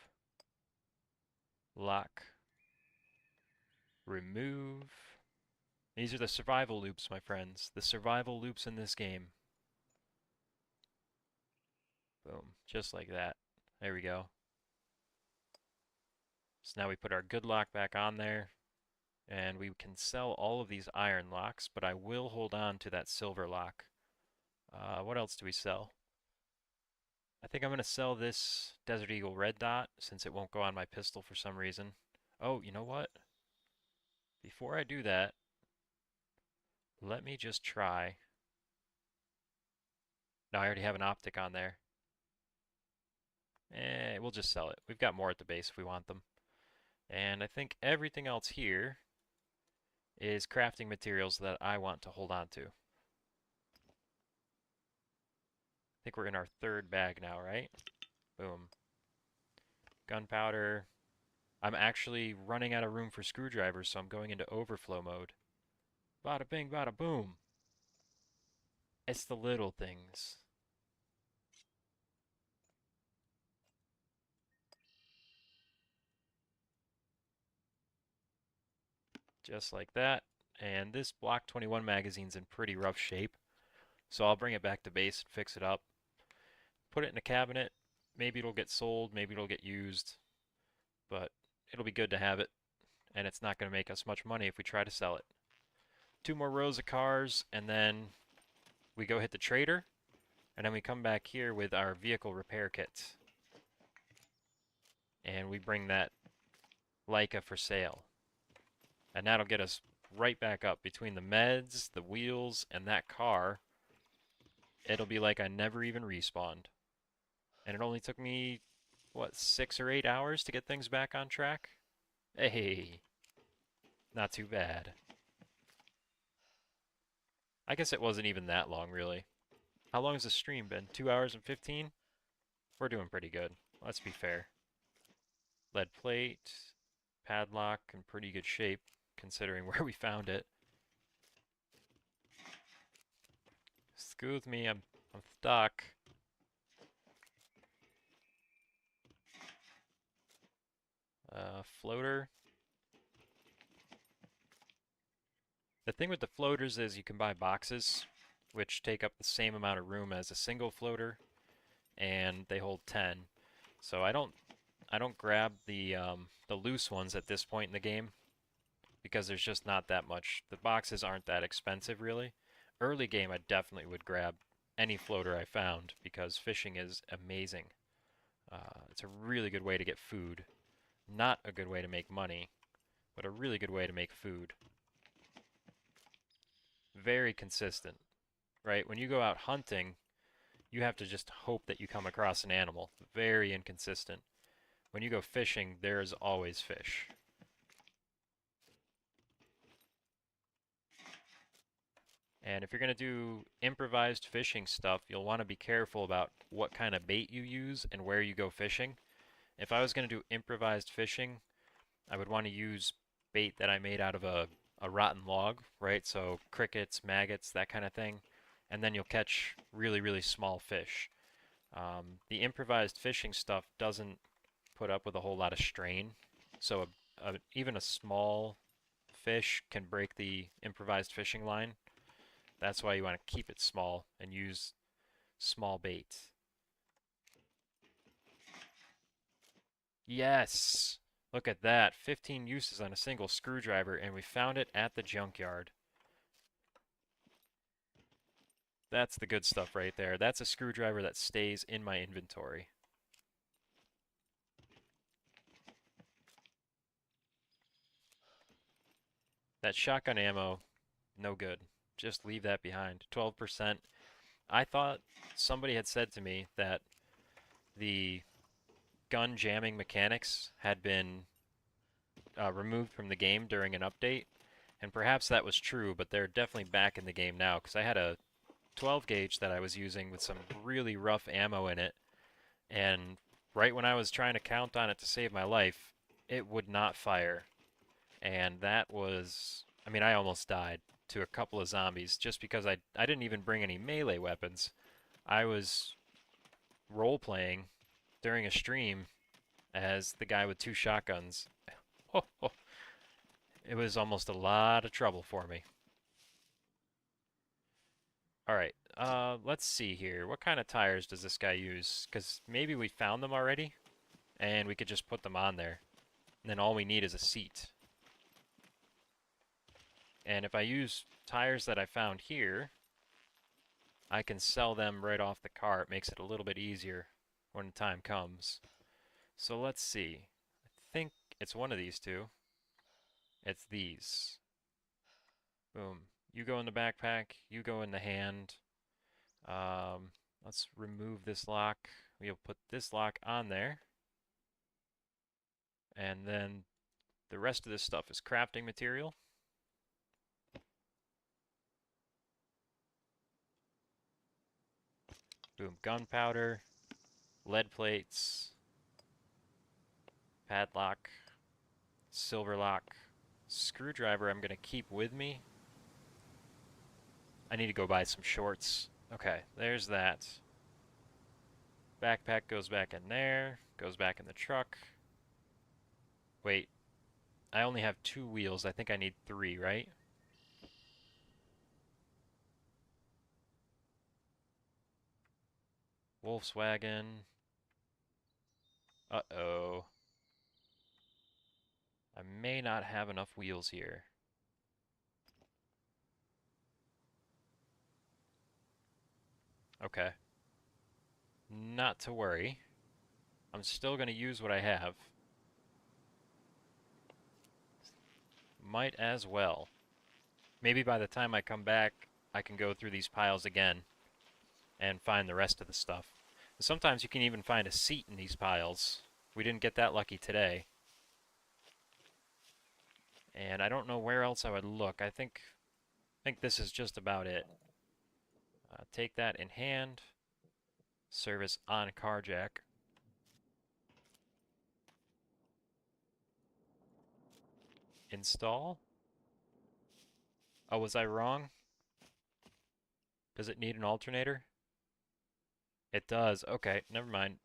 Lock. Remove. These are the survival loops, my friends. The survival loops in this game. Boom. Just like that. There we go. So now we put our good lock back on there. And we can sell all of these iron locks, but I will hold on to that silver lock. What else do we sell? I think I'm going to sell this Desert Eagle red dot, since it won't go on my pistol for some reason. Oh, you know what? Before I do that, let me just try. No, I already have an optic on there. We'll just sell it. We've got more at the base if we want them. And I think everything else here is crafting materials that I want to hold on to. I think we're in our 3rd bag now, right? Boom. Gunpowder. I'm actually running out of room for screwdrivers, so I'm going into overflow mode. Bada bing, bada boom. It's the little things. Just like that. And this Block 21 magazine's in pretty rough shape, so I'll bring it back to base and fix it up. Put it in a cabinet. Maybe it'll get sold, maybe it'll get used, but it'll be good to have it, and it's not going to make us much money if we try to sell it. 2 more rows of cars, and then we go hit the trader, and then we come back here with our vehicle repair kit. And we bring that Leica for sale. And that'll get us right back up between the meds, the wheels, and that car. It'll be like I never even respawned. And it only took me, what, 6 or 8 hours to get things back on track? Hey, not too bad. I guess it wasn't even that long, really. How long has the stream been? 2 hours and 15? We're doing pretty good. Let's be fair. Lead plate, padlock in pretty good shape, considering where we found it. Excuse me, I'm stuck. Floater. The thing with the floaters is you can buy boxes, which take up the same amount of room as a single floater, and they hold 10. So I don't grab the loose ones at this point in the game because there's just not that much. The boxes aren't that expensive really. Early game I definitely would grab any floater I found because fishing is amazing. It's a really good way to get food. Not a good way to make money, but a really good way to make food. Very consistent, right? When you go out hunting, you have to just hope that you come across an animal. Very inconsistent. When you go fishing, there's always fish. And if you're going to do improvised fishing stuff, you'll want to be careful about what kind of bait you use and where you go fishing. If I was going to do improvised fishing, I would want to use bait that I made out of a rotten log, right? So crickets, maggots, that kind of thing. And then you'll catch really, really small fish. The improvised fishing stuff doesn't put up with a whole lot of strain. So even a small fish can break the improvised fishing line. That's why you want to keep it small and use small bait. Yes! Look at that. 15 uses on a single screwdriver, and we found it at the junkyard. That's the good stuff right there. That's a screwdriver that stays in my inventory. That shotgun ammo, no good. Just leave that behind. 12%. I thought somebody had said to me that the gun jamming mechanics had been removed from the game during an update, and perhaps that was true, but they're definitely back in the game now, because I had a 12 gauge that I was using with some really rough ammo in it, and right when I was trying to count on it to save my life, it would not fire. And that was, I mean, I almost died to a couple of zombies just because I didn't even bring any melee weapons. I was role playing during a stream as the guy with two shotguns. Oh, oh, it was almost a lot of trouble for me. All right, let's see here. What kind of tires does this guy use? Because maybe we found them already, and we could just put them on there. And then all we need is a seat. And if I use tires that I found here, I can sell them right off the car. It makes it a little bit easier when the time comes. So let's see. I think it's one of these two. It's these. Boom. You go in the backpack, you go in the hand. Let's remove this lock. We'll put this lock on there. And then the rest of this stuff is crafting material. Boom, gunpowder, lead plates, padlock, silver lock, screwdriver I'm going to keep with me. I need to go buy some shorts. Okay, there's that. Backpack goes back in there, goes back in the truck. Wait, I only have 2 wheels. I think I need 3, right? Volkswagen. Uh-oh. I may not have enough wheels here. Okay. Not to worry. I'm still going to use what I have. Might as well. Maybe by the time I come back, I can go through these piles again and find the rest of the stuff. Sometimes you can even find a seat in these piles. We didn't get that lucky today. And I don't know where else I would look. I think this is just about it. Take that in hand. Service on carjack. Install. Oh, was I wrong? Does it need an alternator? It does. Okay, never mind.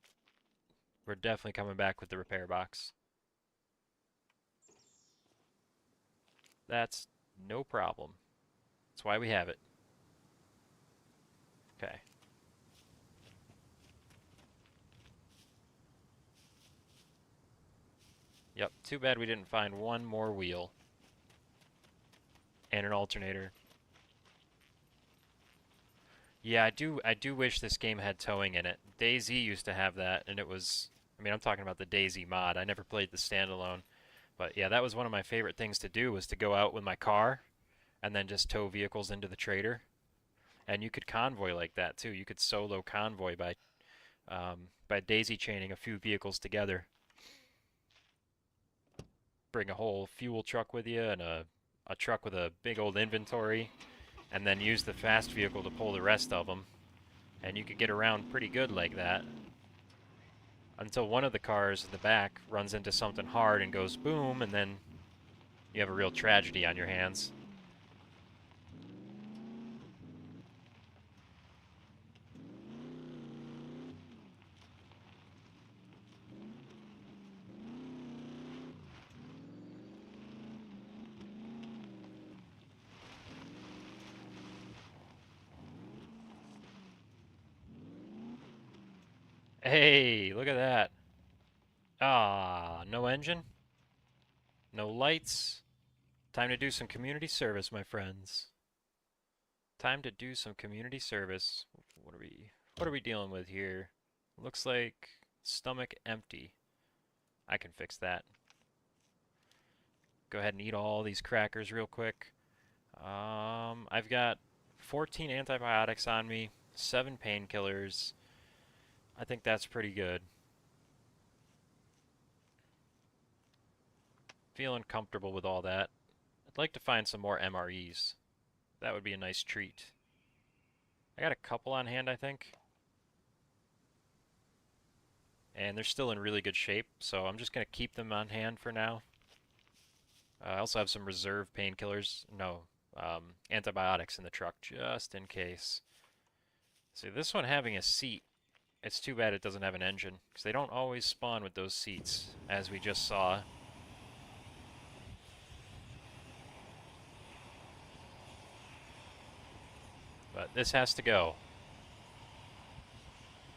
We're definitely coming back with the repair box. That's no problem. That's why we have it. Okay. Yep, too bad we didn't find one more wheel. And an alternator. Yeah, I do wish this game had towing in it. DayZ used to have that, and it was... I mean, I'm talking about the DayZ mod. I never played the standalone. But yeah, that was one of my favorite things to do, was to go out with my car and then just tow vehicles into the trader. And you could convoy like that too. You could solo convoy by daisy chaining a few vehicles together. Bring a whole fuel truck with you and a truck with a big old inventory, and then use the fast vehicle to pull the rest of them. And you could get around pretty good like that. Until one of the cars in the back runs into something hard and goes boom, and then you have a real tragedy on your hands. Hey, look at that. Ah, no engine? No lights? Time to do some community service, my friends. Time to do some community service. What are we dealing with here? Looks like stomach empty. I can fix that. Go ahead and eat all these crackers real quick. I've got 14 antibiotics on me, 7 painkillers. I think that's pretty good. Feeling comfortable with all that. I'd like to find some more MREs. That would be a nice treat. I got a couple on hand, I think. And they're still in really good shape, so I'm just going to keep them on hand for now. I also have some reserve painkillers. No, antibiotics in the truck, just in case. See, this one having a seat, it's too bad it doesn't have an engine, because they don't always spawn with those seats, as we just saw. But this has to go.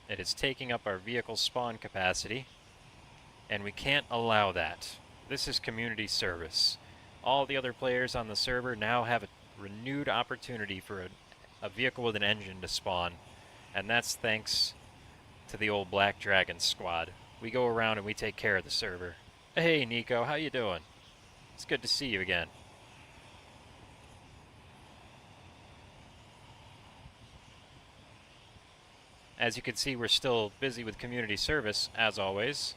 It is taking up our vehicle spawn capacity, and we can't allow that. This is community service. All the other players on the server now have a renewed opportunity for a vehicle with an engine to spawn, and that's thanks to the old Black Dragon squad. We go around and we take care of the server. Hey Nico, how you doing? It's good to see you again. As you can see, we're still busy with community service, as always.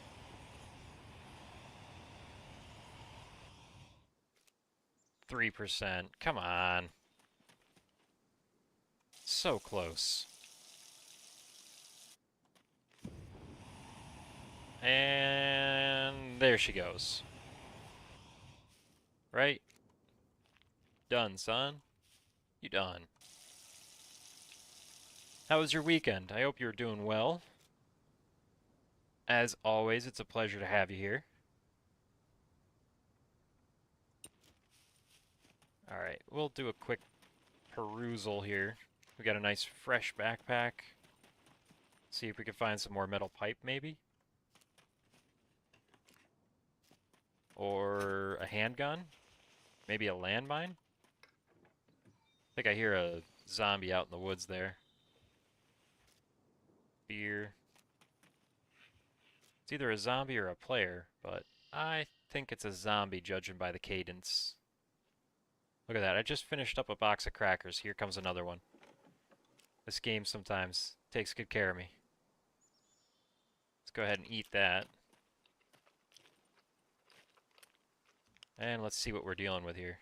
%. Come on. So close. And there she goes. Right? Done, son. You done. How was your weekend? I hope you're doing well. As always, it's a pleasure to have you here. Alright, we'll do a quick perusal here. We got a nice fresh backpack. See if we can find some more metal pipe, maybe? Or a handgun? Maybe a landmine? I think I hear a zombie out in the woods there. Beer. It's either a zombie or a player, but I think it's a zombie judging by the cadence. Look at that, I just finished up a box of crackers. Here comes another one. This game sometimes takes good care of me. Let's go ahead and eat that. And let's see what we're dealing with here.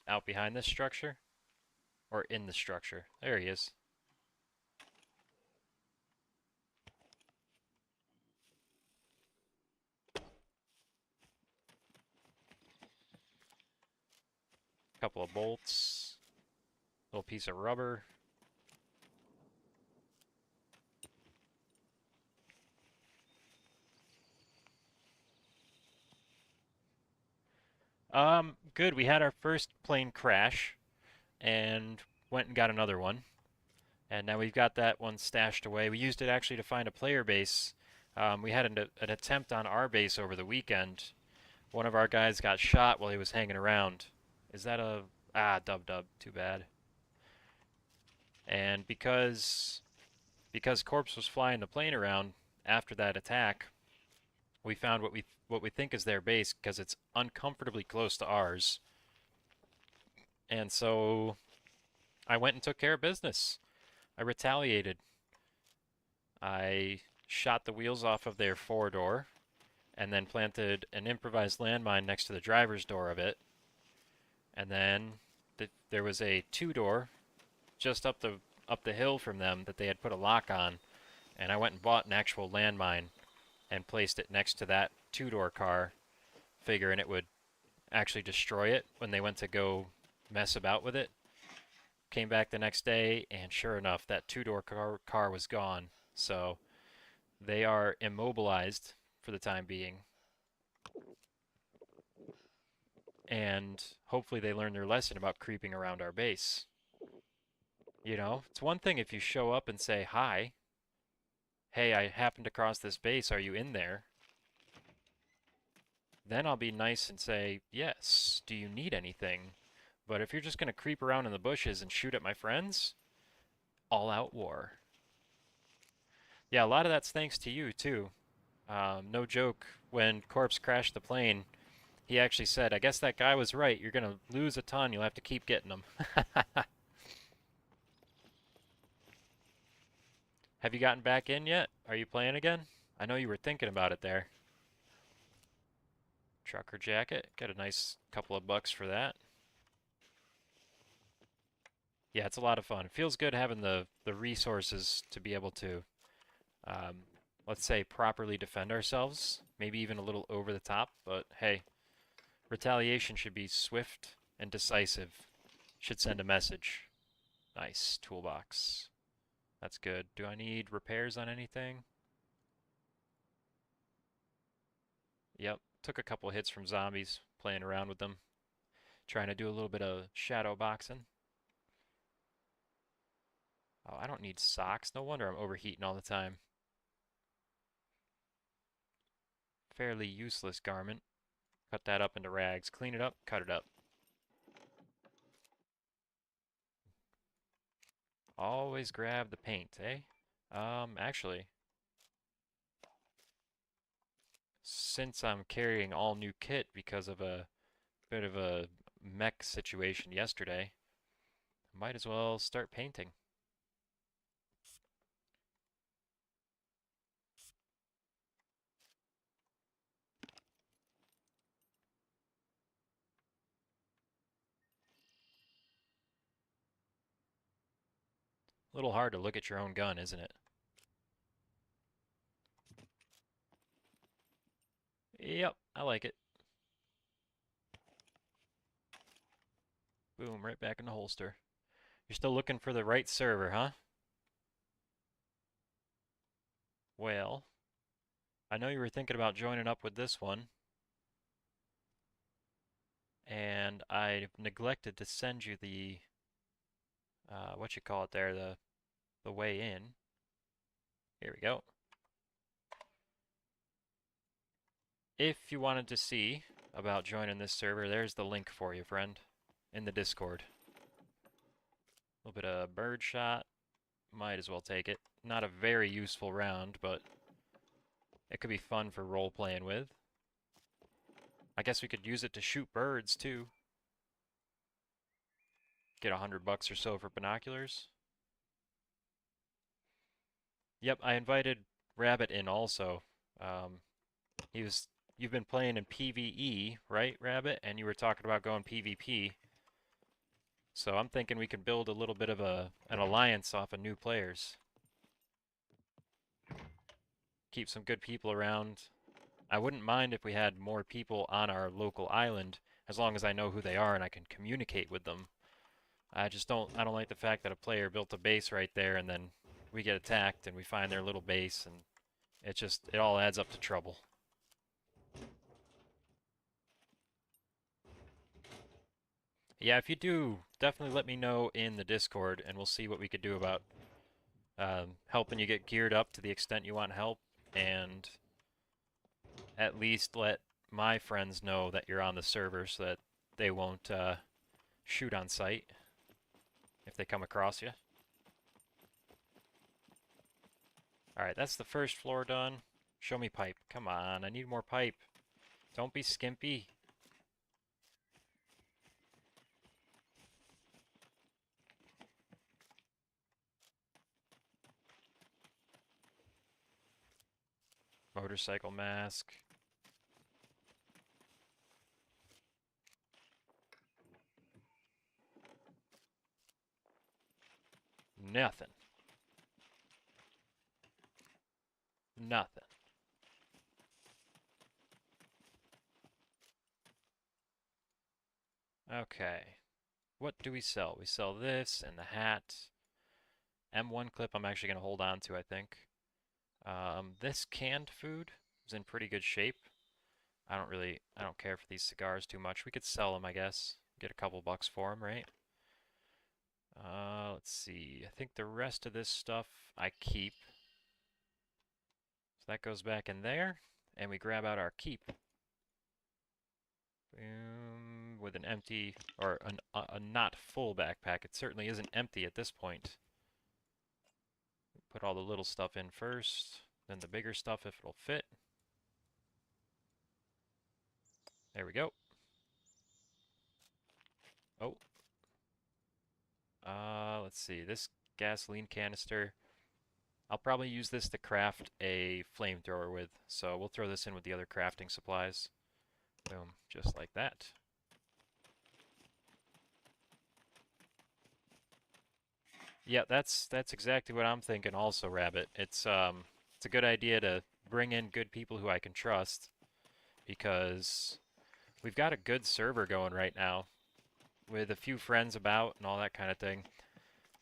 Out behind this structure? Or in the structure? There he is. Couple of bolts. Little piece of rubber. Good. We had our first plane crash and went and got another one. And now we've got that one stashed away. We used it actually to find a player base. We had an attempt on our base over the weekend. One of our guys got shot while he was hanging around. Is that a... Ah, dub. Too bad. And because Corpse was flying the plane around after that attack, we found what we think is their base because it's uncomfortably close to ours. And so I went and took care of business. I retaliated. I shot the wheels off of their four-door and then planted an improvised landmine next to the driver's door of it. And then there was a two-door just up the hill from them that they had put a lock on, and I went and bought an actual landmine and placed it next to that two-door car, figuring it would actually destroy it when they went to go mess about with it. Came back the next day, and sure enough, that two-door car was gone. So they are immobilized for the time being, and hopefully they learn their lesson about creeping around our base. You know, it's one thing if you show up and say, hi, hey, I happened to cross this base, are you in there? Then I'll be nice and say, yes, do you need anything? But if you're just going to creep around in the bushes and shoot at my friends, all out war. Yeah, a lot of that's thanks to you, too. No joke, when Corpse crashed the plane, he actually said, I guess that guy was right. You're going to lose a ton. You'll have to keep getting them. Have you gotten back in yet? Are you playing again? I know you were thinking about it there. Trucker jacket. Got a nice couple of bucks for that. Yeah, it's a lot of fun. It feels good having the resources to be able to, um, let's say, properly defend ourselves. Maybe even a little over the top, but hey, retaliation should be swift and decisive. Should send a message. Nice. Toolbox. That's good. Do I need repairs on anything? Yep. Took a couple hits from zombies, playing around with them. Trying to do a little bit of shadow boxing. Oh, I don't need socks. No wonder I'm overheating all the time. Fairly useless garment. Cut that up into rags. Clean it up, cut it up. Always grab the paint, eh? Actually, since I'm carrying all new kit because of a bit of a mech situation yesterday, might as well start painting. A little hard to look at your own gun, isn't it? Yep, I like it. Boom, right back in the holster. You're still looking for the right server, huh? Well, I know you were thinking about joining up with this one, and I neglected to send you the, what you call it there, the way in. Here we go. If you wanted to see about joining this server, there's the link for you, friend, in the Discord. A little bit of bird shot. Might as well take it. Not a very useful round, but it could be fun for role-playing with. I guess we could use it to shoot birds, too. Get $100 or so for binoculars. Yep, I invited Rabbit in also. Um, you've been playing in PvE, right, Rabbit? And you were talking about going PvP. So I'm thinking we can build a little bit of an alliance off of new players. Keep some good people around. I wouldn't mind if we had more people on our local island, as long as I know who they are and I can communicate with them. I don't like the fact that a player built a base right there and then we get attacked and we find their little base, and it all adds up to trouble. Yeah, if you do, definitely let me know in the Discord, and we'll see what we could do about helping you get geared up to the extent you want help, and at least let my friends know that you're on the server so that they won't shoot on sight if they come across you. Alright, that's the first floor done. Show me pipe. Come on, I need more pipe. Don't be skimpy. Motorcycle mask. Nothing. Nothing. Okay. What do we sell? We sell this and the hat. M1 clip I'm actually going to hold on to, I think. This canned food is in pretty good shape. I don't care for these cigars too much. We could sell them, I guess. Get a couple bucks for them, right? Let's see. I think the rest of this stuff I keep. So that goes back in there, and we grab out our keep. Boom, with an empty, or a not full backpack. It certainly isn't empty at this point. Put all the little stuff in first, then the bigger stuff if it'll fit. There we go. Oh. Let's see. This gasoline canister, I'll probably use this to craft a flamethrower with, so we'll throw this in with the other crafting supplies. Boom, just like that. Yeah, that's exactly what I'm thinking also, Rabbit. It's a good idea to bring in good people who I can trust because we've got a good server going right now with a few friends about and all that kind of thing.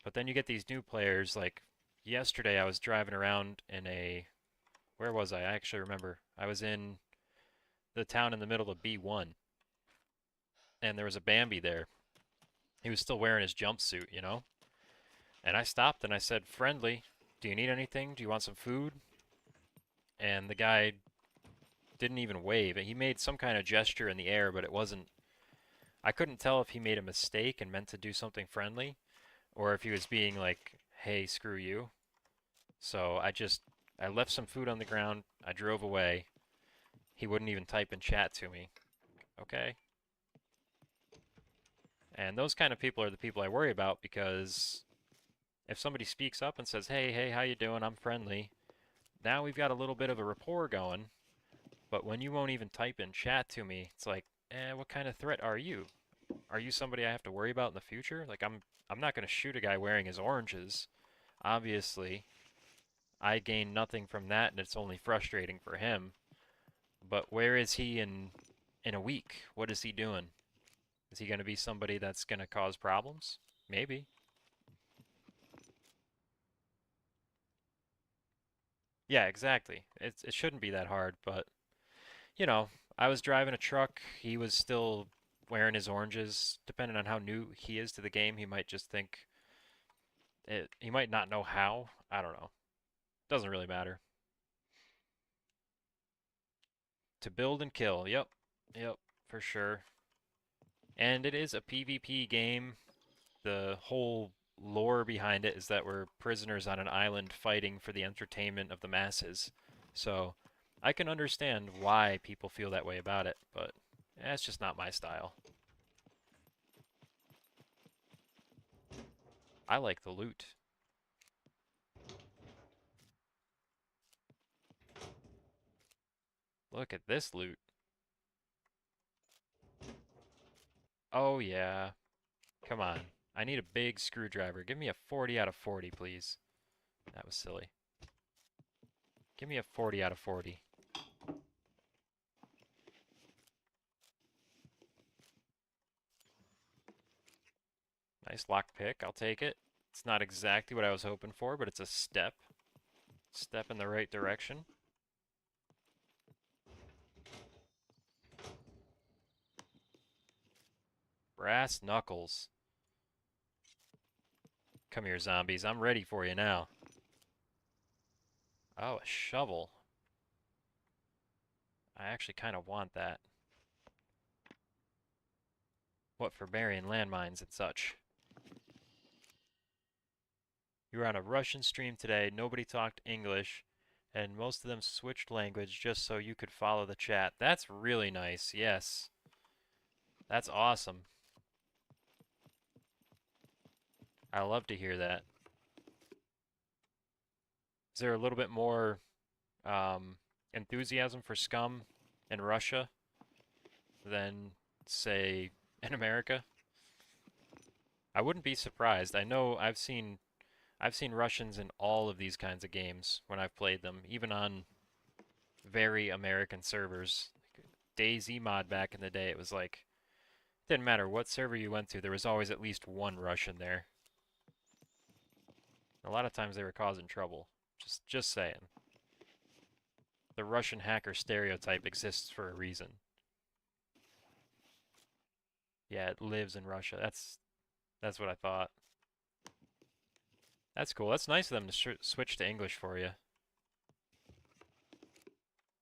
But then you get these new players, like yesterday I was driving around in a, where was I? I actually remember. I was in the town in the middle of B1 and there was a Bambi there. He was still wearing his jumpsuit, you know? And I stopped and I said, "Friendly, do you need anything? Do you want some food?" And the guy didn't even wave. He made some kind of gesture in the air, but it wasn't. I couldn't tell if he made a mistake and meant to do something friendly, or if he was being like, "Hey, screw you." So I left some food on the ground. I drove away. He wouldn't even type in chat to me. Okay. And those kind of people are the people I worry about because if somebody speaks up and says, "Hey, how you doing? I'm friendly." Now we've got a little bit of a rapport going. But when you won't even type in chat to me, it's like, what kind of threat are you? Are you somebody I have to worry about in the future? Like I'm not going to shoot a guy wearing his oranges. Obviously, I gain nothing from that and it's only frustrating for him. But where is he in a week? What is he doing? Is he going to be somebody that's going to cause problems? Maybe. Yeah, exactly. It shouldn't be that hard, but you know, I was driving a truck. He was still wearing his oranges. Depending on how new he is to the game, he might just think he might not know how. I don't know. Doesn't really matter. To build and kill. Yep. Yep, for sure. And it is a PvP game. The whole lore behind it is that we're prisoners on an island fighting for the entertainment of the masses. So I can understand why people feel that way about it, but that's just not my style. I like the loot. Look at this loot. Oh yeah. Come on. I need a big screwdriver. Give me a 40 out of 40, please. That was silly. Give me a 40 out of 40. Nice lockpick. I'll take it. It's not exactly what I was hoping for, but it's a step. Step in the right direction. Brass knuckles. Come here, zombies. I'm ready for you now. Oh, a shovel. I actually kind of want that. What, for burying landmines and such? You were on a Russian stream today, nobody talked English, and most of them switched language just so you could follow the chat. That's really nice, yes. That's awesome. I love to hear that. Is there a little bit more um, enthusiasm for Scum in Russia than, say, in America? I wouldn't be surprised. I know I've seen Russians in all of these kinds of games when I've played them, even on very American servers. Like DayZ mod back in the day, it was like didn't matter what server you went to, there was always at least one Russian there. A lot of times they were causing trouble. Just saying. The Russian hacker stereotype exists for a reason. Yeah, it lives in Russia. That's what I thought. That's cool. That's nice of them to switch to English for you.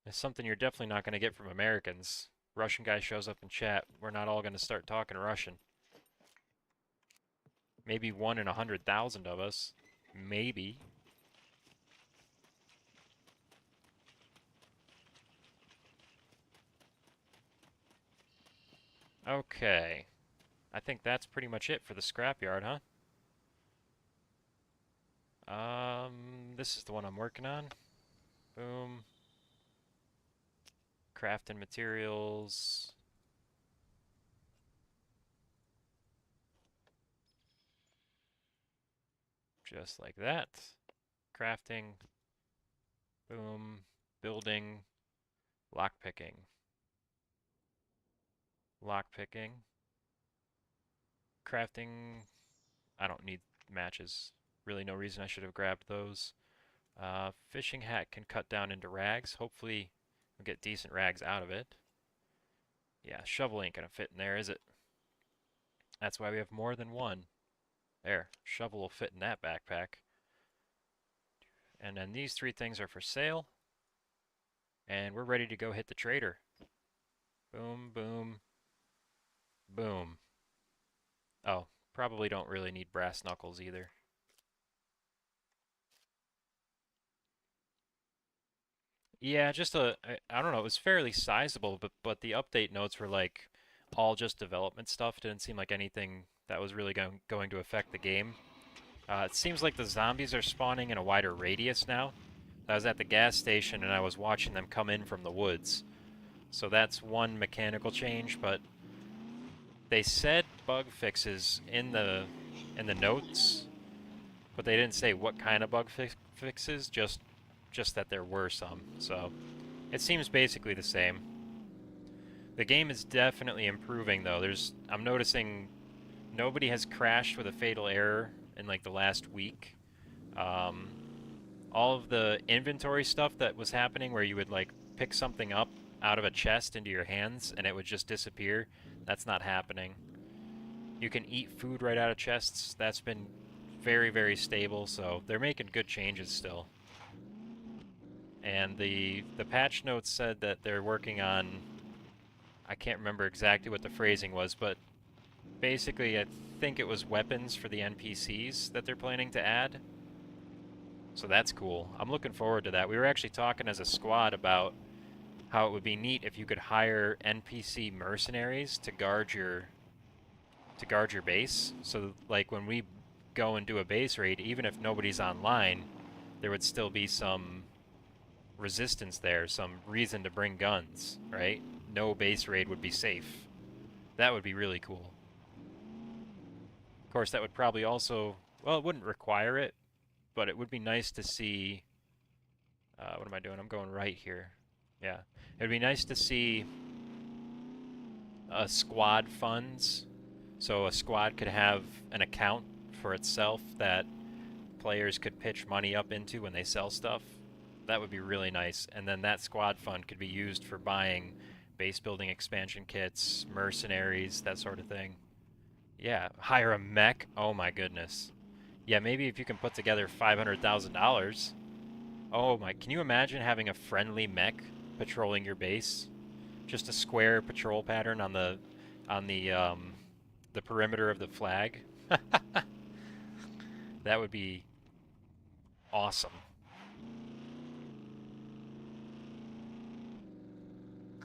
It's something you're definitely not going to get from Americans. Russian guy shows up in chat. We're not all going to start talking Russian. Maybe 1 in 100,000 of us. Maybe. Okay. I think that's pretty much it for the scrapyard, huh? This is the one I'm working on. Boom. Crafting materials. Just like that. Crafting. Boom. Building. Lockpicking. Lockpicking. Crafting. I don't need matches. Really no reason I should have grabbed those. Fishing hat can cut down into rags. Hopefully we'll get decent rags out of it. Yeah, shovel ain't gonna fit in there, is it? That's why we have more than one. There, shovel will fit in that backpack. And then these 3 things are for sale. And we're ready to go hit the trader. Boom, boom, boom. Oh, probably don't really need brass knuckles either. Yeah, just I don't know, it was fairly sizable, but the update notes were like all just development stuff. Didn't seem like anything that was really going to affect the game. It seems like the zombies are spawning in a wider radius now. I was at the gas station and I was watching them come in from the woods. So that's one mechanical change, but they said bug fixes in the notes, but they didn't say what kind of bug fixes, just that there were some. So it seems basically the same. The game is definitely improving though. I'm noticing nobody has crashed with a fatal error in like the last week. Um, all of the inventory stuff that was happening where you would like pick something up out of a chest into your hands and it would just disappear, that's not happening. You can eat food right out of chests. That's been very, very stable, so they're making good changes still. And the patch notes said that they're working on, I can't remember exactly what the phrasing was, but basically I think it was weapons for the NPCs that they're planning to add. So that's cool. I'm looking forward to that. We were actually talking as a squad about how it would be neat if you could hire NPC mercenaries to guard your base. So like when we go and do a base raid, even if nobody's online, there would still be some resistance there, some reason to bring guns, right? No base raid would be safe. That would be really cool. Of course, that would probably also, well, it wouldn't require it, but it would be nice to see, what am I doing? I'm going right here. Yeah. It would be nice to see squad funds. So a squad could have an account for itself that players could pitch money up into when they sell stuff. That would be really nice. And then that squad fund could be used for buying base building expansion kits, mercenaries, that sort of thing. Yeah, hire a mech. Oh my goodness. Yeah, maybe if you can put together $500,000. Oh my, can you imagine having a friendly mech patrolling your base? Just a square patrol pattern on the perimeter of the flag. That would be awesome.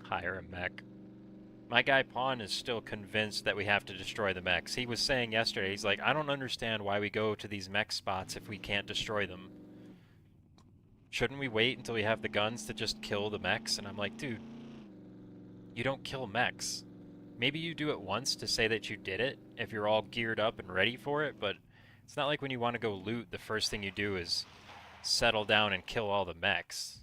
Hire a mech. My guy Pawn is still convinced that we have to destroy the mechs. He was saying yesterday, he's like, I don't understand why we go to these mech spots if we can't destroy them. Shouldn't we wait until we have the guns to just kill the mechs? And I'm like, dude, you don't kill mechs. Maybe you do it once to say that you did it, if you're all geared up and ready for it, but it's not like when you want to go loot, the first thing you do is settle down and kill all the mechs.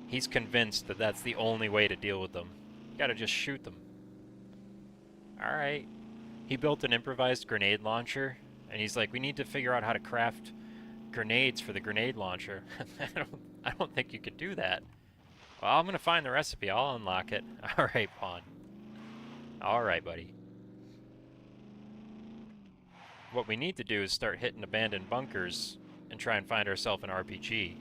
He's convinced that that's the only way to deal with them. You gotta just shoot them. Alright. He built an improvised grenade launcher, and he's like, we need to figure out how to craft grenades for the grenade launcher. I don't think you could do that. Well, I'm gonna find the recipe. I'll unlock it. Alright, Pawn. Alright, buddy. What we need to do is start hitting abandoned bunkers and try and find ourselves an RPG.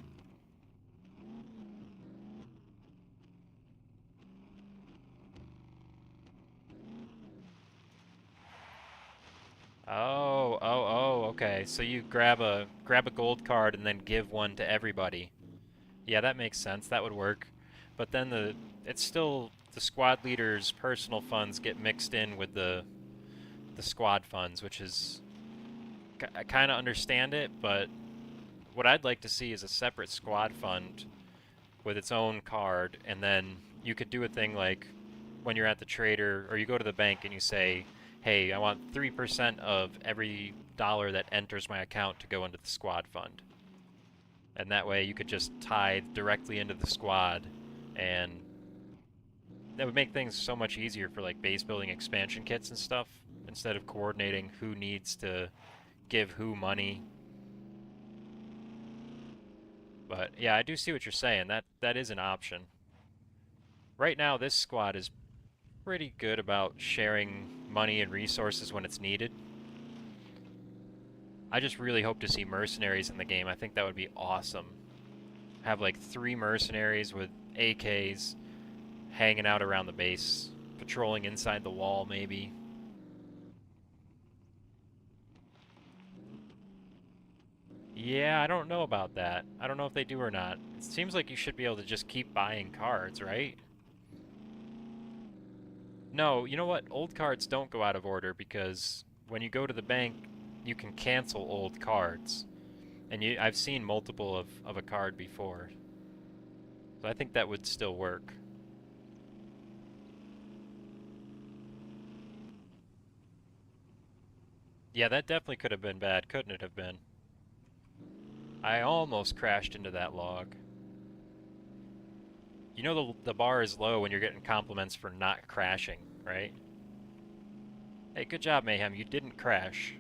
Okay. So you grab a gold card and then give one to everybody. Yeah, that makes sense. That would work. But then it's still the squad leader's personal funds get mixed in with the squad funds, which is I kind of understand it, but what I'd like to see is a separate squad fund with its own card, and then you could do a thing like when you're at the trader or you go to the bank and you say, hey, I want 3% of every dollar that enters my account to go into the squad fund. And that way you could just tie directly into the squad, and that would make things so much easier for like base building expansion kits and stuff, instead of coordinating who needs to give who money. But yeah, I do see what you're saying. That is an option. Right now this squad is pretty good about sharing money and resources when it's needed. I just really hope to see mercenaries in the game. I think that would be awesome. Have like 3 mercenaries with AKs hanging out around the base, patrolling inside the wall maybe. Yeah, I don't know about that. I don't know if they do or not. It seems like you should be able to just keep buying cards, right? No, you know what? Old cards don't go out of order because when you go to the bank, you can cancel old cards. And I've seen multiple of a card before. So I think that would still work. Yeah, that definitely could have been bad, couldn't it have been? I almost crashed into that log. You know the bar is low when you're getting compliments for not crashing, right? Hey, good job, Mayhem. You didn't crash.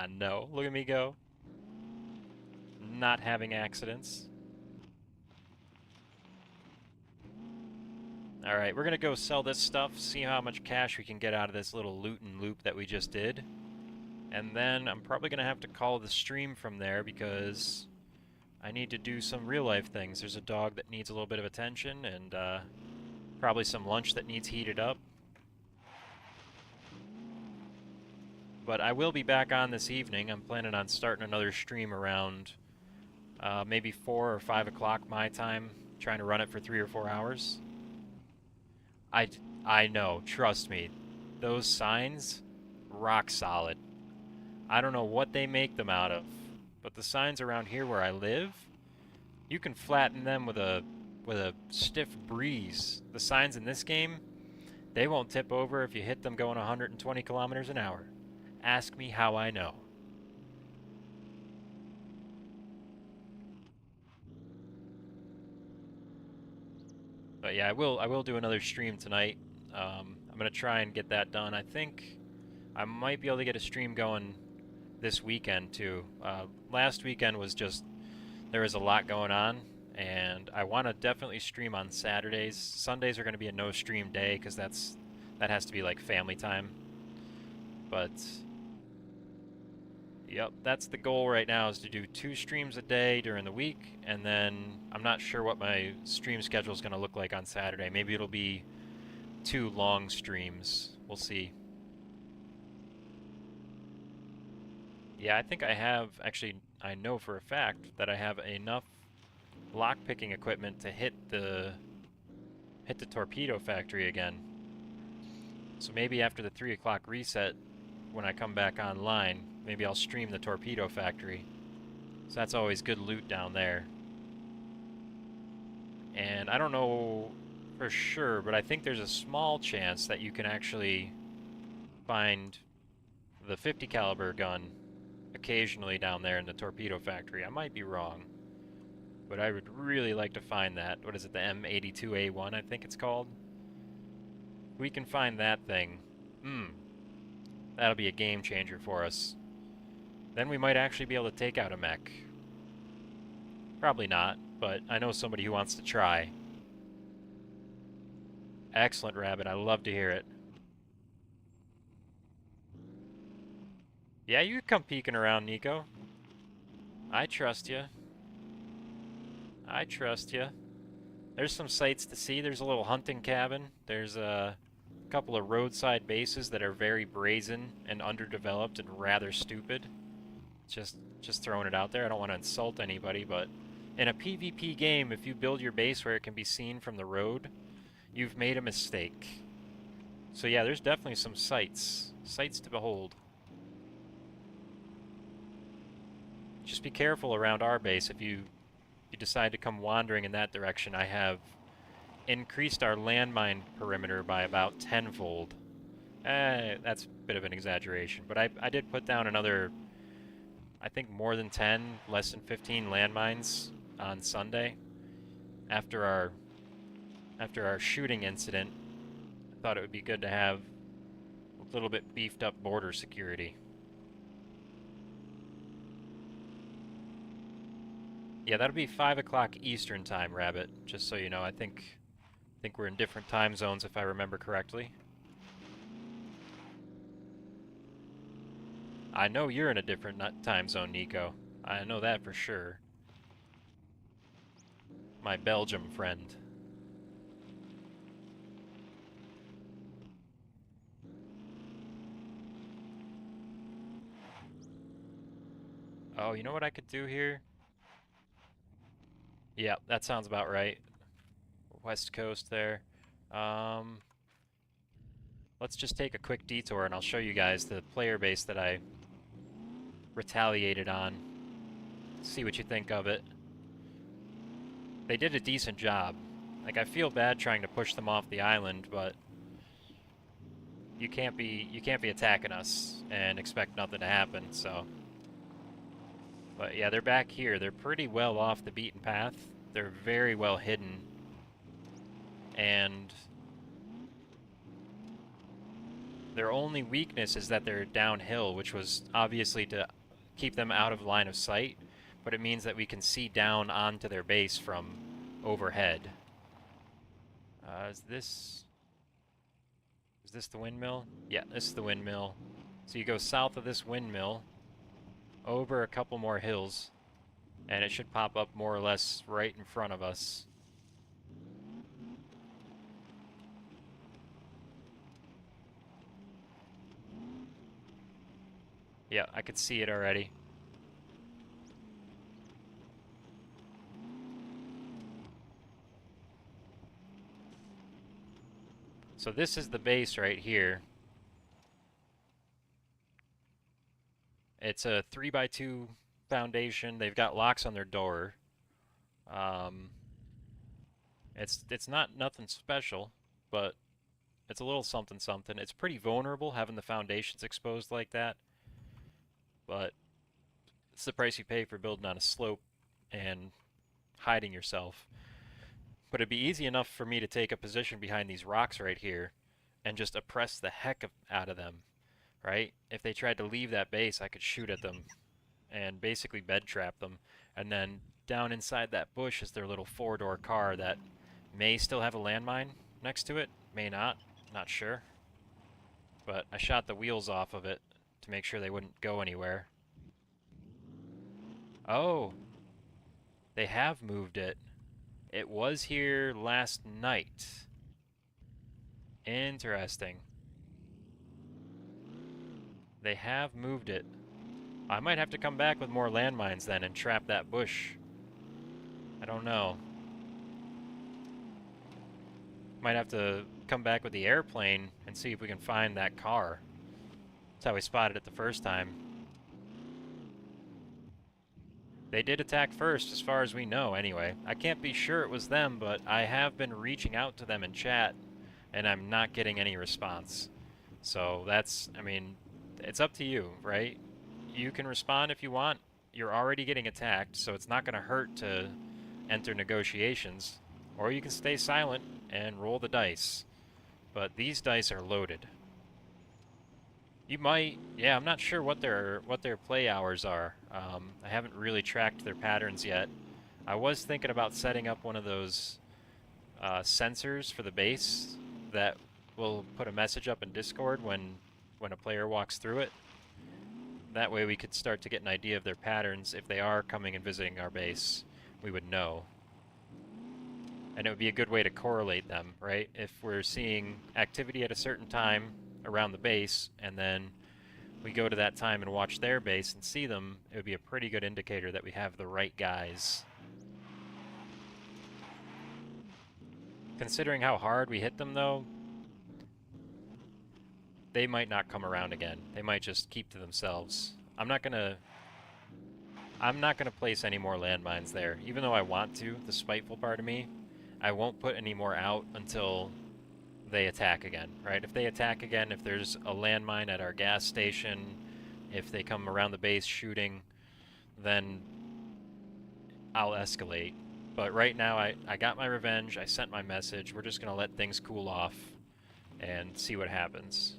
No. Look at me go. Not having accidents. Alright, we're gonna go sell this stuff, see how much cash we can get out of this little loot and loop that we just did. And then I'm probably gonna have to call the stream from there because I need to do some real life things. There's a dog that needs a little bit of attention, and probably some lunch that needs heated up. But I will be back on this evening. I'm planning on starting another stream around maybe 4 or 5 o'clock my time, trying to run it for 3 or 4 hours. I know, trust me. Those signs, rock solid. I don't know what they make them out of, but the signs around here where I live, you can flatten them with a stiff breeze. The signs in this game, they won't tip over if you hit them going 120 kilometers an hour. Ask me how I know. But yeah, I will do another stream tonight. I'm gonna try and get that done. I think I might be able to get a stream going this weekend too. Last weekend was just, there was a lot going on, and I want to definitely stream on Saturdays. Sundays are going to be a no stream day because that's That has to be like family time. But yep, that's the goal right now, is to do 2 streams a day during the week, and then I'm not sure what my stream schedule is going to look like on Saturday. Maybe it'll be 2 long streams. We'll see. Yeah, I think I have, actually, I know for a fact that I have enough lockpicking equipment to hit the torpedo factory again. So maybe after the 3 o'clock reset, when I come back online, maybe I'll stream the torpedo factory. So that's always good loot down there. And I don't know for sure, but I think there's a small chance that you can actually find the 50 caliber gun occasionally down there in the torpedo factory. I might be wrong, but I would really like to find that. What is it, the M82A1, I think it's called? If we can find that thing, that'll be a game changer for us. Then we might actually be able to take out a mech. Probably not, but I know somebody who wants to try. Excellent, Rabbit. I love to hear it. Yeah, you can come peeking around, Nico. I trust you. I trust you. There's some sights to see. There's a little hunting cabin. There's a couple of roadside bases that are very brazen and underdeveloped and rather stupid. Just throwing it out there. I don't want to insult anybody, but in a PvP game, if you build your base where it can be seen from the road, you've made a mistake. So yeah, there's definitely some sights to behold. Just be careful around our base. If you decide to come wandering in that direction, I have increased our landmine perimeter by about tenfold. That's a bit of an exaggeration, but I did put down another, I think more than 10, less than 15 landmines on Sunday after our shooting incident. I thought it would be good to have a little bit beefed up border security. Yeah, that'll be 5 o'clock Eastern time, Rabbit, just so you know. I think we're in different time zones if I remember correctly. I know you're in a different time zone, Nico. I know that for sure. My Belgium friend. Oh, you know what I could do here? Yeah, that sounds about right. West Coast there. Let's just take a quick detour and I'll show you guys the player base that I retaliated on. See what you think of it. They did a decent job. Like, I feel bad trying to push them off the island, but you can't be attacking us and expect nothing to happen, so. But yeah, they're back here. They're pretty well off the beaten path. They're very well hidden. And their only weakness is that they're downhill, which was obviously to keep them out of line of sight, but it means that we can see down onto their base from overhead. Is this the windmill? Yeah, this is the windmill. So you go south of this windmill, over a couple more hills, and it should pop up more or less right in front of us. Yeah, I could see it already. So this is the base right here. It's a 3x2 foundation. They've got locks on their door. It's not nothing special, but it's a little something something. It's pretty vulnerable having the foundations exposed like that, but it's the price you pay for building on a slope and hiding yourself. But it'd be easy enough for me to take a position behind these rocks right here and just oppress the heck out of them, right? If they tried to leave that base, I could shoot at them and basically bed trap them. And then down inside that bush is their little 4-door car that may still have a landmine next to it, may not, not sure. but I shot the wheels off of it to make sure they wouldn't go anywhere. Oh, they have moved it. It was here last night. Interesting. They have moved it. I might have to come back with more landmines then and trap that bush. I don't know. Might have to come back with the airplane and see if we can find that car. That's how we spotted it the first time. They did attack first, as far as we know, anyway. I can't be sure it was them, but I have been reaching out to them in chat, and I'm not getting any response. So that's, I mean, it's up to you, right? You can respond if you want. You're already getting attacked, so it's not going to hurt to enter negotiations. Or you can stay silent and roll the dice. But these dice are loaded. You might, yeah, I'm not sure what their play hours are. I haven't really tracked their patterns yet. I was thinking about setting up one of those sensors for the base that will put a message up in Discord when a player walks through it. That way we could start to get an idea of their patterns. If they are coming and visiting our base, we would know. And it would be a good way to correlate them, right? If we're seeing activity at a certain time around the base, and then we go to that time and watch their base and see them, it would be a pretty good indicator that we have the right guys. Considering how hard we hit them, though, they might not come around again. They might just keep to themselves. I'm not gonna place any more landmines there. Even though I want to, the spiteful part of me, I won't put any more out until they attack again, right? If they attack again, if there's a landmine at our gas station, if they come around the base shooting, then I'll escalate. But right now, I got my revenge, I sent my message, we're just gonna let things cool off and see what happens.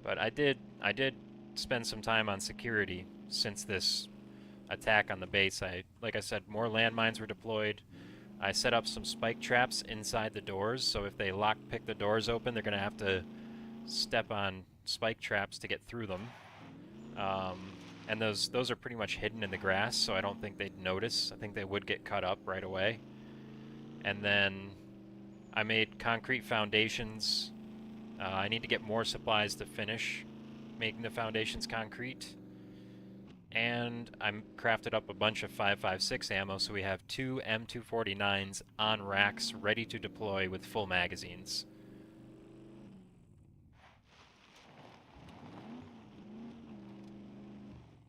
But I did spend some time on security since this attack on the base. Like I said, more landmines were deployed. I set up some spike traps inside the doors, so if they lockpick the doors open, they're going to have to step on spike traps to get through them. And those are pretty much hidden in the grass, so I don't think they'd notice. I think they would get cut up right away. And then I made concrete foundations. I need to get more supplies to finish making the foundations concrete. And I crafted up a bunch of 5.56 ammo, so we have 2 M249s on racks ready to deploy with full magazines.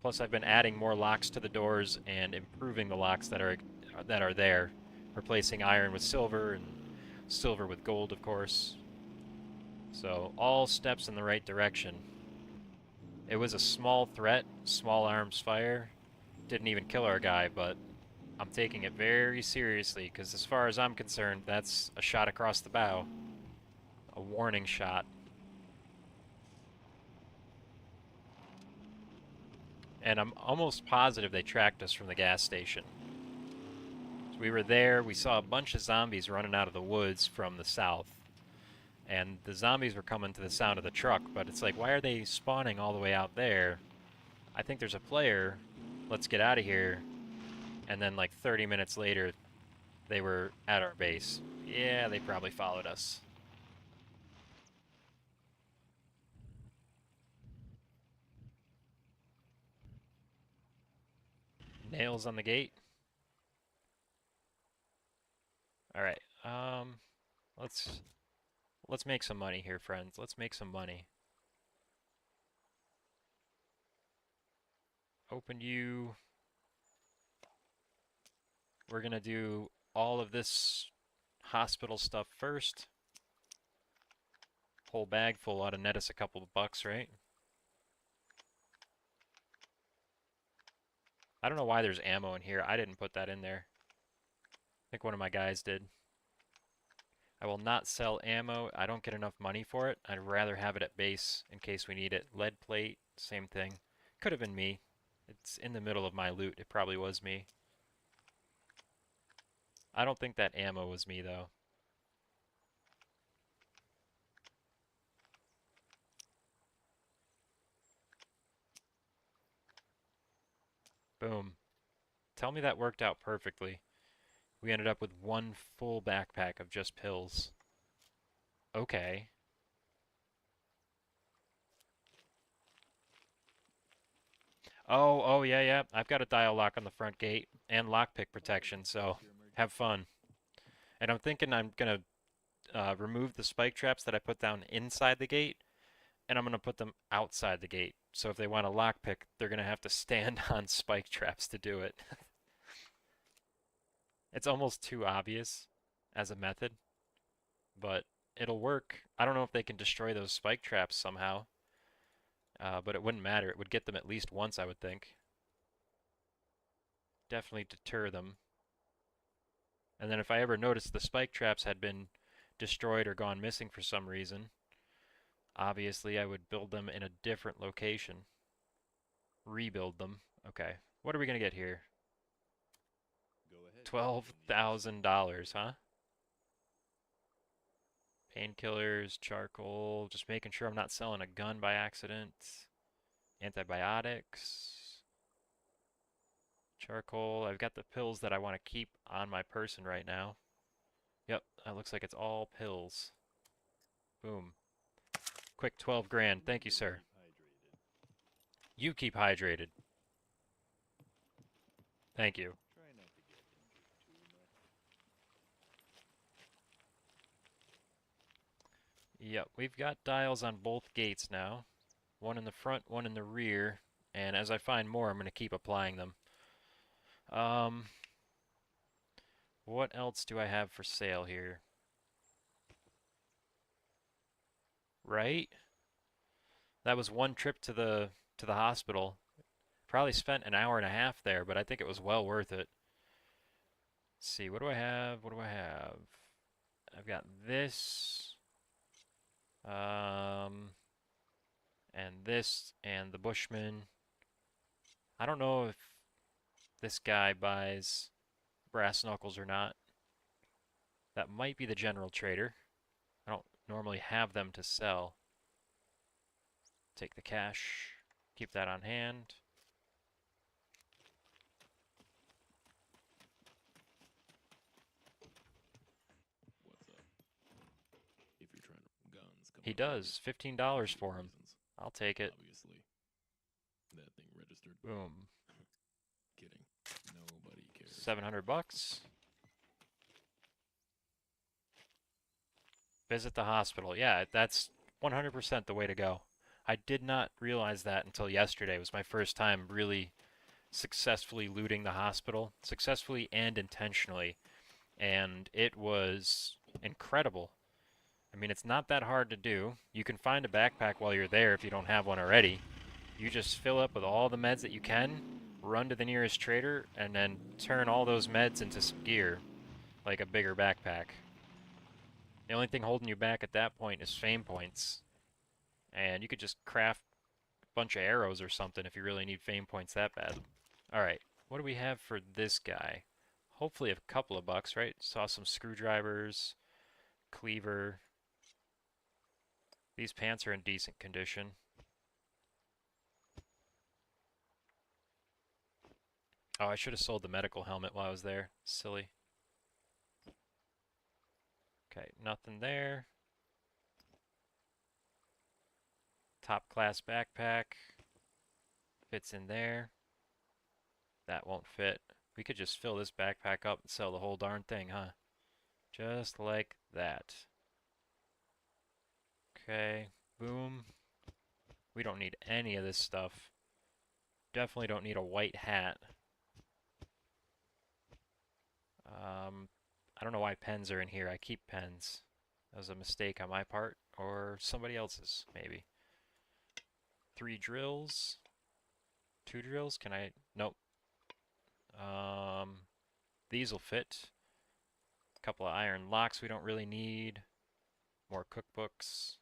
Plus I've been adding more locks to the doors and improving the locks that are there, replacing iron with silver and silver with gold, of course. So all steps in the right direction. It was a small threat, small arms fire. Didn't even kill our guy, but I'm taking it very seriously because as far as I'm concerned, that's a shot across the bow. A warning shot. And I'm almost positive they tracked us from the gas station. So we were there, we saw a bunch of zombies running out of the woods from the south. And the zombies were coming to the sound of the truck, but it's like, why are they spawning all the way out there? I think there's a player. Let's get out of here. And then like 30 minutes later, they were at our base. Yeah, they probably followed us. Nails on the gate. All right. Let's make some money here, friends. Let's make some money. Open you. We're gonna do all of this hospital stuff first. Whole bag full ought to net us a couple of bucks, right? I don't know why there's ammo in here. I didn't put that in there. I think one of my guys did. I will not sell ammo. I don't get enough money for it. I'd rather have it at base in case we need it. Lead plate, same thing. Could have been me. It's in the middle of my loot. It probably was me. I don't think that ammo was me, though. Boom. Tell me that worked out perfectly. We ended up with one full backpack of just pills. Okay. Oh, yeah, yeah. I've got a dial lock on the front gate and lockpick protection, so have fun. And I'm thinking I'm gonna remove the spike traps that I put down inside the gate, and I'm gonna put them outside the gate. So if they want a lockpick, they're gonna have to stand on spike traps to do it. It's almost too obvious as a method, but it'll work. I don't know if they can destroy those spike traps somehow, but it wouldn't matter. It would get them at least once, I would think. Definitely deter them. And then if I ever noticed the spike traps had been destroyed or gone missing for some reason, obviously I would build them in a different location. Rebuild them. Okay. What are we going to get here? $12,000, huh? Painkillers, charcoal, just making sure I'm not selling a gun by accident. Antibiotics, charcoal. I've got the pills that I want to keep on my person right now. Yep, that looks like it's all pills. Boom. Quick 12 grand. Thank you, sir. You keep hydrated. Thank you. Yep, we've got dials on both gates now. One in the front, one in the rear. And as I find more, I'm going to keep applying them. Um, what else do I have for sale here? Right? That was one trip to the hospital. Probably spent an hour and a half there, but I think it was well worth it. Let's see, what do I have? What do I have? I've got this, um, and this, and the Bushman. I don't know if this guy buys brass knuckles or not. That might be the general trader. I don't normally have them to sell. Take the cash, keep that on hand. He does, $15 for him. I'll take it. Boom. 700 bucks. Visit the hospital. Yeah, that's 100% the way to go. I did not realize that until yesterday. It was my first time really successfully looting the hospital, successfully and intentionally, and it was incredible. I mean, it's not that hard to do. You can find a backpack while you're there if you don't have one already. You just fill up with all the meds that you can, run to the nearest trader, and then turn all those meds into some gear, like a bigger backpack. The only thing holding you back at that point is fame points. And you could just craft a bunch of arrows or something if you really need fame points that bad. Alright, what do we have for this guy? Hopefully a couple of bucks, right? Saw some screwdrivers, cleaver. These pants are in decent condition. Oh, I should have sold the medical helmet while I was there. Silly. Okay, nothing there. Top class backpack. Fits in there. That won't fit. We could just fill this backpack up and sell the whole darn thing, huh? Just like that. Okay, boom. We don't need any of this stuff. Definitely don't need a white hat. I don't know why pens are in here. I keep pens. That was a mistake on my part, or somebody else's, maybe. 3 drills. 2 drills? Can I? Nope. Um, these will fit. A couple of iron locks we don't really need. More cookbooks.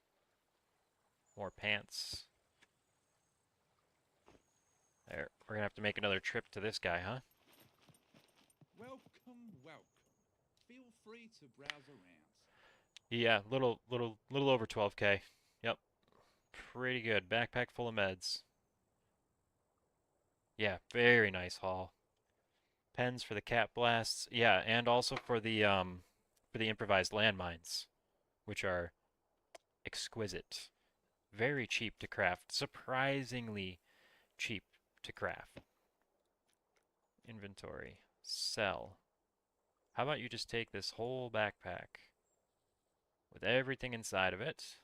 More pants. There. We're gonna have to make another trip to this guy, huh? Welcome, welcome. free to browse around. Yeah, little over 12K. Yep, pretty good. Backpack full of meds. Yeah, very nice haul. Pens for the cat blasts. Yeah, and also for the improvised landmines, which are exquisite. Very cheap to craft. Surprisingly cheap to craft. Inventory. Sell. How about you just take this whole backpack with everything inside of it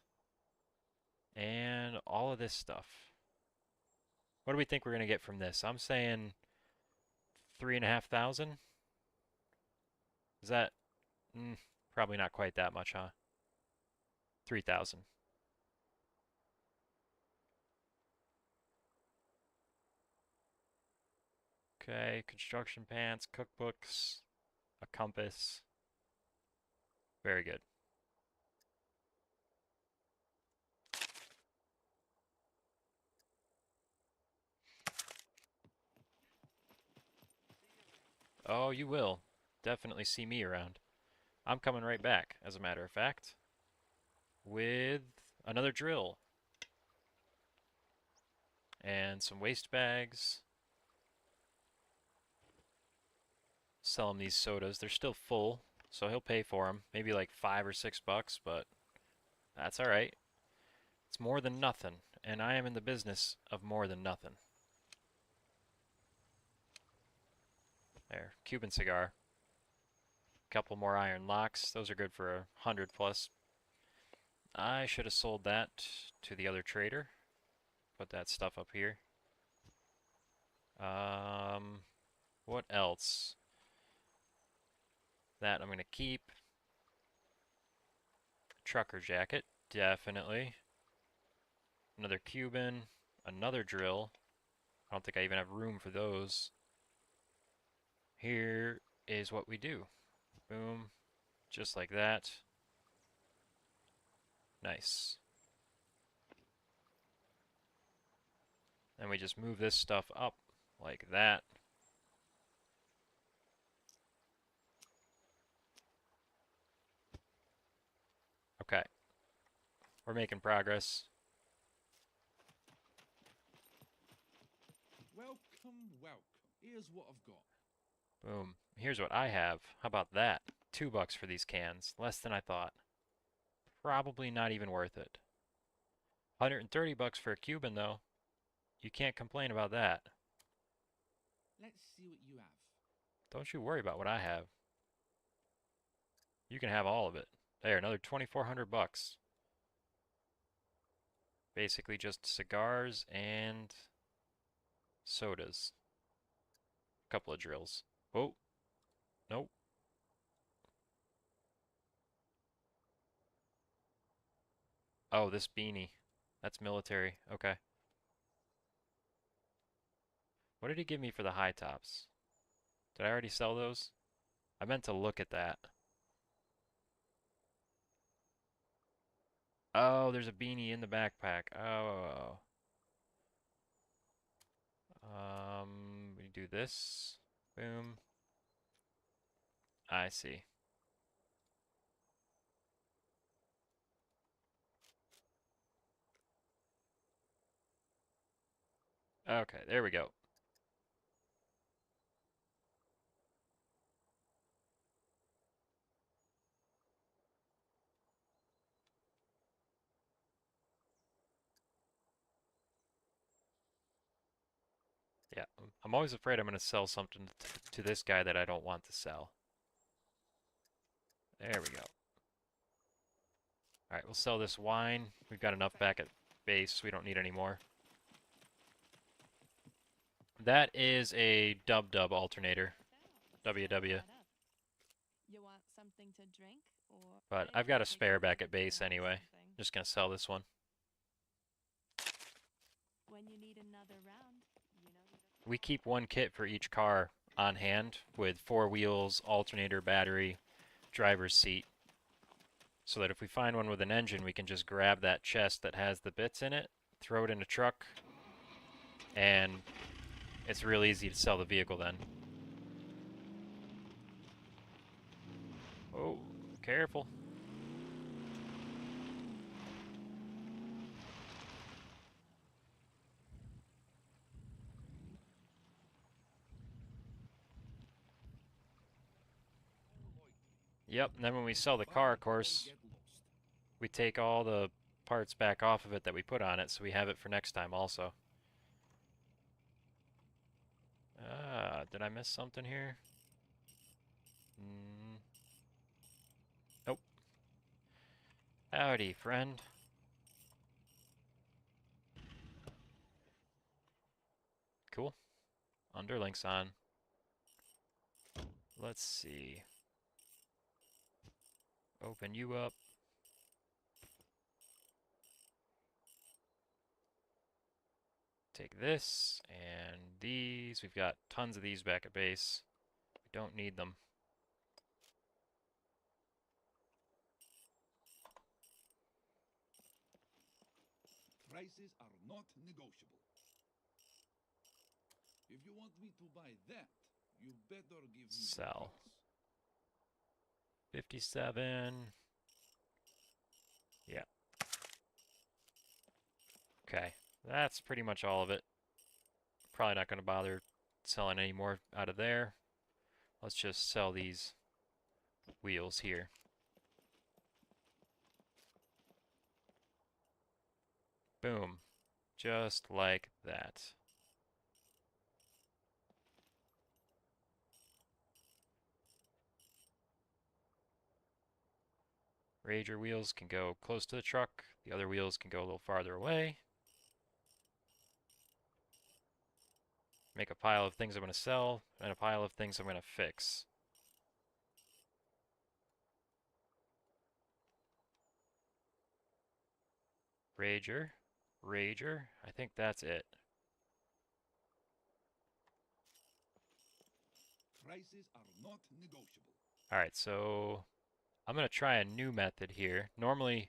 and all of this stuff. What do we think we're going to get from this? I'm saying 3,500. Is that probably not quite that much, huh? 3,000. Okay, construction pants, cookbooks, a compass. Very good. Oh, you will definitely see me around. I'm coming right back, as a matter of fact, with another drill and some waste bags. Sell him these sodas. They're still full, so he'll pay for them. Maybe like $5 or $6, but that's all right. It's more than nothing, and I am in the business of more than nothing. There, Cuban cigar. Couple more iron locks. Those are good for 100 plus. I should have sold that to the other trader. Put that stuff up here. What else? That I'm gonna keep. Trucker jacket, definitely. Another Cuban, another drill. I don't think I even have room for those. Here is what we do. Boom, just like that. Nice. Then we just move this stuff up like that. Okay, we're making progress. Welcome, welcome. Here's what I've got. Boom. Here's what I have. How about that? $2 for these cans. Less than I thought. Probably not even worth it. 130 bucks for a Cuban though. You can't complain about that. Let's see what you have. Don't you worry about what I have. You can have all of it. There, another 2,400 bucks. Basically just cigars and sodas. A couple of drills. Oh, nope. Oh, this beanie. That's military. Okay. What did he give me for the high tops? Did I already sell those? I meant to look at that. Oh, there's a beanie in the backpack. Oh. We do this. Boom. I see. Okay, there we go. Yeah, I'm always afraid I'm going to sell something to this guy that I don't want to sell. There we go. Alright, we'll sell this wine. We've got enough back at base. We don't need any more. That is a dub-dub alternator. WW. You want something to drink or But I've got a spare back at base anyway. Just going to sell this one. when you need another round, We keep one kit for each car on hand with 4 wheels, alternator, battery, driver's seat. So that if we find one with an engine, we can just grab that chest that has the bits in it, throw it in a truck, and it's real easy to sell the vehicle then. Oh, careful. Yep, and then when we sell the car, of course, we take all the parts back off of it that we put on it, so we have it for next time also. Did I miss something here? Mm. Nope. Howdy, friend. Cool. Underlinks on. Let's see. Open you up. Take this and these. We've got tons of these back at base. We don't need them. Prices are not negotiable. If you want me to buy that, you better give me the Sell. price. 57. Yeah. Okay. That's pretty much all of it. Probably not going to bother selling any more out of there. Let's just sell these wheels here. Boom. Just like that. Rager wheels can go close to the truck. The other wheels can go a little farther away. Make a pile of things I'm going to sell and a pile of things I'm going to fix. Rager. Rager. I think that's it. Prices are not negotiable. Alright, so I'm going to try a new method here. Normally,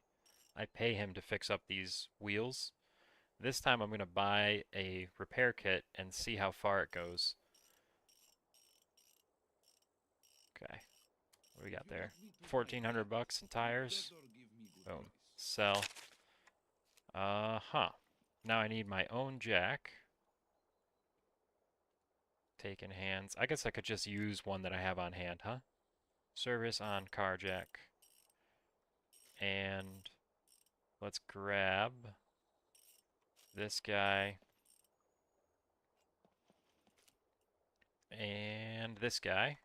I pay him to fix up these wheels. This time I'm going to buy a repair kit and see how far it goes. Okay. What do we got there? 1,400 bucks in tires. Boom. Sell. Huh. Now I need my own jack. Take in hands. I guess I could just use one that I have on hand, huh? Service on car jack. And let's grab this guy. And this guy.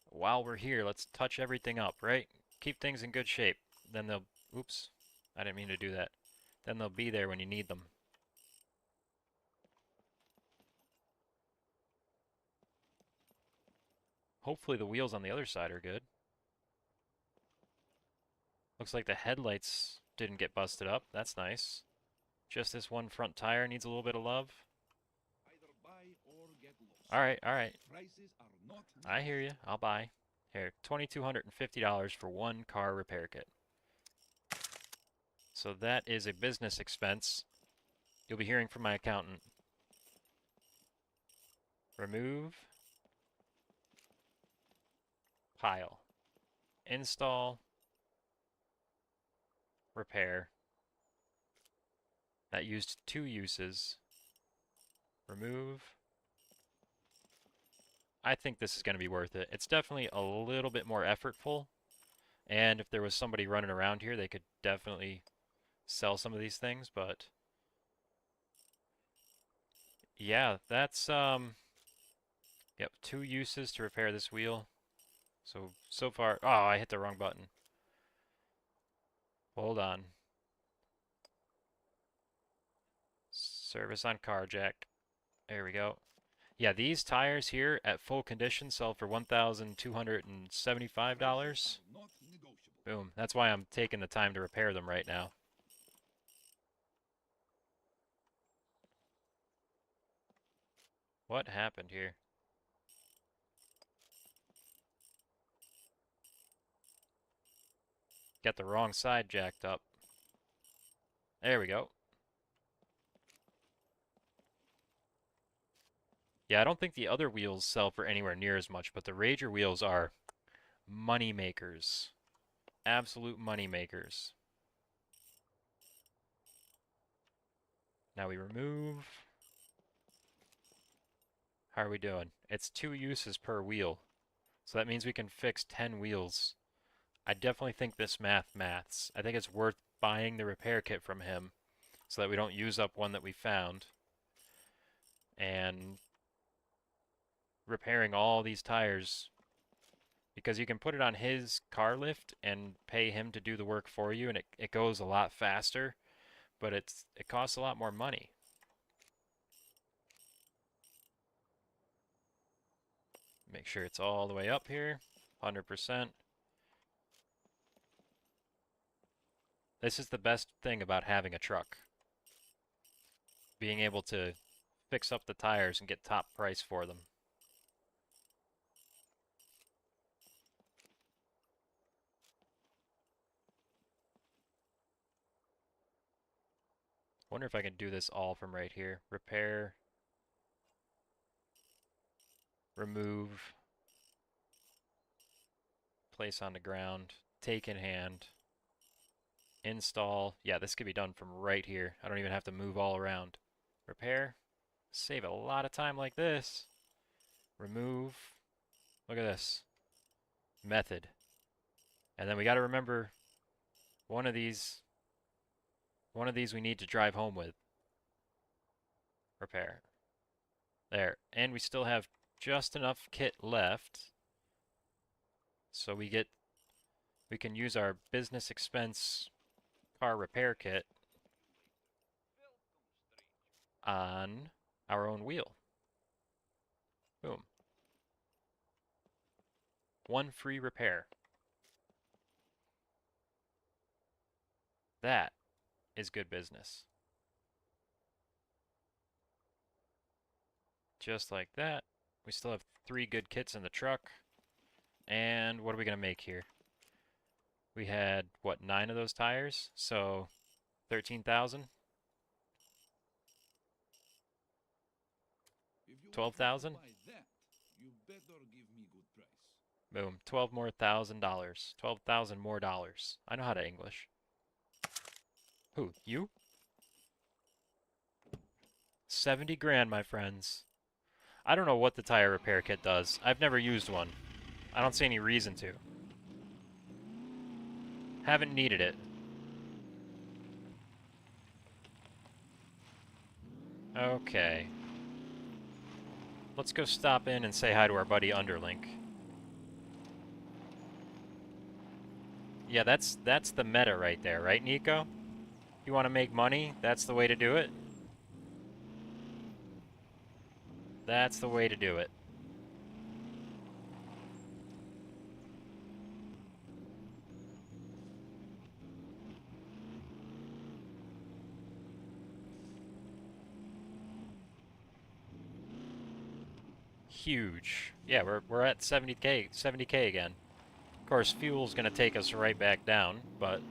While we're here, let's touch everything up, right? Keep things in good shape. Then they'll... Oops. I didn't mean to do that. Then they'll be there when you need them. Hopefully the wheels on the other side are good. Looks like the headlights didn't get busted up. That's nice. Just this one front tire needs a little bit of love. Either buy or get lost. Alright, alright. Prices are not I hear you. I'll buy. Here, $2,250 for one car repair kit. So that is a business expense. You'll be hearing from my accountant. Remove. Pile. Install. Repair. That used 2 uses. Remove. I think this is going to be worth it. It's definitely a little bit more effortful. And if there was somebody running around here, they could definitely sell some of these things, but yeah, that's yep, 2 uses to repair this wheel. So far, oh, I hit the wrong button. Hold on. Service on car jack. There we go. Yeah, these tires here at full condition sell for $1,275. not negotiable. Boom. That's why I'm taking the time to repair them right now. What happened here? Got the wrong side jacked up. There we go. Yeah, I don't think the other wheels sell for anywhere near as much, but the Rager wheels are Money makers. Absolute money makers. Now we remove. How are we doing? It's 2 uses per wheel. So that means we can fix 10 wheels. I definitely think this maths. I think it's worth buying the repair kit from him so that we don't use up one that we found. And repairing all these tires, because you can put it on his car lift and pay him to do the work for you, and it goes a lot faster, but it costs a lot more money. Make sure it's all the way up here, 100%. This is the best thing about having a truck. Being able to fix up the tires and get top price for them. Wonder if I can do this all from right here. Repair, remove, place on the ground, take in hand, install. Yeah, this could be done from right here. I don't even have to move all around. Repair, save a lot of time like this. Remove, look at this. Method. And then we got to remember one of these we need to drive home with. Repair. There. And we still have just enough kit left. So we can use our business expense car repair kit on our own wheel. Boom. 1 free repair. That is good business. Just like that. We still have 3 good kits in the truck. And what are we going to make here? We had, what, 9 of those tires? So, 13,000? If you want me to 12,000? buy that, you better give me good price. Boom. $12,000. 12,000 more dollars. I know how to English. Who? You? 70 grand, my friends. I don't know what the tire repair kit does. I've never used one. I don't see any reason to. Haven't needed it. Okay. Let's go stop in and say hi to our buddy Underlink. Yeah, that's the meta right there, right, Nico? You want to make money? That's the way to do it? That's the way to do it. Huge. Yeah, we're at 70k again. Of course, fuel's gonna take us right back down, but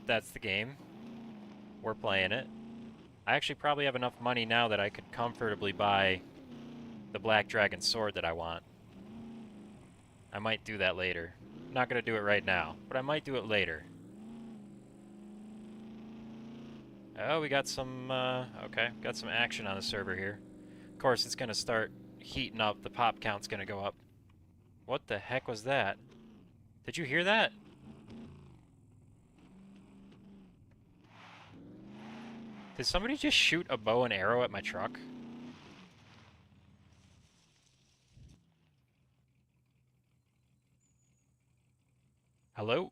that's the game. We're playing it. I actually probably have enough money now that I could comfortably buy the Black Dragon sword that I want. I might do that later. I'm not gonna do it right now, but I might do it later. Oh, we got some, okay, got some action on the server here. Of course, it's gonna start heating up. The pop count's gonna go up. What the heck was that? Did you hear that? Did somebody just shoot a bow and arrow at my truck? Hello?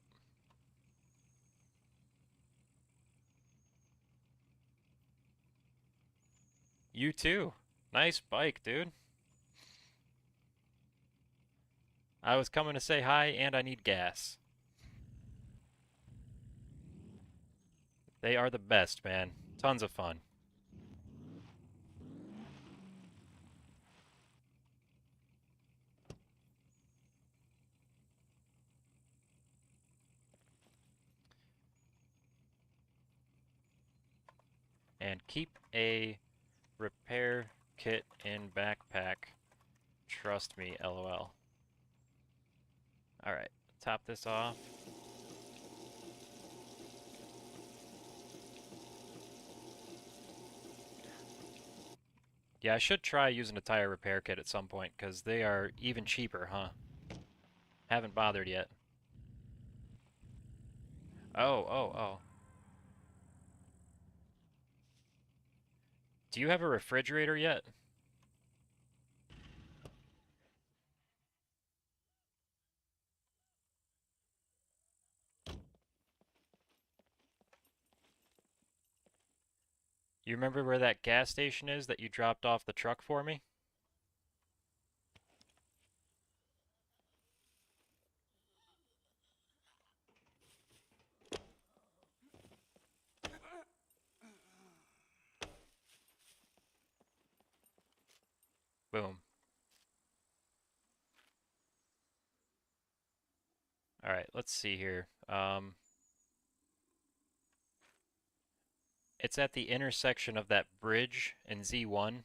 You too. Nice bike, dude. I was coming to say hi and I need gas. They are the best, man. Tons of fun. And keep a repair kit in backpack. Trust me, lol. Alright, top this off. Yeah, I should try using a tire repair kit at some point, because they are even cheaper, huh? Haven't bothered yet. Oh. Do you have a refrigerator yet? You remember where that gas station is that you dropped off the truck for me? Boom. Alright, let's see here. It's at the intersection of that bridge in Z1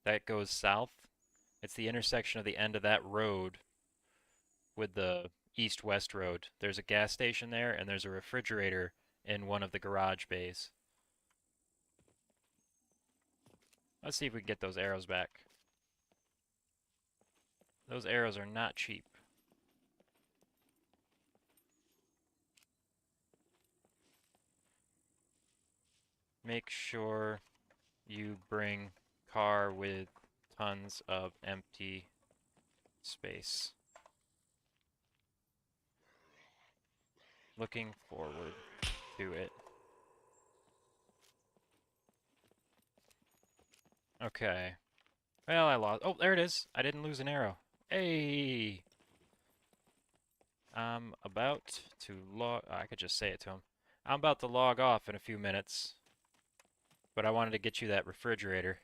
that goes south. It's the intersection of the end of that road with the east-west road. There's a gas station there, and there's a refrigerator in one of the garage bays. Let's see if we can get those arrows back. Those arrows are not cheap. Make sure you bring car with tons of empty space. Looking forward to it. Okay. Well, I lost. Oh, there it is. I didn't lose an arrow. Hey! I'm about to log. I could just say it to him. I'm about to log off in a few minutes. But I wanted to get you that refrigerator.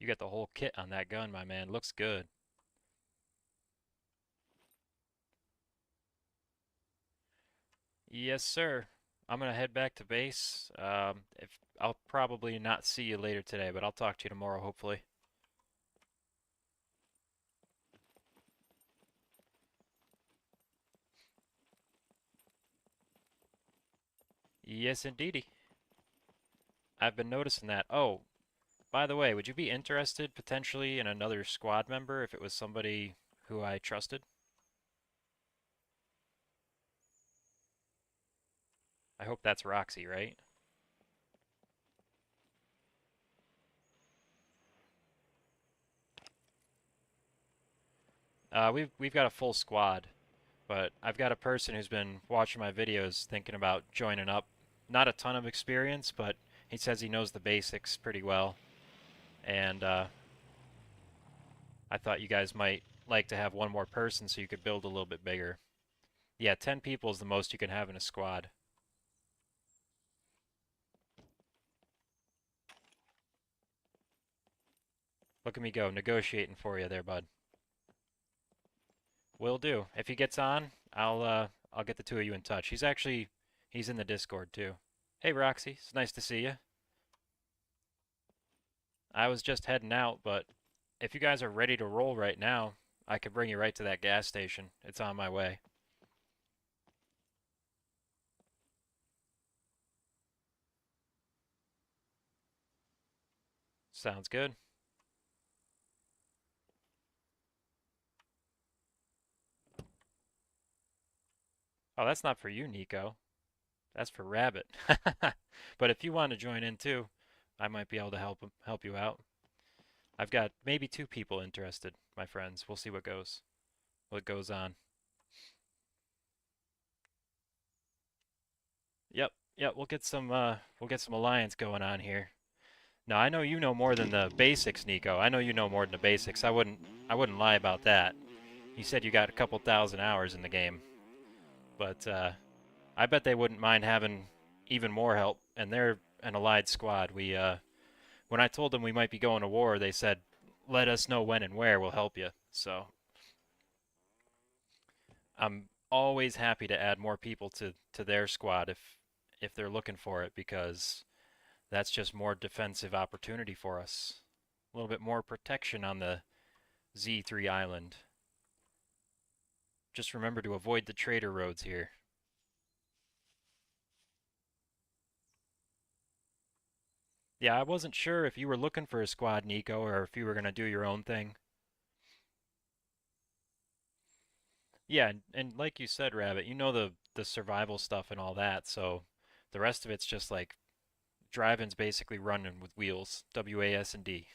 You got the whole kit on that gun, my man. Looks good. Yes, sir. I'm gonna head back to base. If I'll probably not see you later today, but I'll talk to you tomorrow, hopefully. Yes, indeedy. I've been noticing that. Oh, by the way, would you be interested potentially in another squad member if it was somebody who I trusted? I hope that's Roxy, right? We've got a full squad, but I've got a person who's been watching my videos thinking about joining up. Not a ton of experience, but he says he knows the basics pretty well, and I thought you guys might like to have one more person so you could build a little bit bigger. Yeah, 10 people is the most you can have in a squad. Look at me go, negotiating for you there, bud. Will do. If he gets on, I'll get the two of you in touch. He's in the Discord too. Hey Roxy, it's nice to see you. I was just heading out, but if you guys are ready to roll right now, I could bring you right to that gas station. It's on my way. Sounds good. Oh, that's not for you, Nico. That's for Rabbit. But if you want to join in too, I might be able to help you out. I've got maybe two people interested, my friends. We'll see what goes on. Yep, we'll get some alliance going on here. Now, I know you know more than the basics, Nico. I know you know more than the basics. I wouldn't lie about that. You said you got a couple thousand hours in the game, but I bet they wouldn't mind having even more help. And they're an allied squad. When I told them we might be going to war, they said, "Let us know when and where. We'll help you." So, always happy to add more people to their squad if they're looking for it, because that's just more defensive opportunity for us. A little bit more protection on the Z3 island. Just remember to avoid the trader roads here. Yeah, I wasn't sure if you were looking for a squad, Nico, or if you were going to do your own thing. Yeah, and like you said, Rabbit, you know the survival stuff and all that, so the rest of it's just like driving's basically running with wheels, WAS and D.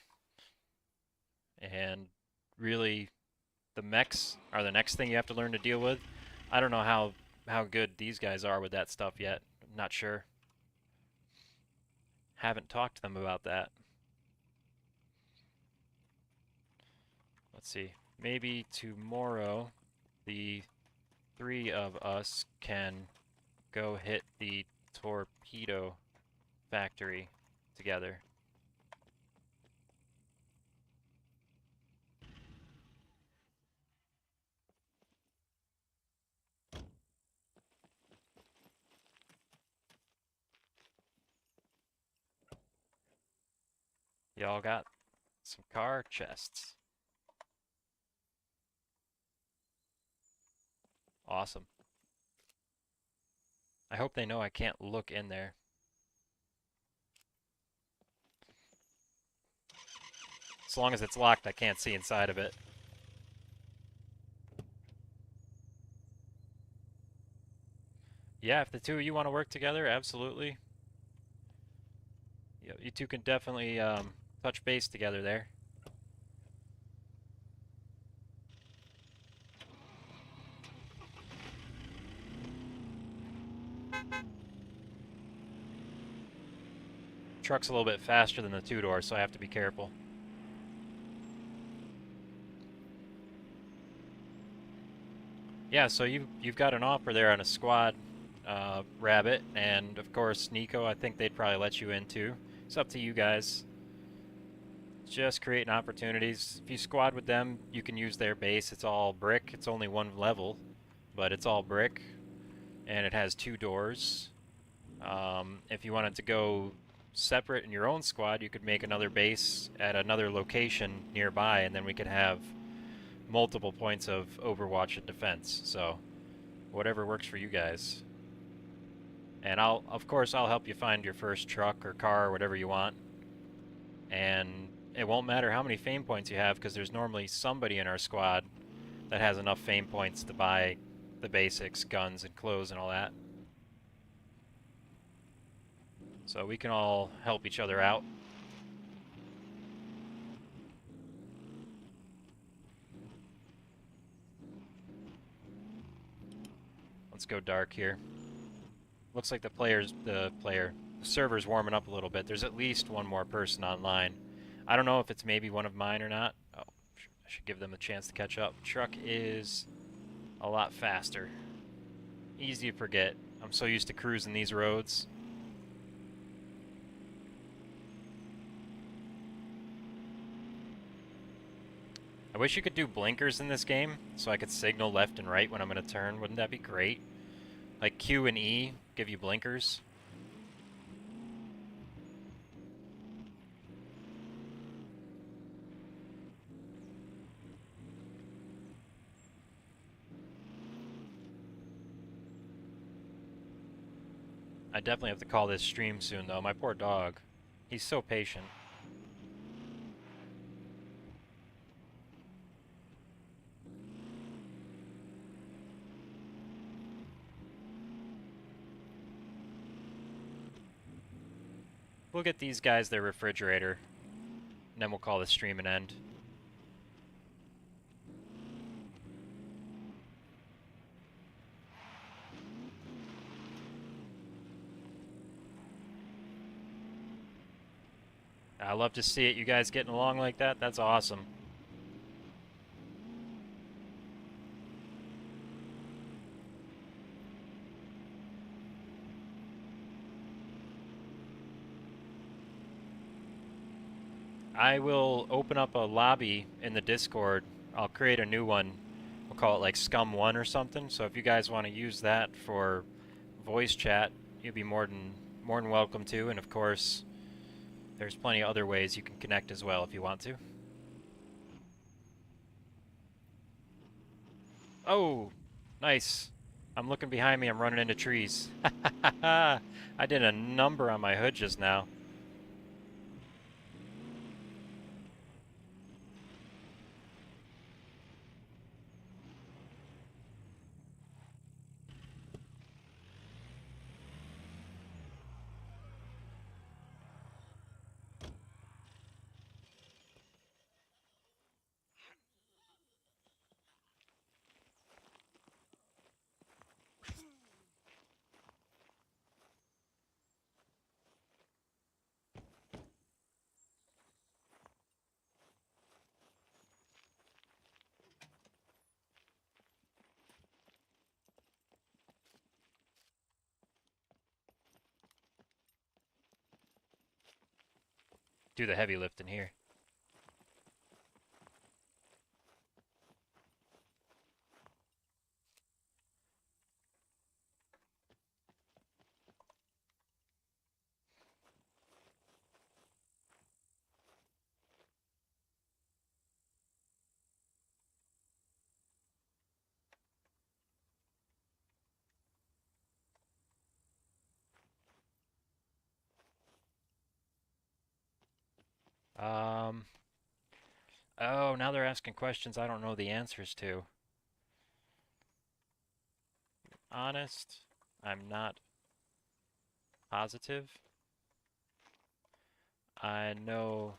And really the mechs are the next thing you have to learn to deal with. I don't know how good these guys are with that stuff yet. I'm not sure. Haven't talked to them about that. Let's see. Maybe tomorrow the three of us can go hit the torpedo factory together. Y'all got some car chests. Awesome. I hope they know I can't look in there. As long as it's locked, I can't see inside of it. Yeah, if the two of you want to work together, absolutely. You two can definitely touch base together there. Truck's a little bit faster than the two-door, so I have to be careful. Yeah, so you've got an offer there on a squad, Rabbit, and of course Nico. I think they'd probably let you in too. It's up to you guys. Just creating opportunities. If you squad with them, you can use their base. It's all brick. It's only one level, but it's all brick, and it has two doors. If you wanted to go separate in your own squad, you could make another base at another location nearby, and then we could have multiple points of overwatch and defense. So whatever works for you guys. And of course, I'll help you find your first truck or car or whatever you want. And it won't matter how many fame points you have, because there's normally somebody in our squad that has enough fame points to buy the basics, guns and clothes and all that. So we can all help each other out. Let's go dark here. Looks like the server's warming up a little bit. There's at least one more person online. I don't know if it's maybe one of mine or not. Oh, I should give them a chance to catch up. Truck is a lot faster. Easy to forget. I'm so used to cruising these roads. I wish you could do blinkers in this game, so I could signal left and right when I'm going to turn. Wouldn't that be great? Like Q and E give you blinkers. I definitely have to call this stream soon, though. My poor dog. He's so patient. We'll get these guys their refrigerator, and then we'll call the stream an end. I love to see it. You guys getting along like that? That's awesome. I will open up a lobby in the Discord. I'll create a new one. We'll call it like Scum 1 or something. So if you guys want to use that for voice chat, you'd be more than welcome to. And of course, there's plenty of other ways you can connect as well if you want to. Oh, nice. I'm looking behind me, I'm running into trees. I did a number on my hood just now. Do the heavy lifting here. Um, oh, now they're asking questions I don't know the answers to. Honest, I'm not positive. I know.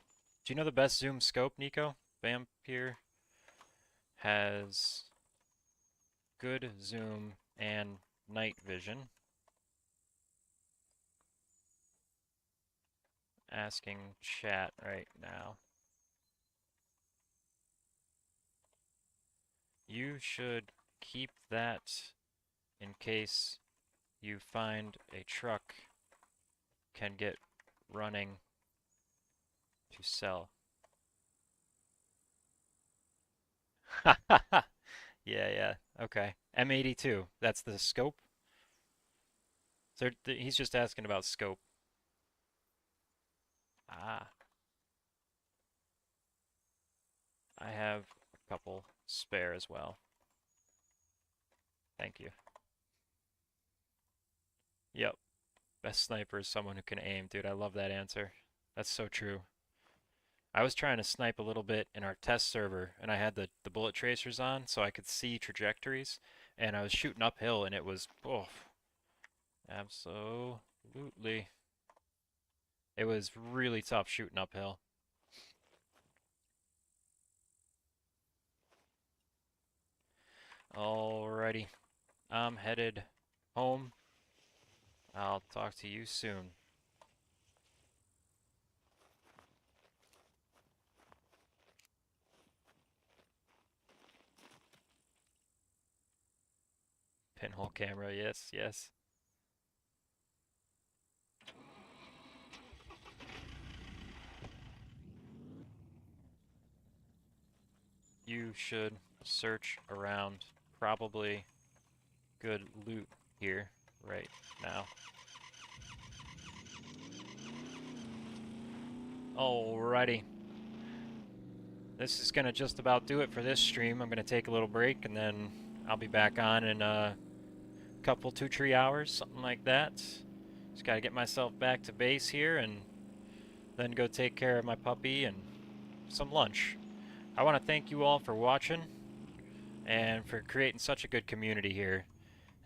Do you know the best zoom scope, Nico? Vampire has good zoom and night vision. Asking chat right now. You should keep that in case you find a truck can get running to sell. Yeah, yeah. Okay. M82. That's the scope. So he's just asking about scope. Ah, I have a couple spare as well. Thank you. Yep. Best sniper is someone who can aim, dude. I love that answer. That's so true. I was trying to snipe a little bit in our test server, and I had the bullet tracers on so I could see trajectories, and I was shooting uphill, and it was, oh, absolutely. It was really tough shooting uphill. Alrighty. I'm headed home. I'll talk to you soon. Pinhole camera, yes, yes. You should search around. Probably good loot here right now. Alrighty. This is gonna just about do it for this stream. I'm gonna take a little break and then I'll be back on in a couple 2-3 hours, something like that. Just gotta get myself back to base here and then go take care of my puppy and some lunch. I want to thank you all for watching and for creating such a good community here.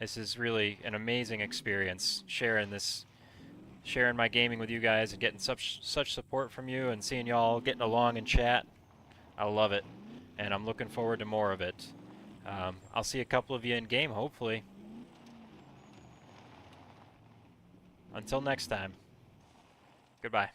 This is really an amazing experience sharing my gaming with you guys and getting such support from you and seeing y'all getting along in chat. I love it, and I'm looking forward to more of it. I'll see a couple of you in game, hopefully. Until next time, goodbye.